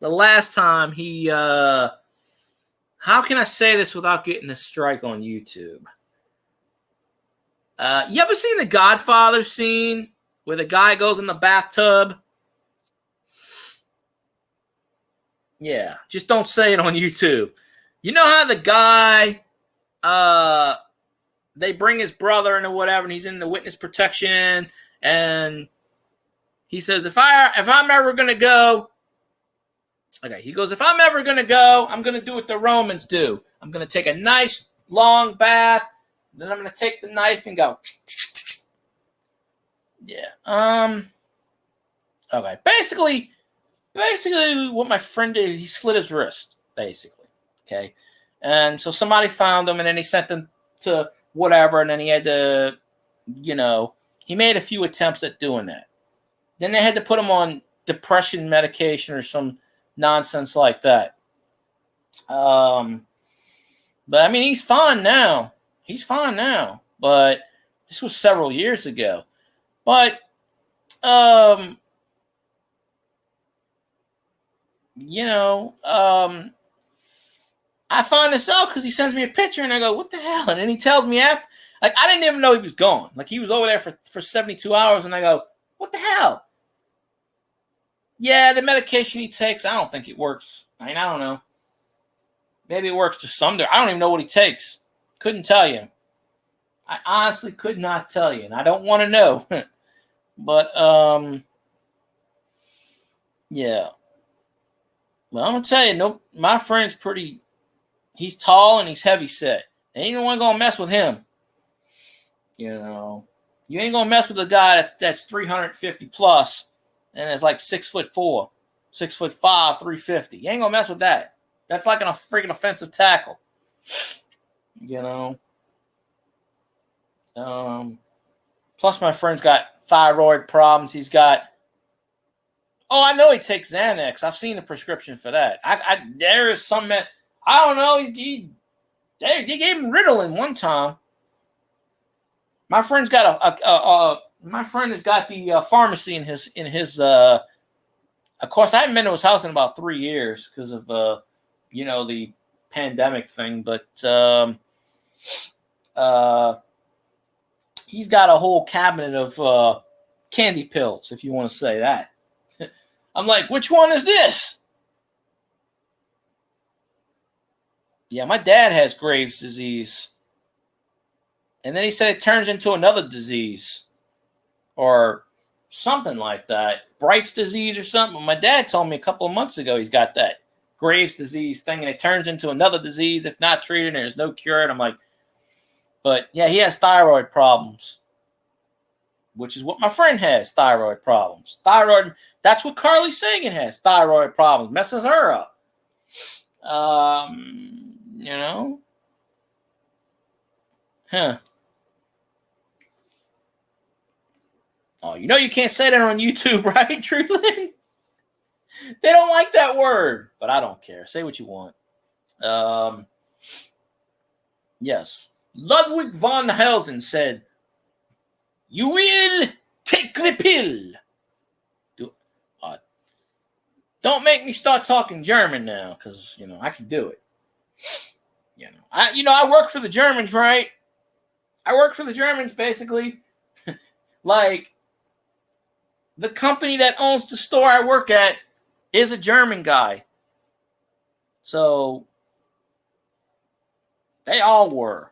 the last time he, how can I say this without getting a strike on YouTube? You ever seen the Godfather scene where the guy goes in the bathtub? Yeah, just don't say it on YouTube. You know how the guy, they bring his brother in or whatever, and he's in the witness protection, and he says, if I'm ever gonna go, okay, he goes, if I'm ever gonna go, I'm gonna do what the Romans do. I'm gonna take a nice long bath, then I'm gonna take the knife and go. Yeah. Okay. Basically, what my friend did, he slit his wrist. Basically. Okay. And so somebody found him, and then he sent them to whatever, and then he had to, he made a few attempts at doing that. Then they had to put him on depression medication or some nonsense like that. But I mean, he's fine now. But this was several years ago. But, I find this out because he sends me a picture, and I go, what the hell? And then he tells me after, like, I didn't even know he was gone. Like, he was over there for 72 hours, and I go, what the hell? Yeah, the medication he takes, I don't think it works. I mean, I don't know. Maybe it works to some degree. I don't even know what he takes. Couldn't tell you. I honestly could not tell you, and I don't want to know. But, yeah. Well, I'm going to tell you, my friend's he's tall and he's heavy set. Ain't no one going to mess with him. You ain't going to mess with a guy that's 350 plus and is like 6'4", 6'5", 350. You ain't going to mess with that. That's like a freaking offensive tackle. Plus my friend's got thyroid problems. I know he takes Xanax. I've seen the prescription for that. There is some, I don't know. They gave him Ritalin one time. My friend's got my friend has got the pharmacy in his. Of course, I haven't been to his house in about 3 years because of the pandemic thing. But he's got a whole cabinet of candy pills, if you want to say that. I'm like, which one is this? Yeah, my dad has Graves' disease. And then he said it turns into another disease. Or something like that. Bright's disease or something. My dad told me a couple of months ago he's got that Graves' disease thing, and it turns into another disease if not treated, and there's no cure. And I'm like, but yeah, he has thyroid problems. Which is what my friend has, thyroid problems. That's what Carly Sagan has, thyroid problems. Messes her up. Huh. Oh, you can't say that on YouTube, right, Truelin? They don't like that word, but I don't care. Say what you want. Yes. Ludwig von Helsen said, you will take the pill. Don't make me start talking German now, because I can do it. I work for the Germans, right? I work for the Germans, basically. Like, the company that owns the store I work at is a German guy. So, they all were.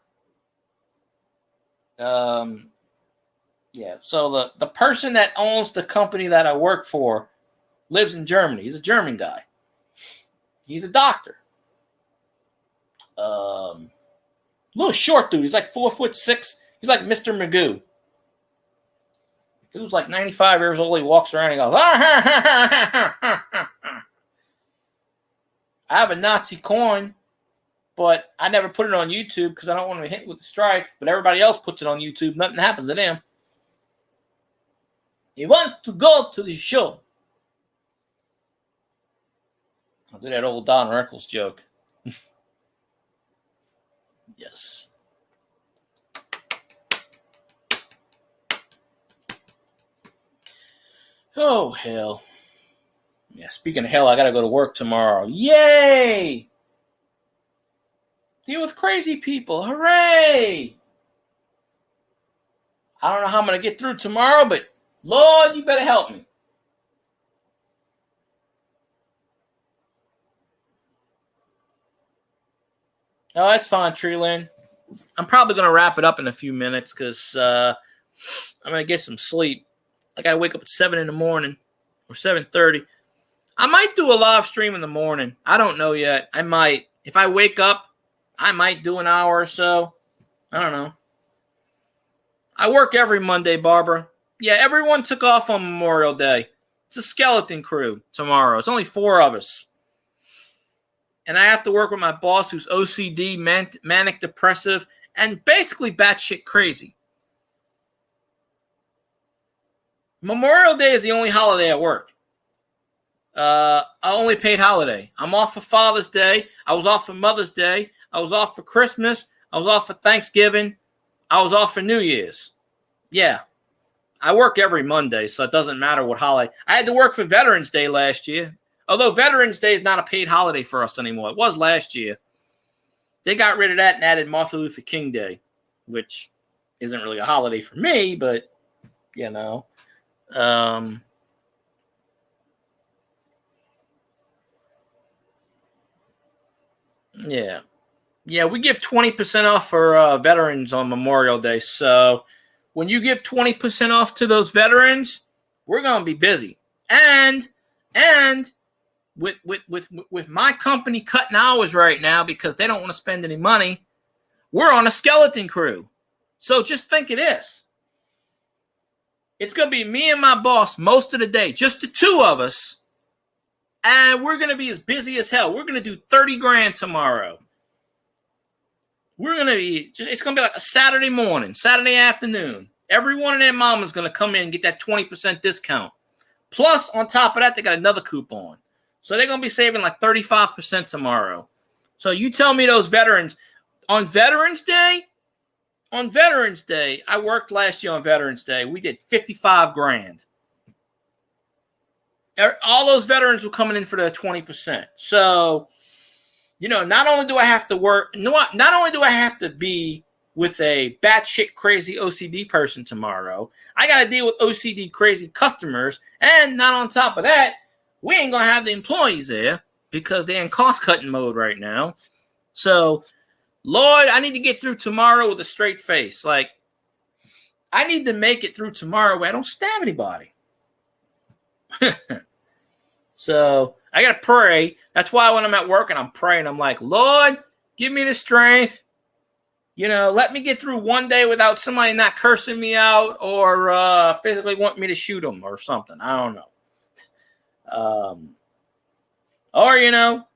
Yeah, so the person that owns the company that I work for lives in Germany. He's a German guy. He's a doctor. Little short dude. He's like 4'6". He's like Mr. Magoo. He was like 95 years old. He walks around and goes, I have a Nazi coin, but I never put it on YouTube because I don't want to hit with a strike. But everybody else puts it on YouTube. Nothing happens to them. You want to go to the show. I'll do that old Don Rickles joke. Yes. Oh, hell. Yeah, speaking of hell, I got to go to work tomorrow. Yay! Deal with crazy people. Hooray! I don't know how I'm going to get through tomorrow, but Lord, you better help me. Oh, that's fine, Treeland. I'm probably going to wrap it up in a few minutes because I'm going to get some sleep. I got to wake up at 7 in the morning or 7:30. I might do a live stream in the morning. I don't know yet. I might. If I wake up, I might do an hour or so. I don't know. I work every Monday, Barbara. Yeah, everyone took off on Memorial Day. It's a skeleton crew tomorrow. It's only 4 of us. And I have to work with my boss who's OCD, manic depressive, and basically batshit crazy. Memorial Day is the only holiday I work. I only paid holiday. I'm off for Father's Day. I was off for Mother's Day. I was off for Christmas. I was off for Thanksgiving. I was off for New Year's. Yeah. I work every Monday, so it doesn't matter what holiday. I had to work for Veterans Day last year. Although Veterans Day is not a paid holiday for us anymore. It was last year. They got rid of that and added Martin Luther King Day, which isn't really a holiday for me, but, you know. Yeah. Yeah, we give 20% off for veterans on Memorial Day. So when you give 20% off to those veterans, we're going to be busy. And with my company cutting hours right now because they don't want to spend any money, we're on a skeleton crew. So just think of this. It's going to be me and my boss most of the day, just the 2 of us. And we're going to be as busy as hell. We're going to do 30 grand tomorrow. We're going to be, it's going to be like a Saturday morning, Saturday afternoon. Everyone and their mom is going to come in and get that 20% discount. Plus, on top of that, they got another coupon. So they're going to be saving like 35% tomorrow. So you tell me those veterans, on Veterans Day, I worked last year on Veterans Day. We did 55 grand. All those veterans were coming in for their 20%. So, you know, not only do I have to work, not only do I have to be with a batshit crazy OCD person tomorrow, I got to deal with OCD crazy customers. And not on top of that, we ain't going to have the employees there because they're in cost-cutting mode right now. So, Lord, I need to get through tomorrow with a straight face. Like, I need to make it through tomorrow where I don't stab anybody. So I got to pray. That's why when I'm at work and I'm praying, I'm like, Lord, give me the strength. You know, let me get through one day without somebody not cursing me out or physically want me to shoot them or something. I don't know. Or, you know,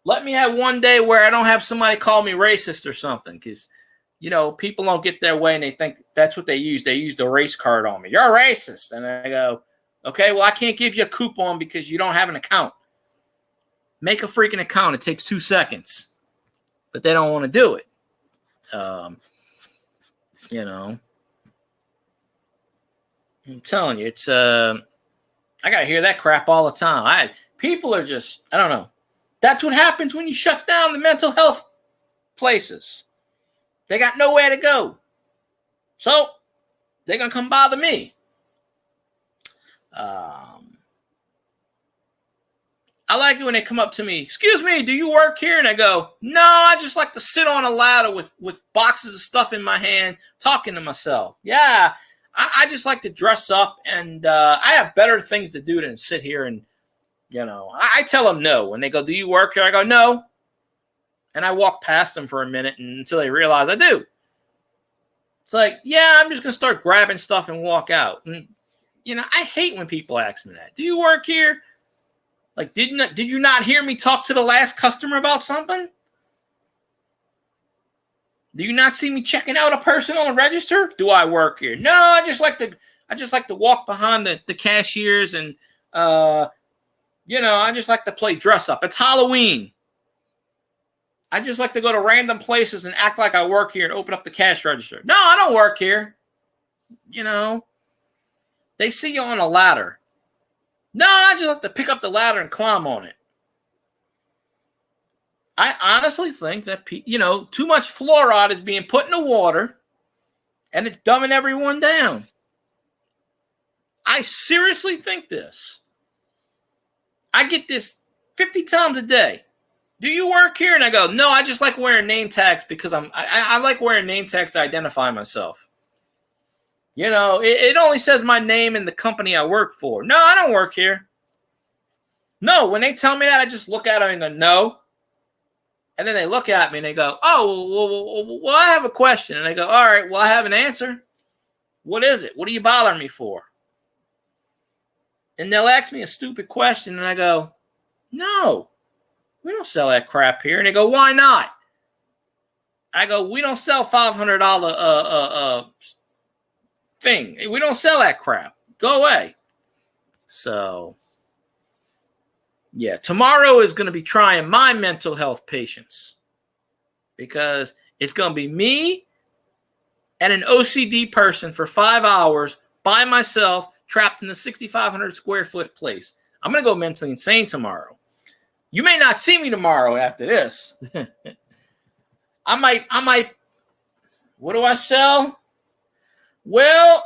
let me have one day where I don't have somebody call me racist or something because, you know, people don't get their way and they think that's what they use. They use the race card on me. You're a racist. And I go, okay, well, I can't give you a coupon because you don't have an account. Make a freaking account. It takes 2 seconds. But they don't want to do it. You know. I'm telling you, it's I gotta hear that crap all the time. People are just, I don't know. That's what happens when you shut down the mental health places. They got nowhere to go. So they're going to come bother me. I like it when they come up to me, excuse me, do you work here? And I go, no, I just like to sit on a ladder with boxes of stuff in my hand, talking to myself. Yeah, I just like to dress up, and I have better things to do than sit here and, I tell them no. When they go, do you work here? I go, no. And I walk past them for a minute until they realize I do. It's like, yeah, I'm just going to start grabbing stuff and walk out. And, I hate when people ask me that. Do you work here? Like, did you not hear me talk to the last customer about something? Do you not see me checking out a person on the register? Do I work here? No, I just like to walk behind the cashiers and I just like to play dress up. It's Halloween. I just like to go to random places and act like I work here and open up the cash register. No, I don't work here. They see you on a ladder. No, I just like to pick up the ladder and climb on it. I honestly think that, too much fluoride is being put in the water and it's dumbing everyone down. I seriously think this. I get this 50 times a day. Do you work here? And I go, no, I just like wearing name tags because I like wearing name tags to identify myself. It only says my name and the company I work for. No, I don't work here. No, when they tell me that, I just look at them and go, no. And then they look at me and they go, oh, well, I have a question. And I go, all right, well, I have an answer. What is it? What are you bothering me for? And they'll ask me a stupid question, and I go, no, we don't sell that crap here. And they go, why not? I go, we don't sell $500 thing. We don't sell that crap. Go away. So, yeah, tomorrow is going to be trying my mental health patience because it's going to be me and an OCD person for 5 hours by myself, trapped in the 6,500 square foot place. I'm going to go mentally insane tomorrow. You may not see me tomorrow after this. I might, what do I sell? Well,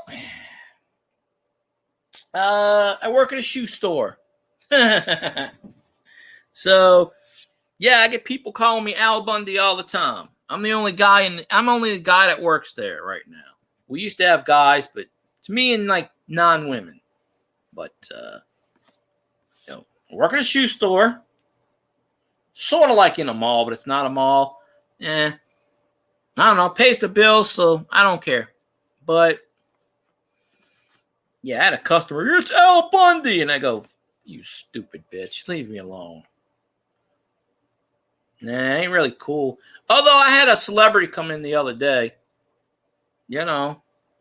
I work at a shoe store. So, yeah, I get people calling me Al Bundy all the time. I'm the only guy that works there right now. We used to have guys, but it's me and like non-women. But I work at a shoe store. Sort of like in a mall, but it's not a mall. I don't know. Pays the bills, so I don't care. But yeah, I had a customer. It's Al Bundy, and I go, "You stupid bitch, leave me alone." Nah, ain't really cool. Although I had a celebrity come in the other day.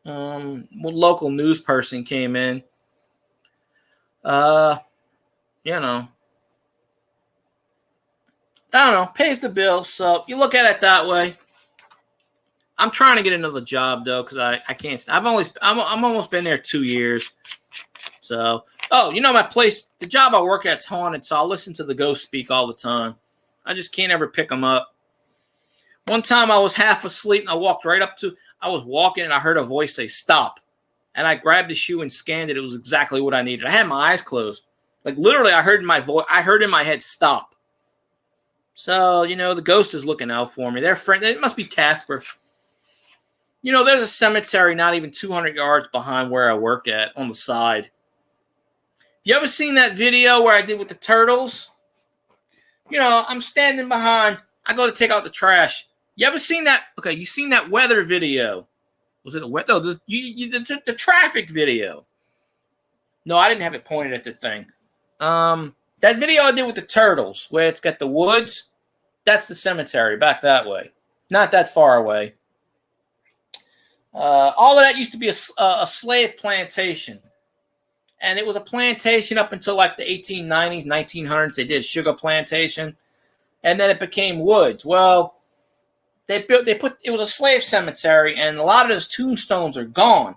Local news person came in. I don't know, pays the bill. So you look at it that way. I'm trying to get another job though, because I can't. I'm almost been there 2 years. So, my place, the job I work at's haunted, so I'll listen to the ghost speak all the time. I just can't ever pick them up. One time I was half asleep and I was walking and I heard a voice say, "Stop." And I grabbed the shoe and scanned it. It was exactly what I needed. I had my eyes closed. Like literally I heard in my head, "Stop." So, the ghost is looking out for me. They're friend. It must be Casper. There's a cemetery not even 200 yards behind where I work at on the side. You ever seen that video where I did with the turtles? I'm standing behind. I go to take out the trash. You ever seen that? Okay, you seen that weather video? Was it a weather? No, the traffic video. No, I didn't have it pointed at the thing. That video I did with the turtles, where it's got the woods, that's the cemetery back that way. Not that far away. All of that used to be a slave plantation. And it was a plantation up until like the 1890s, 1900s. They did sugar plantation. And then it became woods. Well, it was a slave cemetery, and a lot of those tombstones are gone.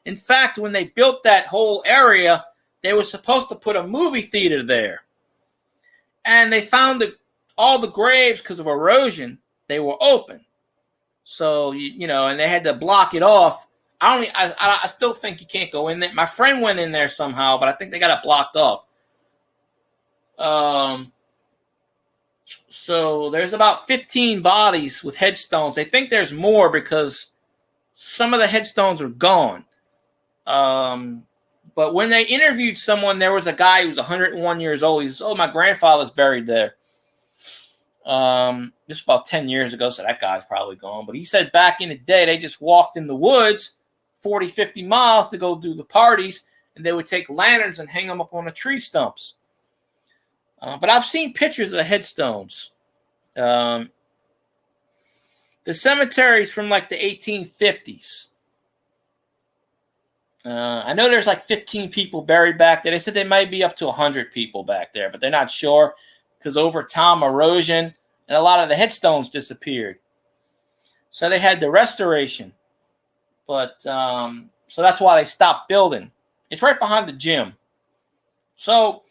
In fact, when they built that whole area, they were supposed to put a movie theater there. And they found that all the graves, because of erosion, they were open. So, and they had to block it off I still think you can't go in there. My friend went in there somehow, but I think they got it blocked off. So there's about 15 bodies with headstones. They think there's more because some of the headstones are gone. But when they interviewed someone, there was a guy who was 101 years old. He says, "Oh, my grandfather's buried there." This was about 10 years ago, so that guy's probably gone. But he said back in the day, they just walked in the woods 40, 50 miles to go do the parties, and they would take lanterns and hang them up on the tree stumps. But I've seen pictures of the headstones. The cemeteries from like the 1850s. I know there's like 15 people buried back there. They said there might be up to 100 people back there, but they're not sure because over time, erosion and a lot of the headstones disappeared. So they had the restoration. But so that's why they stopped building. It's right behind the gym. So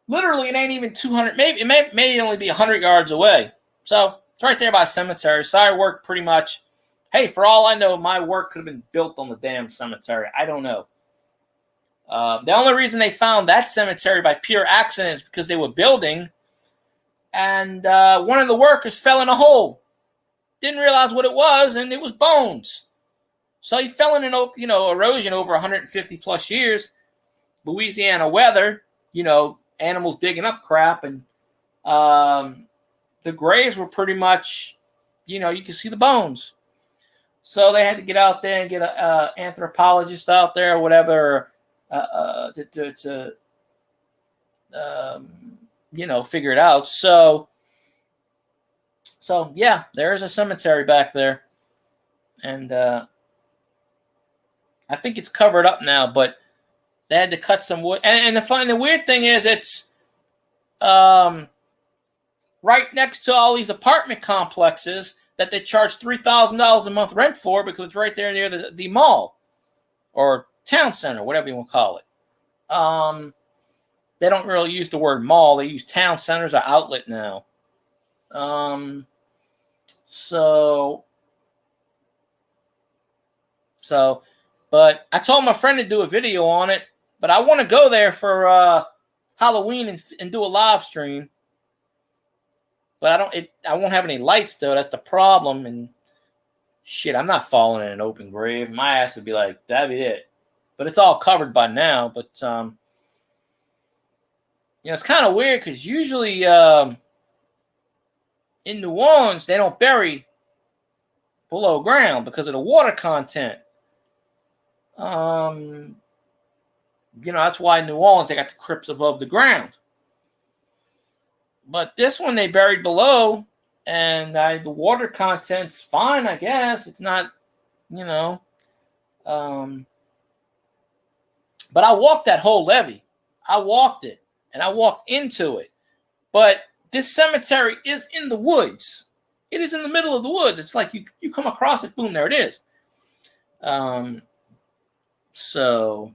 literally, it ain't even 200. Maybe it may only be 100 yards away. So it's right there by the cemetery. So I work pretty much. Hey, for all I know, my work could have been built on the damn cemetery. I don't know. The only reason they found that cemetery by pure accident is because they were building, and one of the workers fell in a hole. Didn't realize what it was, and it was bones. So he fell in an erosion over 150 plus years. Louisiana weather, animals digging up crap, and the graves were pretty much, you can see the bones. So they had to get out there and get an anthropologist out there or whatever to figure it out. So yeah, there is a cemetery back there, and I think it's covered up now, but they had to cut some wood. And the weird thing is it's right next to all these apartment complexes that they charge $3,000 a month rent for because it's right there near the mall or town center, whatever you want to call it. They don't really use the word mall. They use town centers or outlet now. But I told my friend to do a video on it, but I want to go there for Halloween and do a live stream. But I won't have any lights though. That's the problem. And shit, I'm not falling in an open grave. My ass would be like, that'd be it. But it's all covered by now. But it's kind of weird because usually in New Orleans they don't bury below ground because of the water content. That's why in New Orleans they got the crypts above the ground. But this one they buried below, and the water content's fine, I guess. It's not, But I walked that whole levee. I walked it, and I walked into it. But this cemetery is in the woods. It is in the middle of the woods. It's like you come across it, boom, there it is. So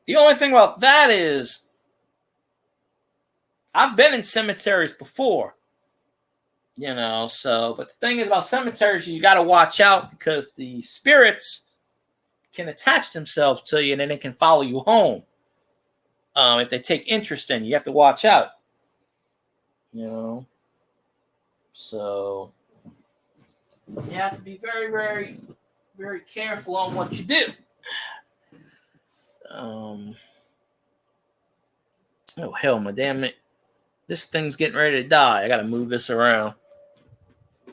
the only thing about that is I've been in cemeteries before, but the thing is about cemeteries, you got to watch out because the spirits can attach themselves to you and then they can follow you home. If they take interest in you, you have to watch out, so you have to be very, very, very careful on what you do. Oh, hell, my damn it. This thing's getting ready to die. I got to move this around.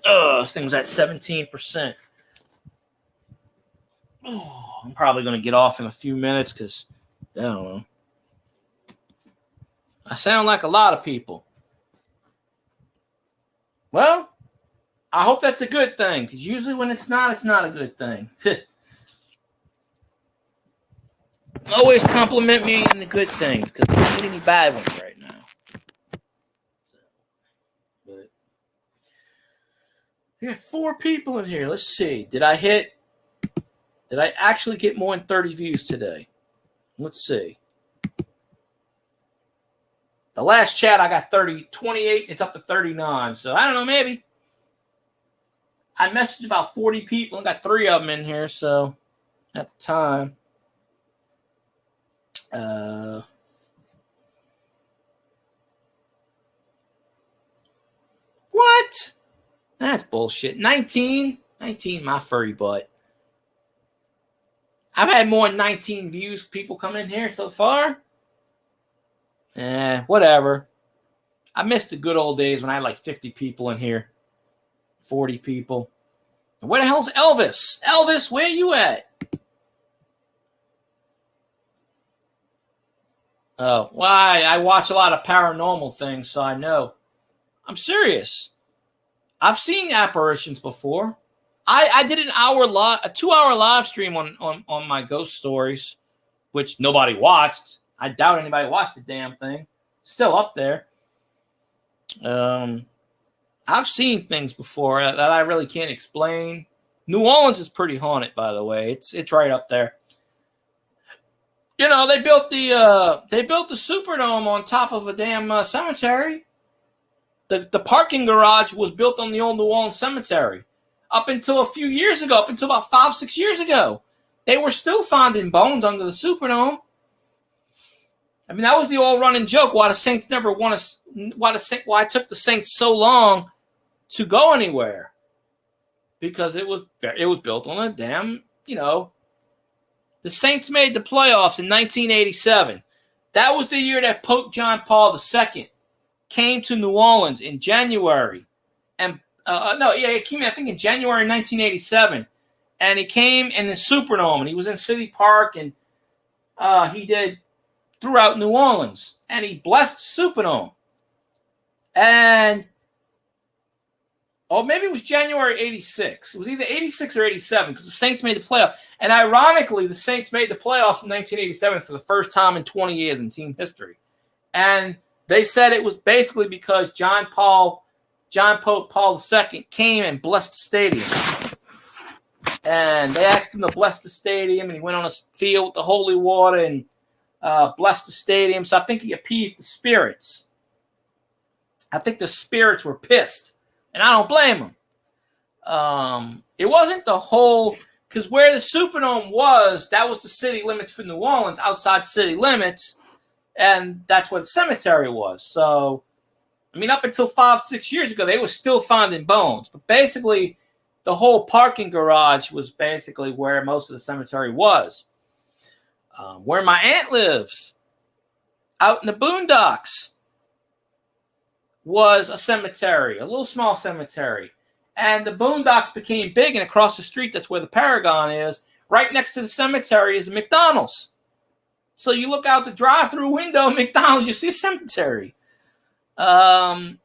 This thing's at 17%. I'm probably going to get off in a few minutes because, I don't know. I sound like a lot of people. Well, I hope that's a good thing because usually when it's not a good thing. Always compliment me in the good things because I don't need any bad ones right now. But we got 4 people in here. Let's see. Did I actually get more than 30 views today? Let's see. The last chat I got 28. It's up to 39. So I don't know, maybe. I messaged about 40 people. I got 3 of them in here. So at the time, what? That's bullshit. 19, my furry butt. I've had more than 19 views. People come in here so far. Whatever. I missed the good old days when I had like 50 people in here, 40 people. And where the hell's Elvis? Elvis, where you at? Oh, why? I watch a lot of paranormal things, so I know. I'm serious. I've seen apparitions before. I did a 2-hour live stream on my ghost stories, which nobody watched. I doubt anybody watched the damn thing. Still up there. I've seen things before that I really can't explain. New Orleans is pretty haunted, by the way. It's right up there. You know, they built the Superdome on top of a damn cemetery. The parking garage was built on the old New Orleans cemetery. Up until a few years ago, up until about 5-6 years ago, they were still finding bones under the Superdome. I mean, that was the old running joke. Why the Saints never won why it took the Saints so long to go anywhere? Because it was built on a damn, the Saints made the playoffs in 1987. That was the year that Pope John Paul II came to New Orleans in January. And he came, I think, in January 1987. And he came in the Superdome, and he was in City Park, and he did throughout New Orleans, and he blessed the Superdome. And maybe it was January 86. It was either 86 or 87 because the Saints made the playoff. And ironically, the Saints made the playoffs in 1987 for the first time in 20 years in team history. And they said it was basically because John Pope Paul II came and blessed the stadium. And they asked him to bless the stadium, and he went on a field with the holy water and blessed the stadium. So I think he appeased the spirits. I think the spirits were pissed, and I don't blame them. It wasn't the whole, because where the Superdome was, that was the city limits for New Orleans, outside city limits, and that's where the cemetery was. So, I mean, up until 5-6 years ago, they were still finding bones. But basically, the whole parking garage was basically where most of the cemetery was. Where my aunt lives, out in the boondocks, was a cemetery, a little small cemetery. And the boondocks became big, and across the street, that's where the Paragon is. Right next to the cemetery is a McDonald's. So you look out the drive-through window of McDonald's, you see a cemetery. Yeah.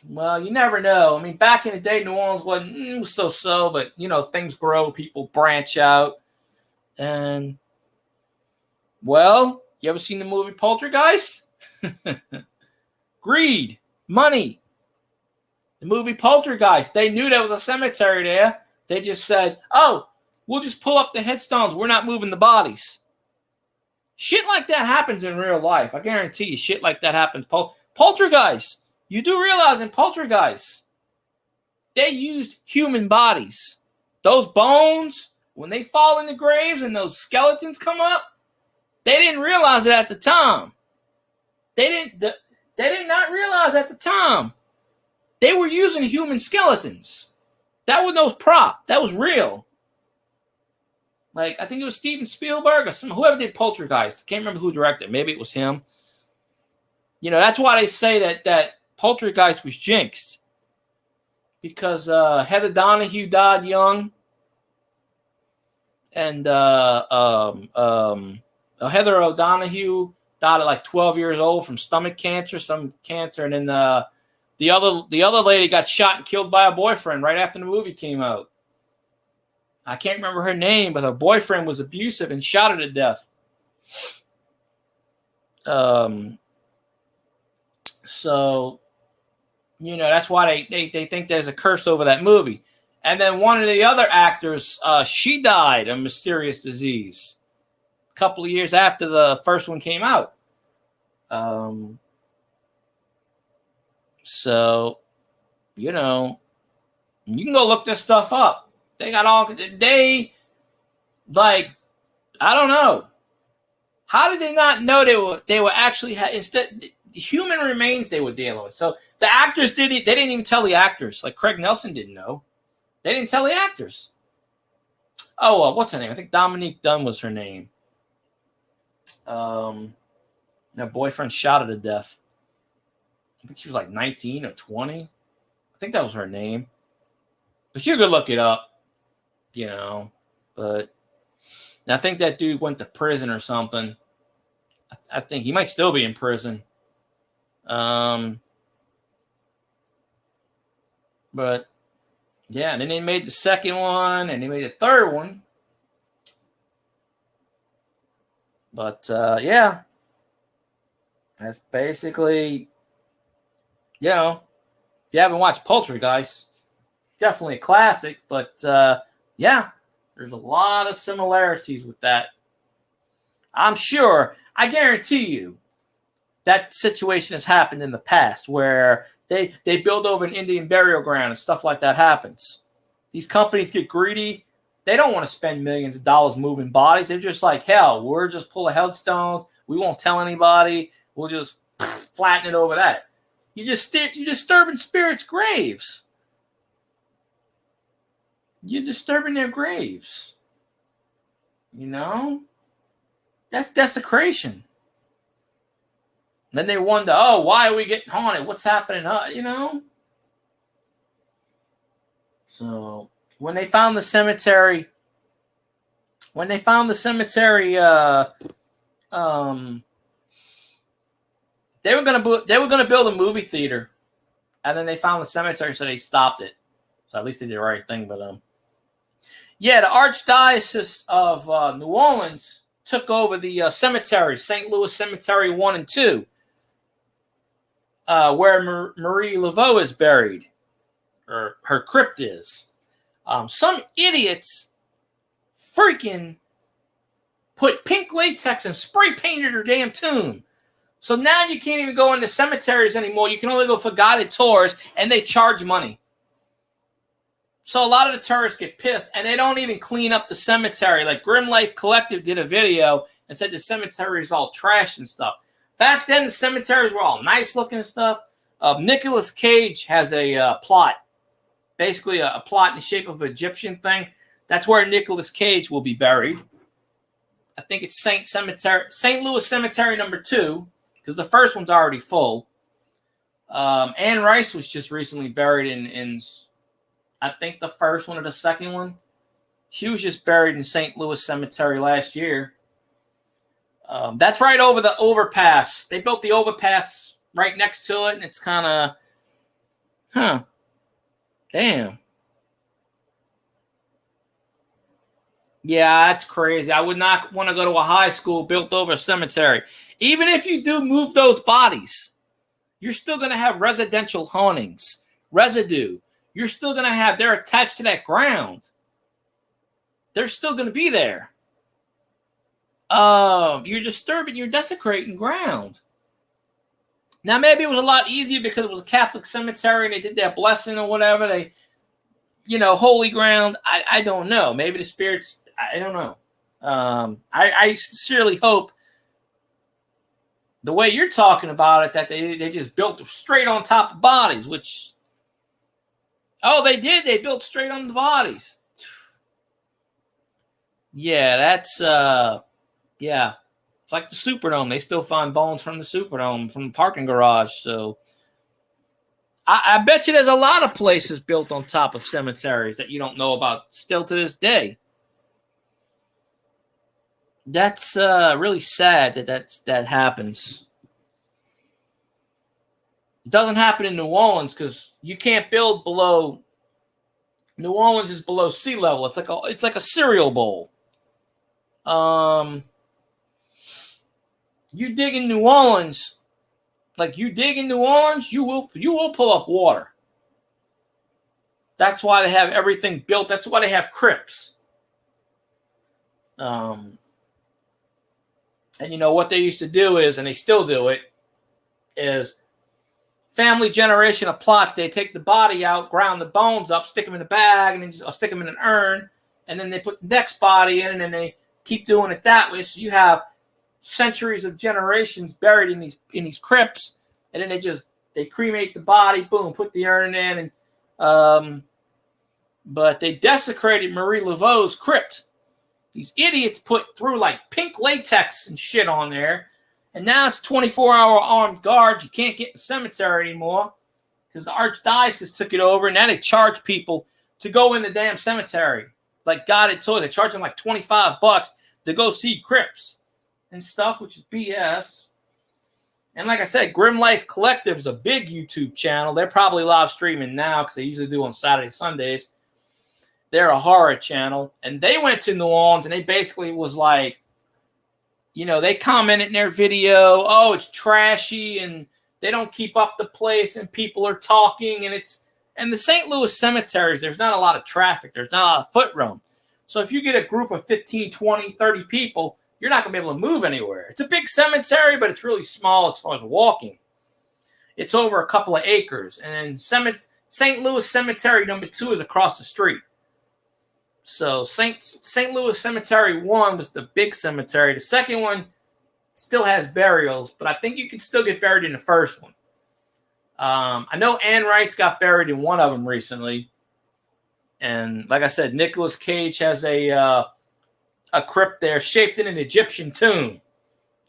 Well, you never know. I mean, back in the day, New Orleans wasn't so-so, but, things grow, people branch out. And, well, you ever seen the movie Poltergeist? Greed, money. The movie Poltergeist, they knew there was a cemetery there. They just said, we'll just pull up the headstones. We're not moving the bodies. Shit like that happens in real life. I guarantee you, shit like that happens. Poltergeist. You do realize in Poltergeist, they used human bodies. Those bones, when they fall in the graves and those skeletons come up, they didn't realize it at the time. They did not realize at the time. They were using human skeletons. That was no prop. That was real. Like, I think it was Steven Spielberg or whoever did Poltergeist. I can't remember who directed it. Maybe it was him. That's why they say that Poltergeist was jinxed. Because Heather Donahue died young. And Heather O'Donoghue died at like 12 years old from stomach cancer, some cancer. And then the other lady got shot and killed by a boyfriend right after the movie came out. I can't remember her name, but her boyfriend was abusive and shot her to death. So, that's why they think there's a curse over that movie. And then one of the other actors, she died of mysterious disease a couple of years after the first one came out. So, you know, you can go look this stuff up. They got like, I don't know. How did they not know they were actually instead the human remains they were dealing with? So the actors they didn't even tell the actors. Like Craig Nelson didn't know. They didn't tell the actors. Oh, what's her name? I think Dominique Dunn was her name. Her boyfriend shot her to death. I think she was like 19 or 20. I think that was her name. But you could look it up, you know. But I think that dude went to prison or something. I think he might still be in prison. But yeah, and then they made the second one and they made the third one. But yeah, that's basically, you know, if you haven't watched Poltergeist, definitely a classic. But yeah, there's a lot of similarities with that. I'm sure, I guarantee you, that situation has happened in the past where they build over an Indian burial ground and stuff like that happens. These companies get greedy. They don't want to spend millions of dollars moving bodies. They're just like, hell, we're just full of headstones. We won't tell anybody. We'll just flatten it over that. You're disturbing spirits' graves. You're disturbing their graves. You know? That's desecration. Then they wonder, oh, why are we getting haunted? What's happening? You know? So when they found the cemetery, they were gonna build a movie theater, and then they found the cemetery, so they stopped it. So at least they did the right thing. But yeah, the Archdiocese of New Orleans took over the cemetery, St. Louis Cemetery 1 and 2. Where Marie Laveau is buried, or her crypt is. Some idiots freaking put pink latex and spray painted her damn tomb. So now you can't even go into cemeteries anymore. You can only go for guided tours, and they charge money. So a lot of the tourists get pissed, and they don't even clean up the cemetery. Like Grim Life Collective did a video and said the cemetery is all trash and stuff. Back then, the cemeteries were all nice looking and stuff. Nicolas Cage has a plot, basically a plot in the shape of an Egyptian thing. That's where Nicolas Cage will be buried. I think it's St. Louis Cemetery number 2, because the first one's already full. Anne Rice was just recently buried in I think the first one or the second one. She was just buried in St. Louis Cemetery last year. That's right over the overpass. They built the overpass right next to it, and it's kind of, damn. Yeah, that's crazy. I would not want to go to a high school built over a cemetery. Even if you do move those bodies, you're still going to have residential hauntings, residue. You're still going to have, they're attached to that ground. They're still going to be there. You're disturbing, you're desecrating ground. Now, maybe it was a lot easier because it was a Catholic cemetery and they did their blessing or whatever. They, holy ground. I don't know. Maybe the spirits, I don't know. I sincerely hope the way you're talking about it, that they just built straight on top of bodies, which, they did. They built straight on the bodies. Yeah, that's, yeah. It's like the Superdome. They still find bones from the Superdome, from the parking garage. So I bet you there's a lot of places built on top of cemeteries that you don't know about still to this day. That's really sad that happens. It doesn't happen in New Orleans because you can't build below. New Orleans is below sea level. It's like a cereal bowl. You dig in New Orleans, you will pull up water. That's why they have everything built. That's why they have crypts. And what they used to do is, and they still do it, is family generation of plots. They take the body out, ground the bones up, stick them in a bag, and then just stick them in an urn, and then they put the next body in, and then they keep doing it that way. So you have centuries of generations buried in these crypts, and then they cremate the body, boom, put the urn in, and but they desecrated Marie Laveau's crypt. These idiots put through like pink latex and shit on there. And now it's 24-hour armed guards. You can't get in the cemetery anymore because the archdiocese took it over. And now they charge people to go in the damn cemetery. Like God had told. They charge them like $25 to go see crypts and stuff, which is BS. And like I said, Grim Life Collective is a big YouTube channel. They're probably live streaming now because they usually do on Saturday, Sundays. They're a horror channel. And they went to New Orleans and they basically was like, you know, they commented in their video, oh, it's trashy and they don't keep up the place and people are talking and the St. Louis cemeteries, there's not a lot of traffic. There's not a lot of foot room. So if you get a group of 15, 20, 30 people, you're not going to be able to move anywhere. It's a big cemetery, but it's really small as far as walking. It's over a couple of acres. And St. Louis Cemetery number 2 is across the street. So St. Louis Cemetery 1 was the big cemetery. The second one still has burials, but I think you can still get buried in the first one. I know Anne Rice got buried in one of them recently. And like I said, Nicolas Cage has a crypt there shaped in an Egyptian tomb.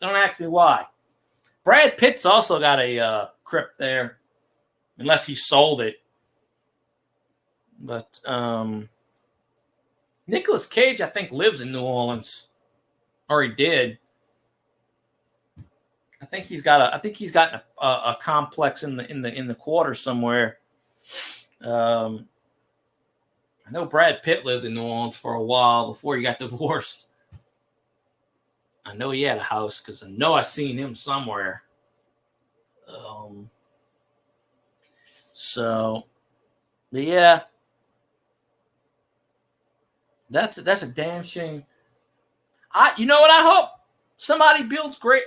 Don't ask me why. Brad Pitt's also got a crypt there, unless he sold it. But Nicolas Cage, I think, lives in New Orleans, or he did. I think he's got a complex in the quarter somewhere. I know Brad Pitt lived in New Orleans for a while before he got divorced. I know he had a house because I know I've seen him somewhere. But yeah. That's a damn shame. You know what I hope? Somebody builds great.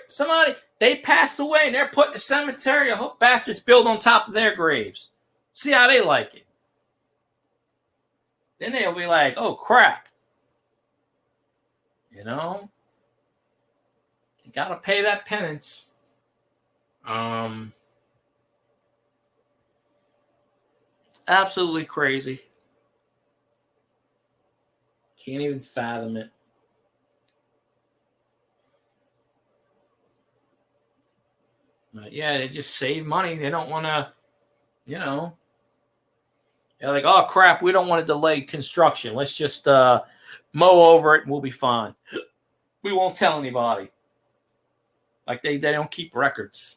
They pass away and they're put in a cemetery. I hope bastards build on top of their graves. See how they like it. Then they'll be like, oh crap. You know? You gotta pay that penance. Absolutely crazy. Can't even fathom it. But yeah, they just save money. They don't want to, you know. They're like, oh, crap, we don't want to delay construction. Let's just mow over it and we'll be fine. We won't tell anybody. Like they don't keep records.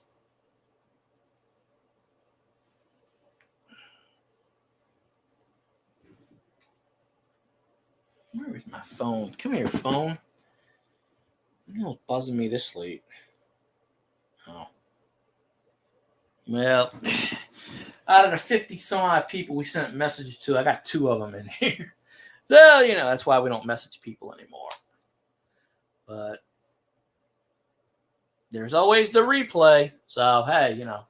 Where is my phone? Come here, phone. You're not buzzing me this late. Oh. Well, out of the 50 some odd people we sent messages to, I got 2 of them in here. So, you know, that's why we don't message people anymore. But there's always the replay. So, hey, you know,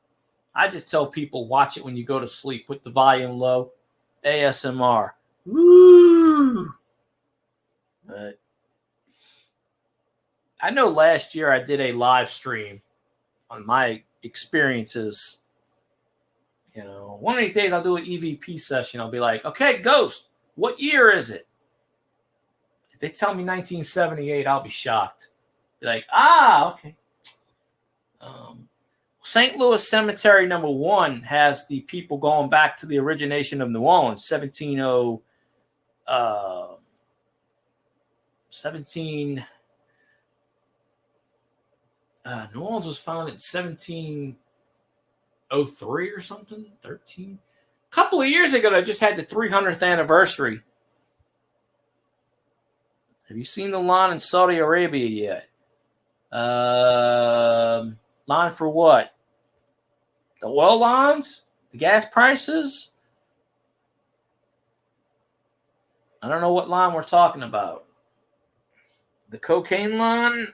I just tell people watch it when you go to sleep. Put the volume low. ASMR. Woo! But I know last year I did a live stream on my experiences. You know, one of these days I'll do an EVP session. I'll be like, okay, Ghost, what year is it? If they tell me 1978, I'll be shocked. Be like, okay. St. Louis Cemetery number 1 has the people going back to the origination of New Orleans, 17. New Orleans was founded in 1703 or something, 13. A couple of years ago, I just had the 300th anniversary. Have you seen the line in Saudi Arabia yet? Line for what? The oil lines? The gas prices? I don't know what line we're talking about. The cocaine line?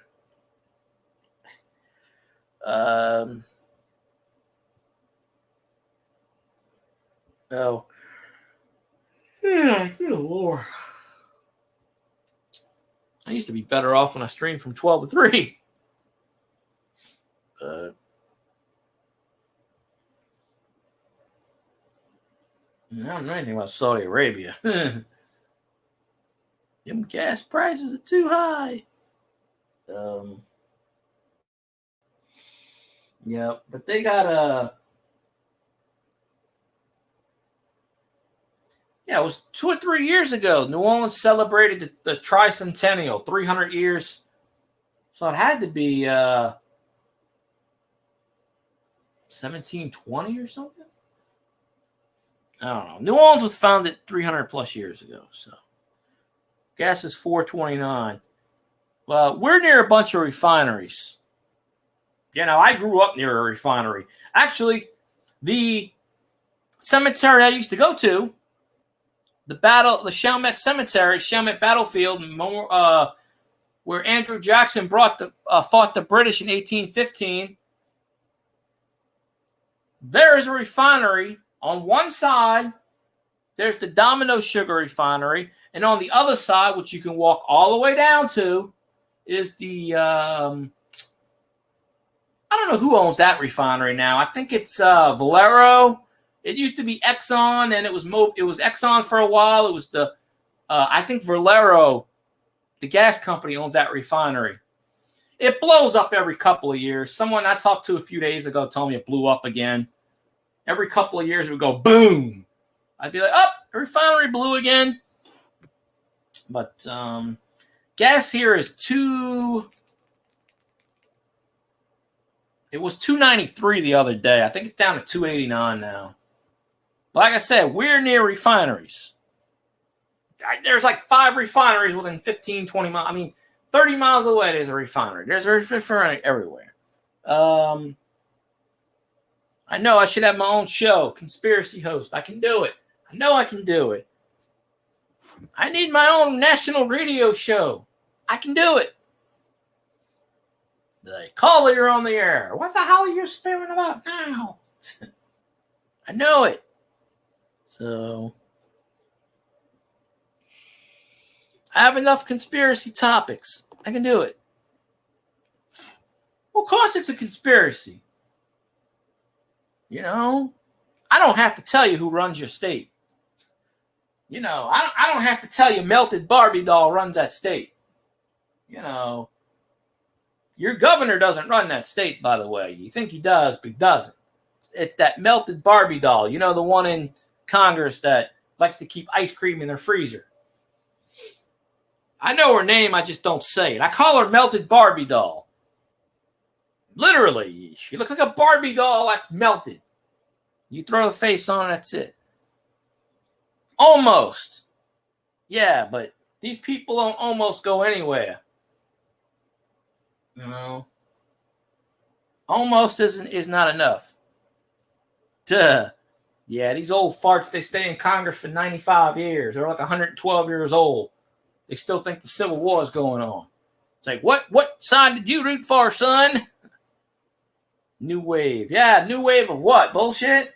Oh. Yeah, good Lord. I used to be better off when I streamed from 12 to 3. I don't know anything about Saudi Arabia. Them gas prices are too high. Yeah, but they got yeah, it was 2 or 3 years ago. New Orleans celebrated the tricentennial, 300 years. So it had to be 1720 or something. I don't know. New Orleans was founded 300 plus years ago. So gas is $4.29. Well, we're near a bunch of refineries. You know, I grew up near a refinery. Actually, the cemetery I used to go to, the Chalmette Cemetery, Chalmette Battlefield, where Andrew Jackson fought the British in 1815. There is a refinery on one side. There's the Domino Sugar Refinery, and on the other side, which you can walk all the way down to, is the I don't know who owns that refinery now. I think it's Valero. It used to be Exxon, and it was Exxon for a while. It was the I think Valero, the gas company, owns that refinery. It blows up every couple of years. Someone I talked to a few days ago told me it blew up again. Every couple of years it would go boom. I'd be like, oh, the refinery blew again. But gas here is it was $2.93 the other day. I think it's down to $2.89 now. But like I said, we're near refineries. There's like 5 refineries within 15, 20 miles. I mean, 30 miles away, there's a refinery. There's a refinery everywhere. I know I should have my own show, conspiracy host. I can do it. I know I can do it. I need my own national radio show. I can do it. Like, caller, you're on the air. What the hell are you spewing about now? I know it. So, I have enough conspiracy topics. I can do it. Well, of course it's a conspiracy. You know, I don't have to tell you who runs your state. You know, I don't have to tell you Melted Barbie doll runs that state. You know, your governor doesn't run that state, by the way. You think he does, but he doesn't. It's that Melted Barbie doll. You know, the one in Congress that likes to keep ice cream in their freezer. I know her name, I just don't say it. I call her Melted Barbie doll. Literally, she looks like a Barbie doll that's melted. You throw the face on, that's it. Almost. Yeah, but these people don't almost go anywhere. You know? Almost is not enough. Duh. Yeah, these old farts, they stay in Congress for 95 years. They're like 112 years old. They still think the Civil War is going on. It's like, what side did you root for, son? New wave. Yeah, new wave of what? Bullshit?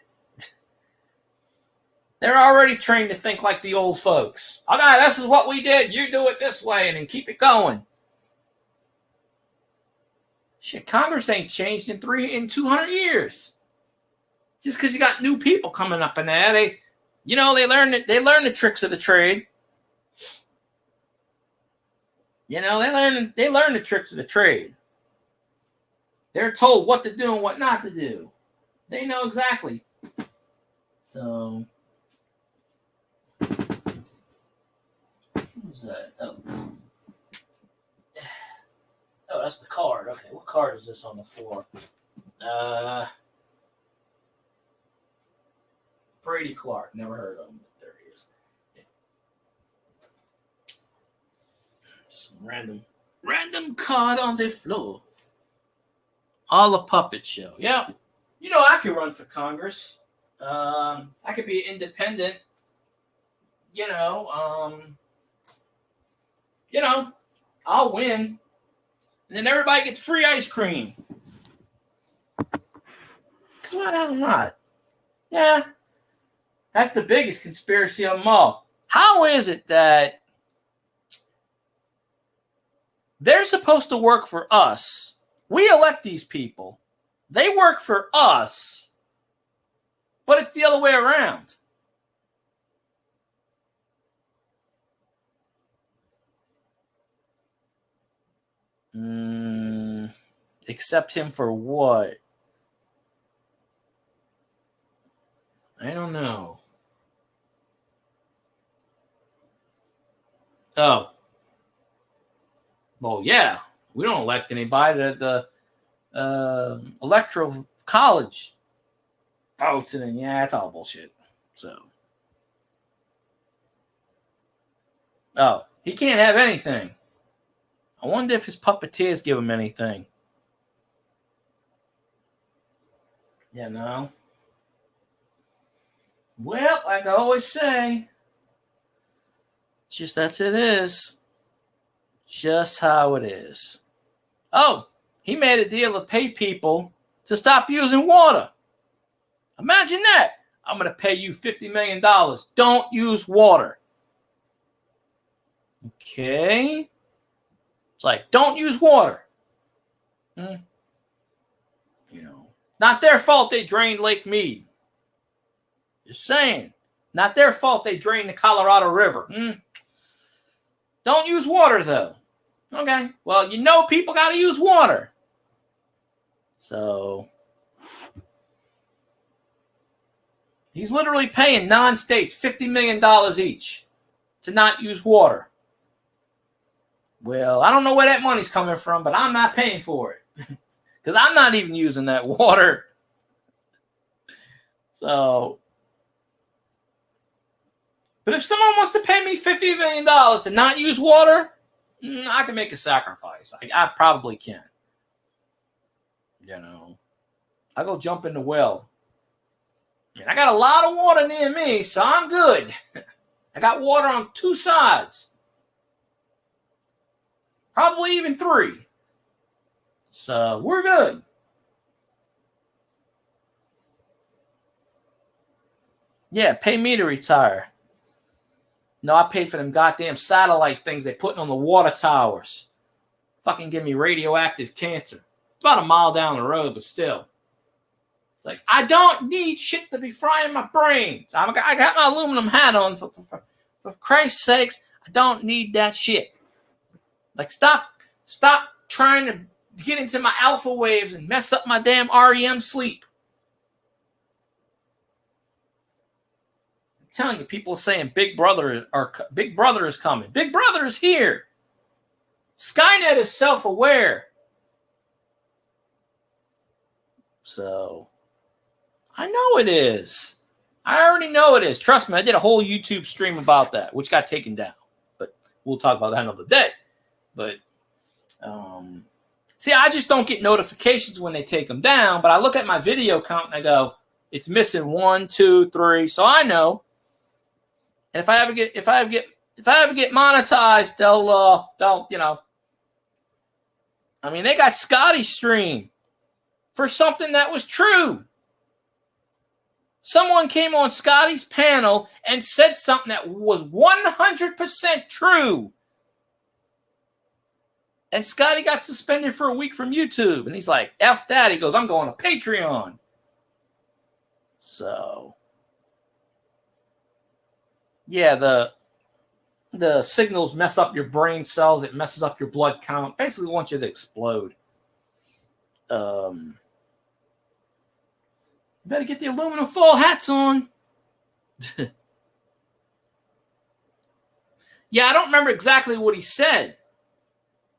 They're already trained to think like the old folks. Okay, this is what we did. You do it this way and then keep it going. Shit, Congress ain't changed in 200 years. Just because you got new people coming up in there, they learn the tricks of the trade. You know, they learn the tricks of the trade. They're told what to do and what not to do. They know exactly. So, who's that? Oh, that's the card. Okay, what card is this on the floor? Brady Clark. Never heard of him, but there he is. Yeah. Some random card on the floor. All a puppet show. Yeah. You know, I could run for Congress. I could be independent. You know, I'll win. And then everybody gets free ice cream. Because why the hell not? Yeah. That's the biggest conspiracy of them all. How is it that they're supposed to work for us? We elect these people. They work for us, but it's the other way around. Accept him for what? I don't know. Oh. Well, yeah. We don't elect anybody. The electoral college votes, and then, yeah, it's all bullshit. So. Oh, he can't have anything. I wonder if his puppeteers give him anything. You know? Well, like I always say, just that's it is. Just how it is. Oh, he made a deal to pay people to stop using water. Imagine that. I'm going to pay you $50 million. Don't use water. Okay. It's like, don't use water. You know, not their fault they drained Lake Mead. Just saying. Not their fault they drained the Colorado River. Don't use water, though. Okay. Well, you know people got to use water. So, he's literally paying non-states $50 million each to not use water. Well, I don't know where that money's coming from, but I'm not paying for it. Because I'm not even using that water. So, but if someone wants to pay me $50 million to not use water, I can make a sacrifice. I probably can. You know, I go jump in the well. I mean, I got a lot of water near me, so I'm good. I got water on two sides. Probably even three. So we're good. Yeah, pay me to retire. No, I paid for them goddamn satellite things they putting on the water towers. Fucking give me radioactive cancer. It's about a mile down the road, but still. Like, I don't need shit to be frying my brains. I got my aluminum hat on. For Christ's sakes, I don't need that shit. Like, stop trying to get into my alpha waves and mess up my damn REM sleep. I'm telling you, people are saying Big Brother is coming. Big Brother is here. Skynet is self-aware. So, I know it is. I already know it is. Trust me, I did a whole YouTube stream about that, which got taken down. But we'll talk about that another day. But, see, I just don't get notifications when they take them down. But I look at my video count and I go, it's missing 1, 2, 3. So I know. And if I ever get monetized, they'll you know. I mean, they got Scotty stream for something that was true. Someone came on Scotty's panel and said something that was 100% true. And Scotty got suspended for a week from YouTube. And he's like, F that. He goes, I'm going to Patreon. So, yeah, the signals mess up your brain cells. It messes up your blood count. Basically wants you to explode. Better get the aluminum foil hats on. Yeah, I don't remember exactly what he said.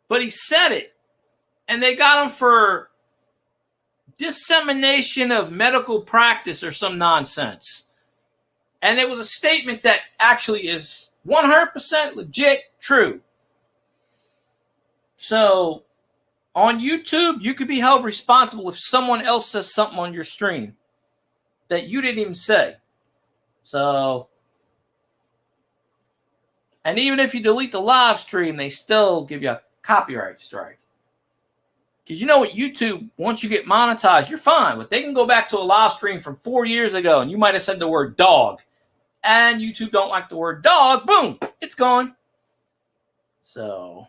But he said it, and they got him for dissemination of medical practice or some nonsense. And it was a statement that actually is 100% legit true. So, on YouTube, you could be held responsible if someone else says something on your stream that you didn't even say. So, and even if you delete the live stream, they still give you a copyright strike. Because you know what, YouTube, once you get monetized, you're fine. But they can go back to a live stream from 4 years ago and you might have said the word dog. and YouTube don't like the word dog, boom, it's gone. So,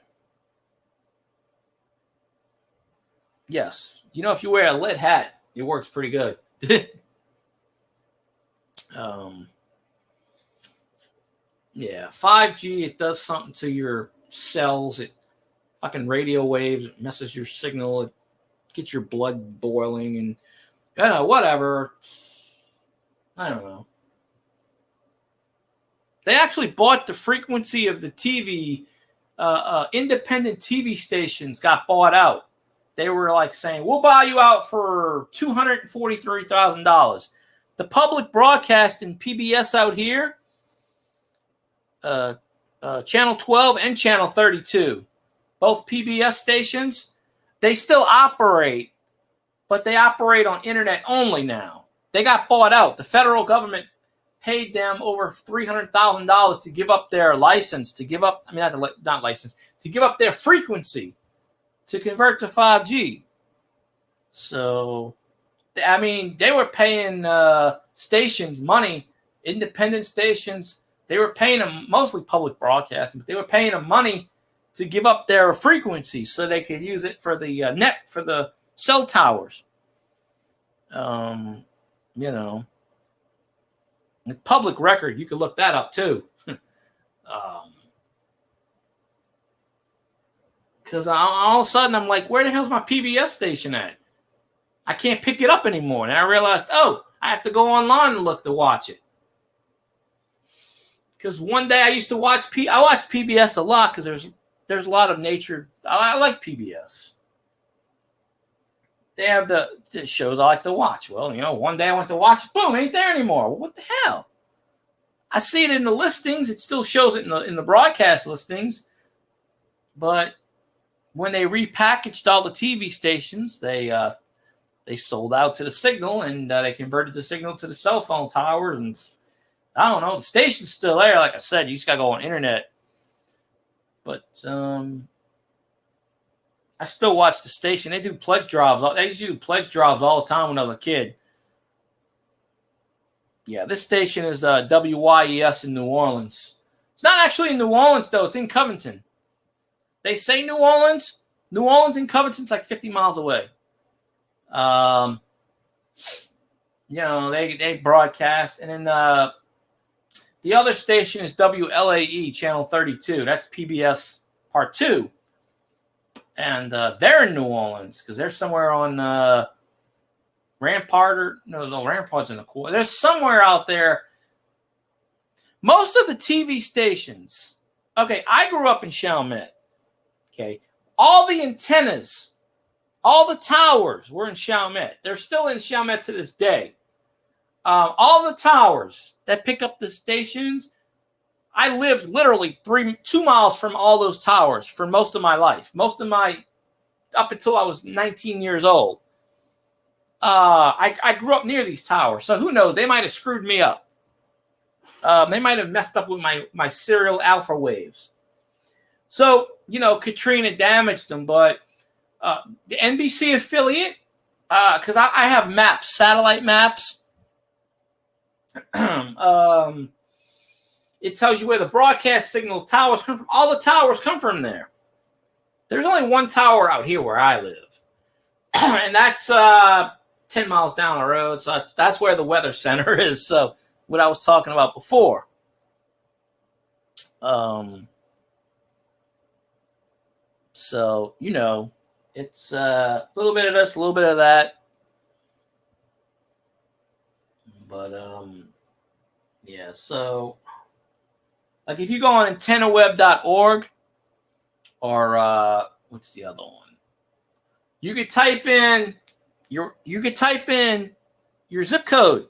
yes, if you wear a lit hat, it works pretty good. Yeah, 5G, it does something to your cells. It fucking radio waves, it messes your signal, it gets your blood boiling, and whatever. I don't know. They actually bought the frequency of the TV. Independent TV stations got bought out. They were like saying, we'll buy you out for $243,000. The public broadcasting PBS out here, Channel 12 and Channel 32, both PBS stations, they still operate, but they operate on internet only now. They got bought out. The federal government paid them over $300,000 to give up their license, to give up their frequency to convert to 5G. So, I mean, they were paying stations money, independent stations. They were paying them, mostly public broadcasting, but they were paying them money to give up their frequency so they could use it for the net, for the cell towers. The public record, you can look that up too. Because all of a sudden I'm like, where the hell's my PBS station at? I can't pick it up anymore. And I realized, I have to go online and look to watch it. Because one day I used to watch I watch PBS a lot because there's a lot of nature. I like PBS. They have the shows I like to watch. Well, one day I went to watch it, boom, ain't there anymore. Well, what the hell? I see it in the listings. It still shows it in the broadcast listings. But when they repackaged all the TV stations, they sold out to the signal, and they converted the signal to the cell phone towers. And I don't know, the station's still there. Like I said, you just got to go on internet. But I still watch the station. They do pledge drives. They used to do pledge drives all the time when I was a kid. Yeah, this station is WYES in New Orleans. It's not actually in New Orleans, though. It's in Covington. They say New Orleans. New Orleans and Covington's like 50 miles away. They broadcast. And then the other station is WLAE, Channel 32. That's PBS Part 2. And they're in New Orleans because they're somewhere on Rampart Rampart's in the core. There's somewhere out there. Most of the TV stations. Okay, I grew up in Chalmette. Okay, all the antennas, all the towers were in Chalmette. They're still in Chalmette to this day. All the towers that pick up the stations. I lived literally 2 miles from all those towers for most of my life. Up until I was 19 years old. I grew up near these towers. So who knows? They might have screwed me up. They might have messed up with my serial alpha waves. So, Katrina damaged them. But the NBC affiliate, because I have maps, satellite maps. It tells you where the broadcast signal towers come from. All the towers come from there. There's only one tower out here where I live. And that's 10 miles down the road. So that's where the weather center is. So what I was talking about before. So, it's a little bit of this, a little bit of that. But, yeah, so, like if you go on antennaweb.org or, what's the other one? You could type in your zip code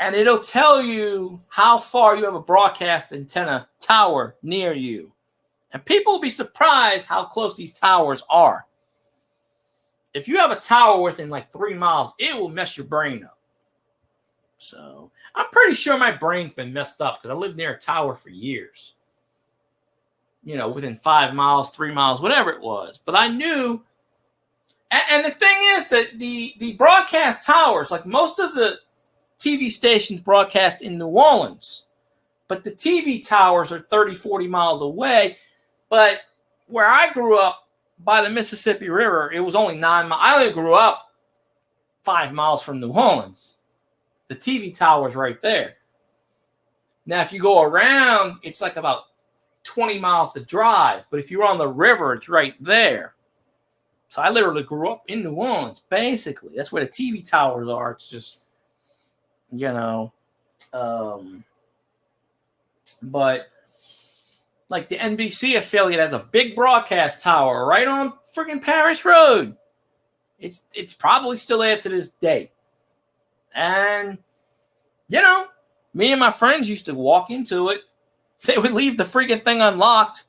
and it'll tell you how far you have a broadcast antenna tower near you. And people will be surprised how close these towers are. If you have a tower within like 3 miles, it will mess your brain up. So I'm pretty sure my brain's been messed up because I lived near a tower for years. Within 5 miles, 3 miles, whatever it was. But I knew. And the thing is that the broadcast towers, like most of the TV stations broadcast in New Orleans. But the TV towers are 30, 40 miles away. But where I grew up by the Mississippi River, it was only 9 miles. I only grew up 5 miles from New Orleans. The TV tower's right there. Now, if you go around, it's like about 20 miles to drive. But if you're on the river, it's right there. So I literally grew up in New Orleans, basically. That's where the TV towers are. It's just, but like the NBC affiliate has a big broadcast tower right on freaking Paris Road. It's probably still there to this day. And, me and my friends used to walk into it. They would leave the freaking thing unlocked.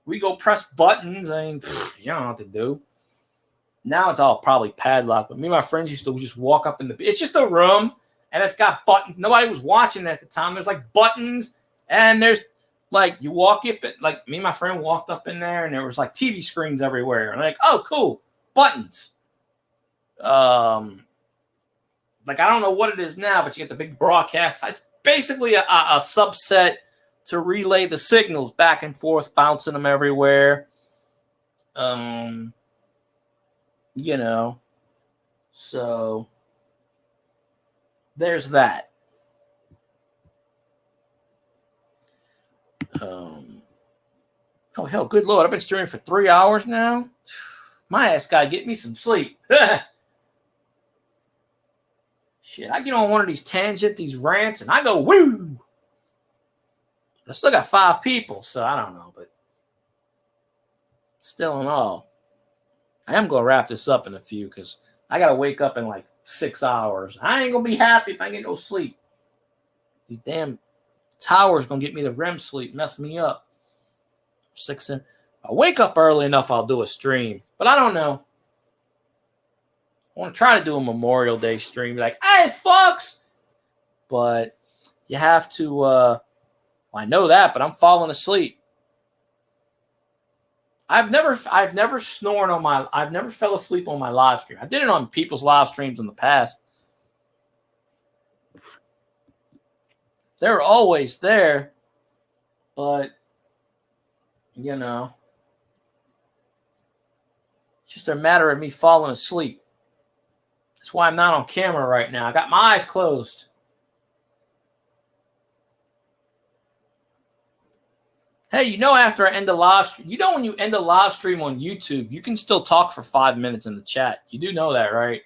We go press buttons. I mean, you don't know what to do. Now it's all probably padlocked. But me and my friends used to just walk up in the... It's just a room, and it's got buttons. Nobody was watching at the time. There's like buttons, and there's like you walk up. Like me and my friend walked up in there, and there was like TV screens everywhere. And like, oh, cool, buttons. Like I don't know what it is now, but you get the big broadcast. It's basically a subset to relay the signals back and forth, bouncing them everywhere. So there's that. Oh hell, good Lord, I've been streaming for 3 hours now. My ass gotta get me some sleep. Shit, I get on one of these tangents, these rants, and I go woo. I still got 5 people, so I don't know, but still in all, I am going to wrap this up in a few because I got to wake up in like 6 hours. I ain't going to be happy if I get no sleep. These damn towers going to get me the REM sleep, mess me up. 6 in. I wake up early enough, I'll do a stream, but I don't know. I want to try to do a Memorial Day stream, like, hey, folks, but you have to, I know that, but I'm falling asleep. I've never snored I've never fell asleep on my live stream. I did it on people's live streams in the past. They're always there, but, it's just a matter of me falling asleep. That's why I'm not on camera right now. I got my eyes closed. Hey, after I end the live stream, when you end a live stream on YouTube, you can still talk for 5 minutes in the chat. You do know that, right?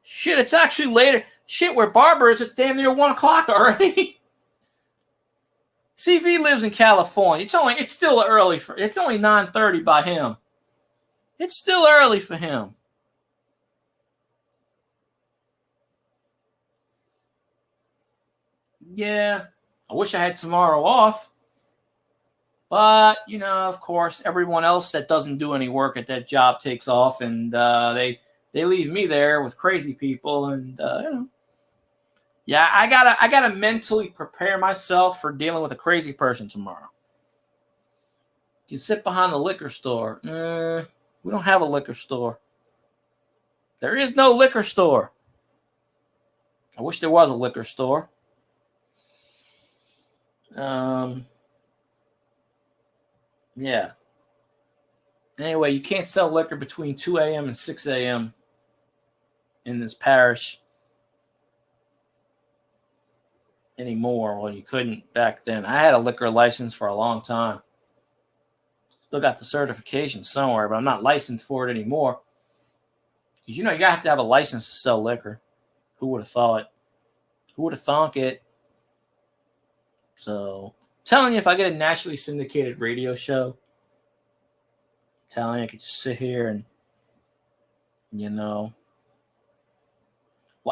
Shit, it's actually later. Shit, where Barbara is, it's damn near 1 o'clock already. CV lives in California. It's still early it's only 9:30 by him. It's still early for him. Yeah. I wish I had tomorrow off. But, of course, everyone else that doesn't do any work at that job takes off, and they leave me there with crazy people. And, yeah, I gotta mentally prepare myself for dealing with a crazy person tomorrow. You can sit behind the liquor store. We don't have a liquor store. There is no liquor store. I wish there was a liquor store. Yeah. Anyway, you can't sell liquor between 2 a.m. and 6 a.m. in this parish anymore. Well, you couldn't back then. I had a liquor license for a long time. Still got the certification somewhere, but I'm not licensed for it anymore. Because, you have to have a license to sell liquor. Who would have thought? Who would have thunk it? So, I'm telling you, if I get a nationally syndicated radio show, I'm telling you, I could just sit here and, Well,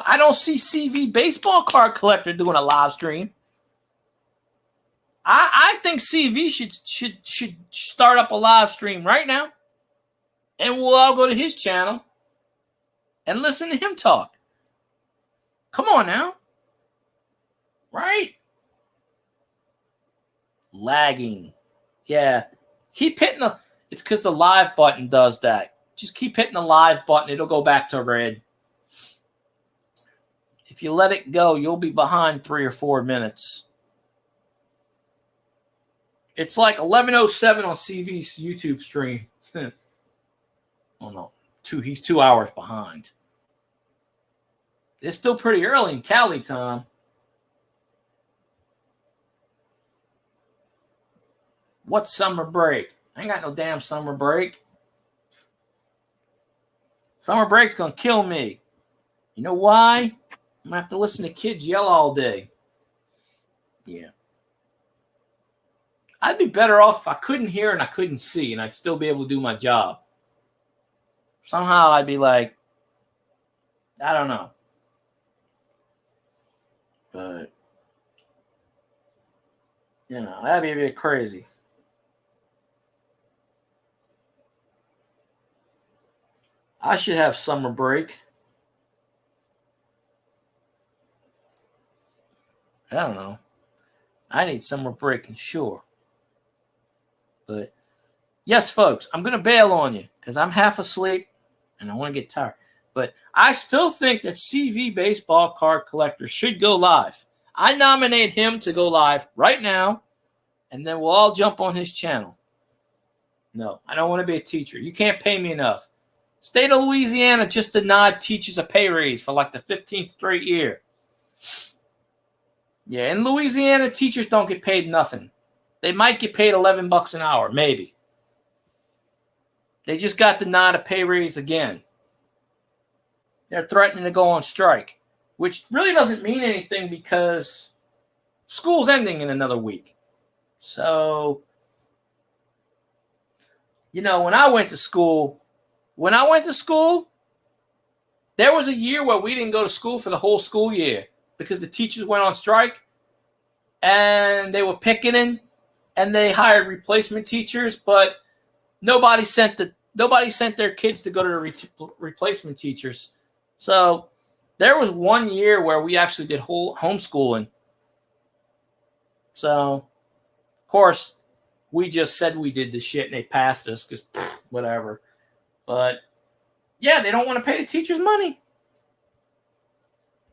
I don't see CV Baseball Card Collector doing a live stream. I think CV should start up a live stream right now, and we'll all go to his channel and listen to him talk. Come on now. Right? Lagging. Yeah. Keep hitting it's because the live button does that. Just keep hitting the live button. It'll go back to red. If you let it go, you'll be behind 3 or 4 minutes. It's like 11:07 on CV's YouTube stream. Oh no, he's 2 hours behind. It's still pretty early in Cali time. What's summer break? I ain't got no damn summer break. Summer break's gonna kill me. You know why? I'm gonna have to listen to kids yell all day. Yeah. I'd be better off if I couldn't hear and I couldn't see and I'd still be able to do my job. Somehow I'd be like, I don't know. But, you know, that'd be a bit crazy. I should have summer break. I don't know. I need summer break, and sure. But, yes, folks, I'm going to bail on you because I'm half asleep and I want to get tired. But I still think that CV Baseball Card Collector should go live. I nominate him to go live right now, and then we'll all jump on his channel. No, I don't want to be a teacher. You can't pay me enough. State of Louisiana just denied teachers a pay raise for like the 15th straight year. Yeah, in Louisiana, teachers don't get paid nothing. They might get paid $11 an hour, maybe. They just got denied a pay raise again. They're threatening to go on strike, which really doesn't mean anything because school's ending in another week. So, you know, when I went to school, there was a year where we didn't go to school for the whole school year because the teachers went on strike and they were picketing and they hired replacement teachers, but nobody sent their kids to go to the replacement teachers. So there was 1 year where we actually did whole homeschooling. So, of course, we just said we did this shit and they passed us because whatever. But, yeah, they don't want to pay the teachers money.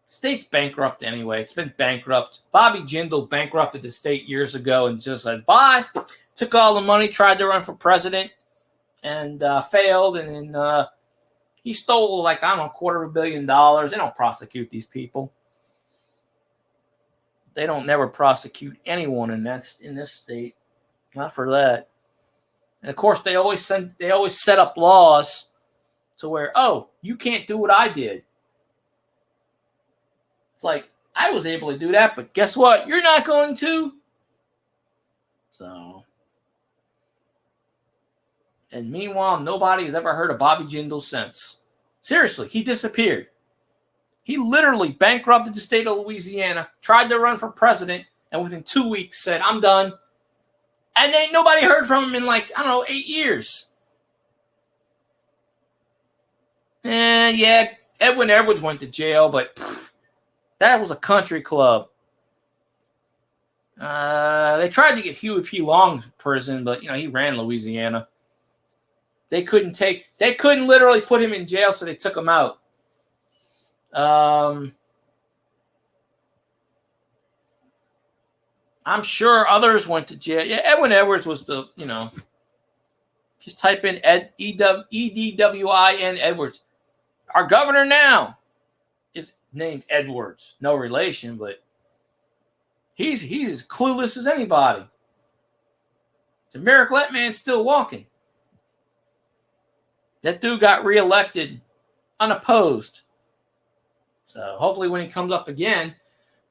State's bankrupt anyway. It's been bankrupt. Bobby Jindal bankrupted the state years ago and just said, bye. Took all the money, tried to run for president, and failed. And then he stole, like, I don't know, $250 million. They don't prosecute these people. They don't never prosecute anyone in this state. Not for that. And, of course, they always set up laws to where, oh, you can't do what I did. It's like, I was able to do that, but guess what? You're not going to. So, and meanwhile, nobody has ever heard of Bobby Jindal since. Seriously, he disappeared. He literally bankrupted the state of Louisiana, tried to run for president, and within 2 weeks said, I'm done. And then nobody heard from him in like, I don't know, 8 years. And yeah, Edwin Edwards went to jail, but that was a country club. They tried to get Huey P. Long to prison, but, you know, he ran Louisiana. They couldn't literally put him in jail, so they took him out. I'm sure others went to jail. Yeah, Edwin Edwards was the, you know, just type in EDWIN Edwards. Our governor now is named Edwards. No relation, but he's as clueless as anybody. It's a miracle that man's still walking. That dude got reelected unopposed. So hopefully when he comes up again,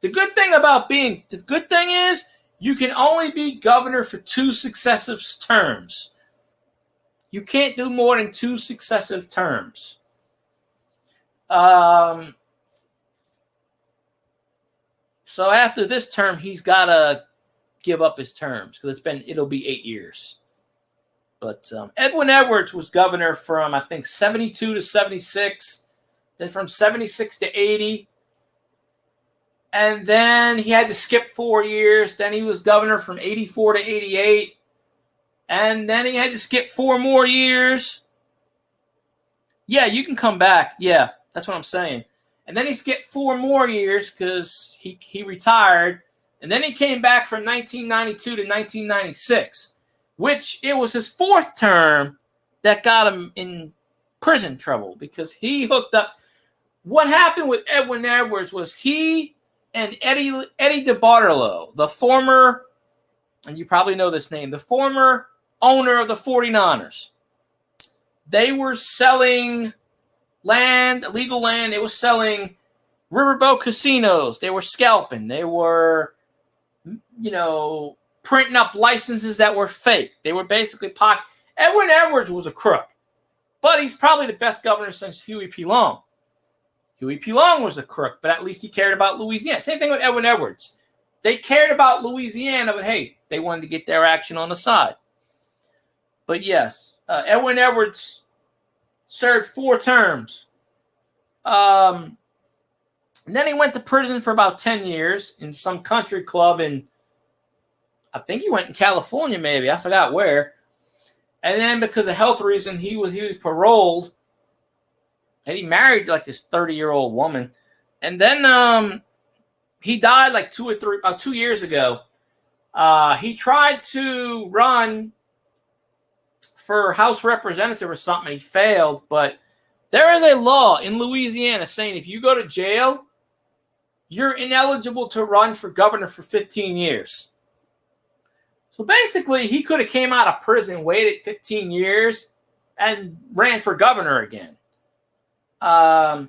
the good thing is you can only be governor for 2 successive terms. You can't do more than 2 successive terms. So after this term, he's got to give up his terms because it'll be 8 years. But Edwin Edwards was governor from, I think, 72 to 76, then from 76 to 80. And then he had to skip 4 years. Then he was governor from 84 to 88. And then he had to skip 4 more years. Yeah, you can come back. Yeah, that's what I'm saying. And then he skipped 4 more years because he retired. And then he came back from 1992 to 1996, which it was his 4th term that got him in prison trouble because he hooked up. What happened with Edwin Edwards was he and Eddie DeBartolo, the former, and you probably know this name, the former owner of the 49ers, they were selling land, illegal land. They were selling riverboat casinos. They were scalping. They were, printing up licenses that were fake. They were basically pocket. Edwin Edwards was a crook, but he's probably the best governor since Huey P. Long. Huey P. Long was a crook, but at least he cared about Louisiana. Same thing with Edwin Edwards. They cared about Louisiana, but hey, they wanted to get their action on the side. But yes, Edwin Edwards served 4 terms. And then he went to prison for about 10 years in some country club in, I think he went in California maybe. I forgot where. And then because of health reason, he was paroled. And he married like this 30-year-old woman. And then he died like 2 years ago. He tried to run for House Representative or something. He failed. But there is a law in Louisiana saying if you go to jail, you're ineligible to run for governor for 15 years. So basically, he could have came out of prison, waited 15 years, and ran for governor again. The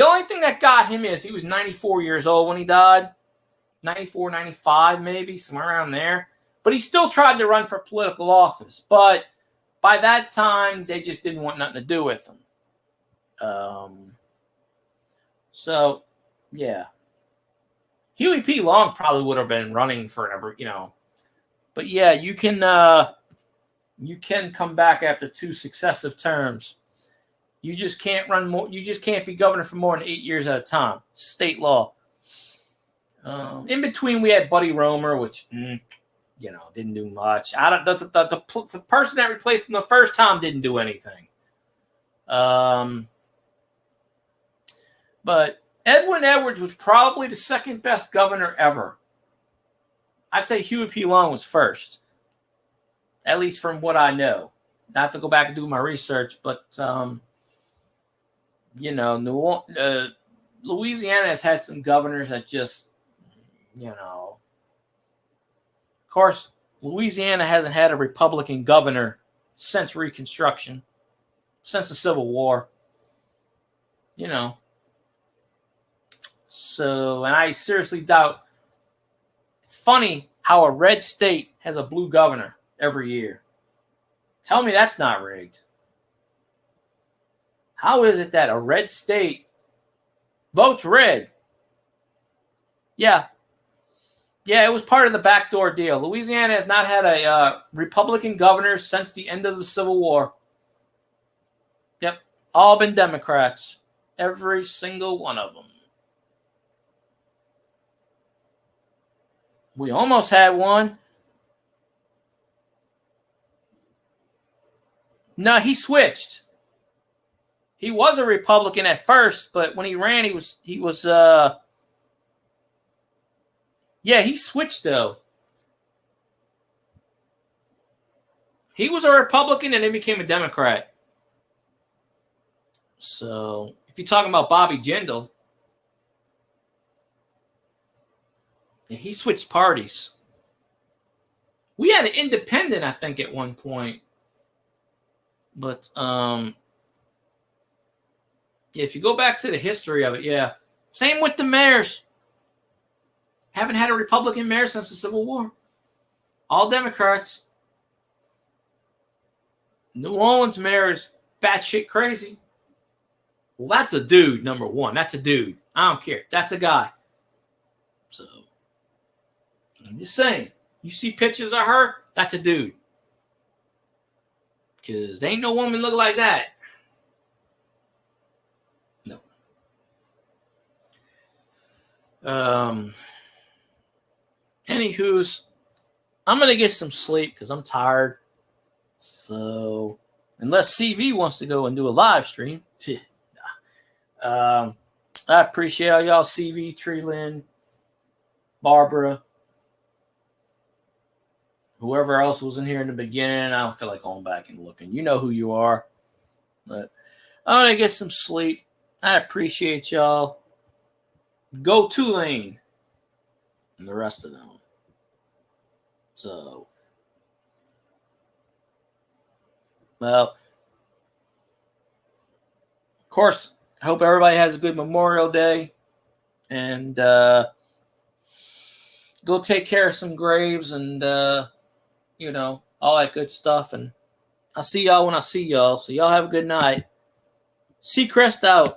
only thing that got him is he was 94 years old when he died. 94, 95 maybe, somewhere around there. But he still tried to run for political office. But by that time, they just didn't want nothing to do with him. So, yeah. Huey P. Long probably would have been running forever, But yeah, you can come back after 2 successive terms. You just can't run more. You just can't be governor for more than 8 years at a time. State law. In between, we had Buddy Roemer, which didn't do much. The person that replaced him the first time didn't do anything. But Edwin Edwards was probably the 2nd best governor ever. I'd say Huey P. Long was first, at least from what I know. Not to go back and do my research, but Louisiana has had some governors that just, Of course, Louisiana hasn't had a Republican governor since Reconstruction, since the Civil War. So, and I seriously doubt. It's funny how a red state has a blue governor every year. Tell me that's not rigged. How is it that a red state votes red? Yeah, it was part of the backdoor deal. Louisiana has not had a Republican governor since the end of the Civil War. Yep, all been Democrats. Every single one of them. We almost had one. No, he switched. He was a Republican at first, but when he ran, he was he switched though. He was a Republican and then became a Democrat. So, if you're talking about Bobby Jindal, he switched parties. We had an independent, I think, at one point. But if you go back to the history of it, yeah. Same with the mayors. Haven't had a Republican mayor since the Civil War. All Democrats. New Orleans mayor is batshit crazy. Well, that's a dude, number one. That's a dude. I don't care. That's a guy. So, I'm just saying. You see pictures of her, that's a dude. Because there ain't no woman look like that. No. Anywho's, I'm going to get some sleep because I'm tired. So, unless CV wants to go and do a live stream. I appreciate all y'all. CV, Treeland, Barbara, whoever else was in here in the beginning. I don't feel like going back and looking. You know who you are. But I'm going to get some sleep. I appreciate y'all. Go Tulane. And the rest of them. So, well, of course, I hope everybody has a good Memorial Day. And go take care of some graves and, you know, all that good stuff. And I'll see y'all when I see y'all. So y'all have a good night. Seacrest out.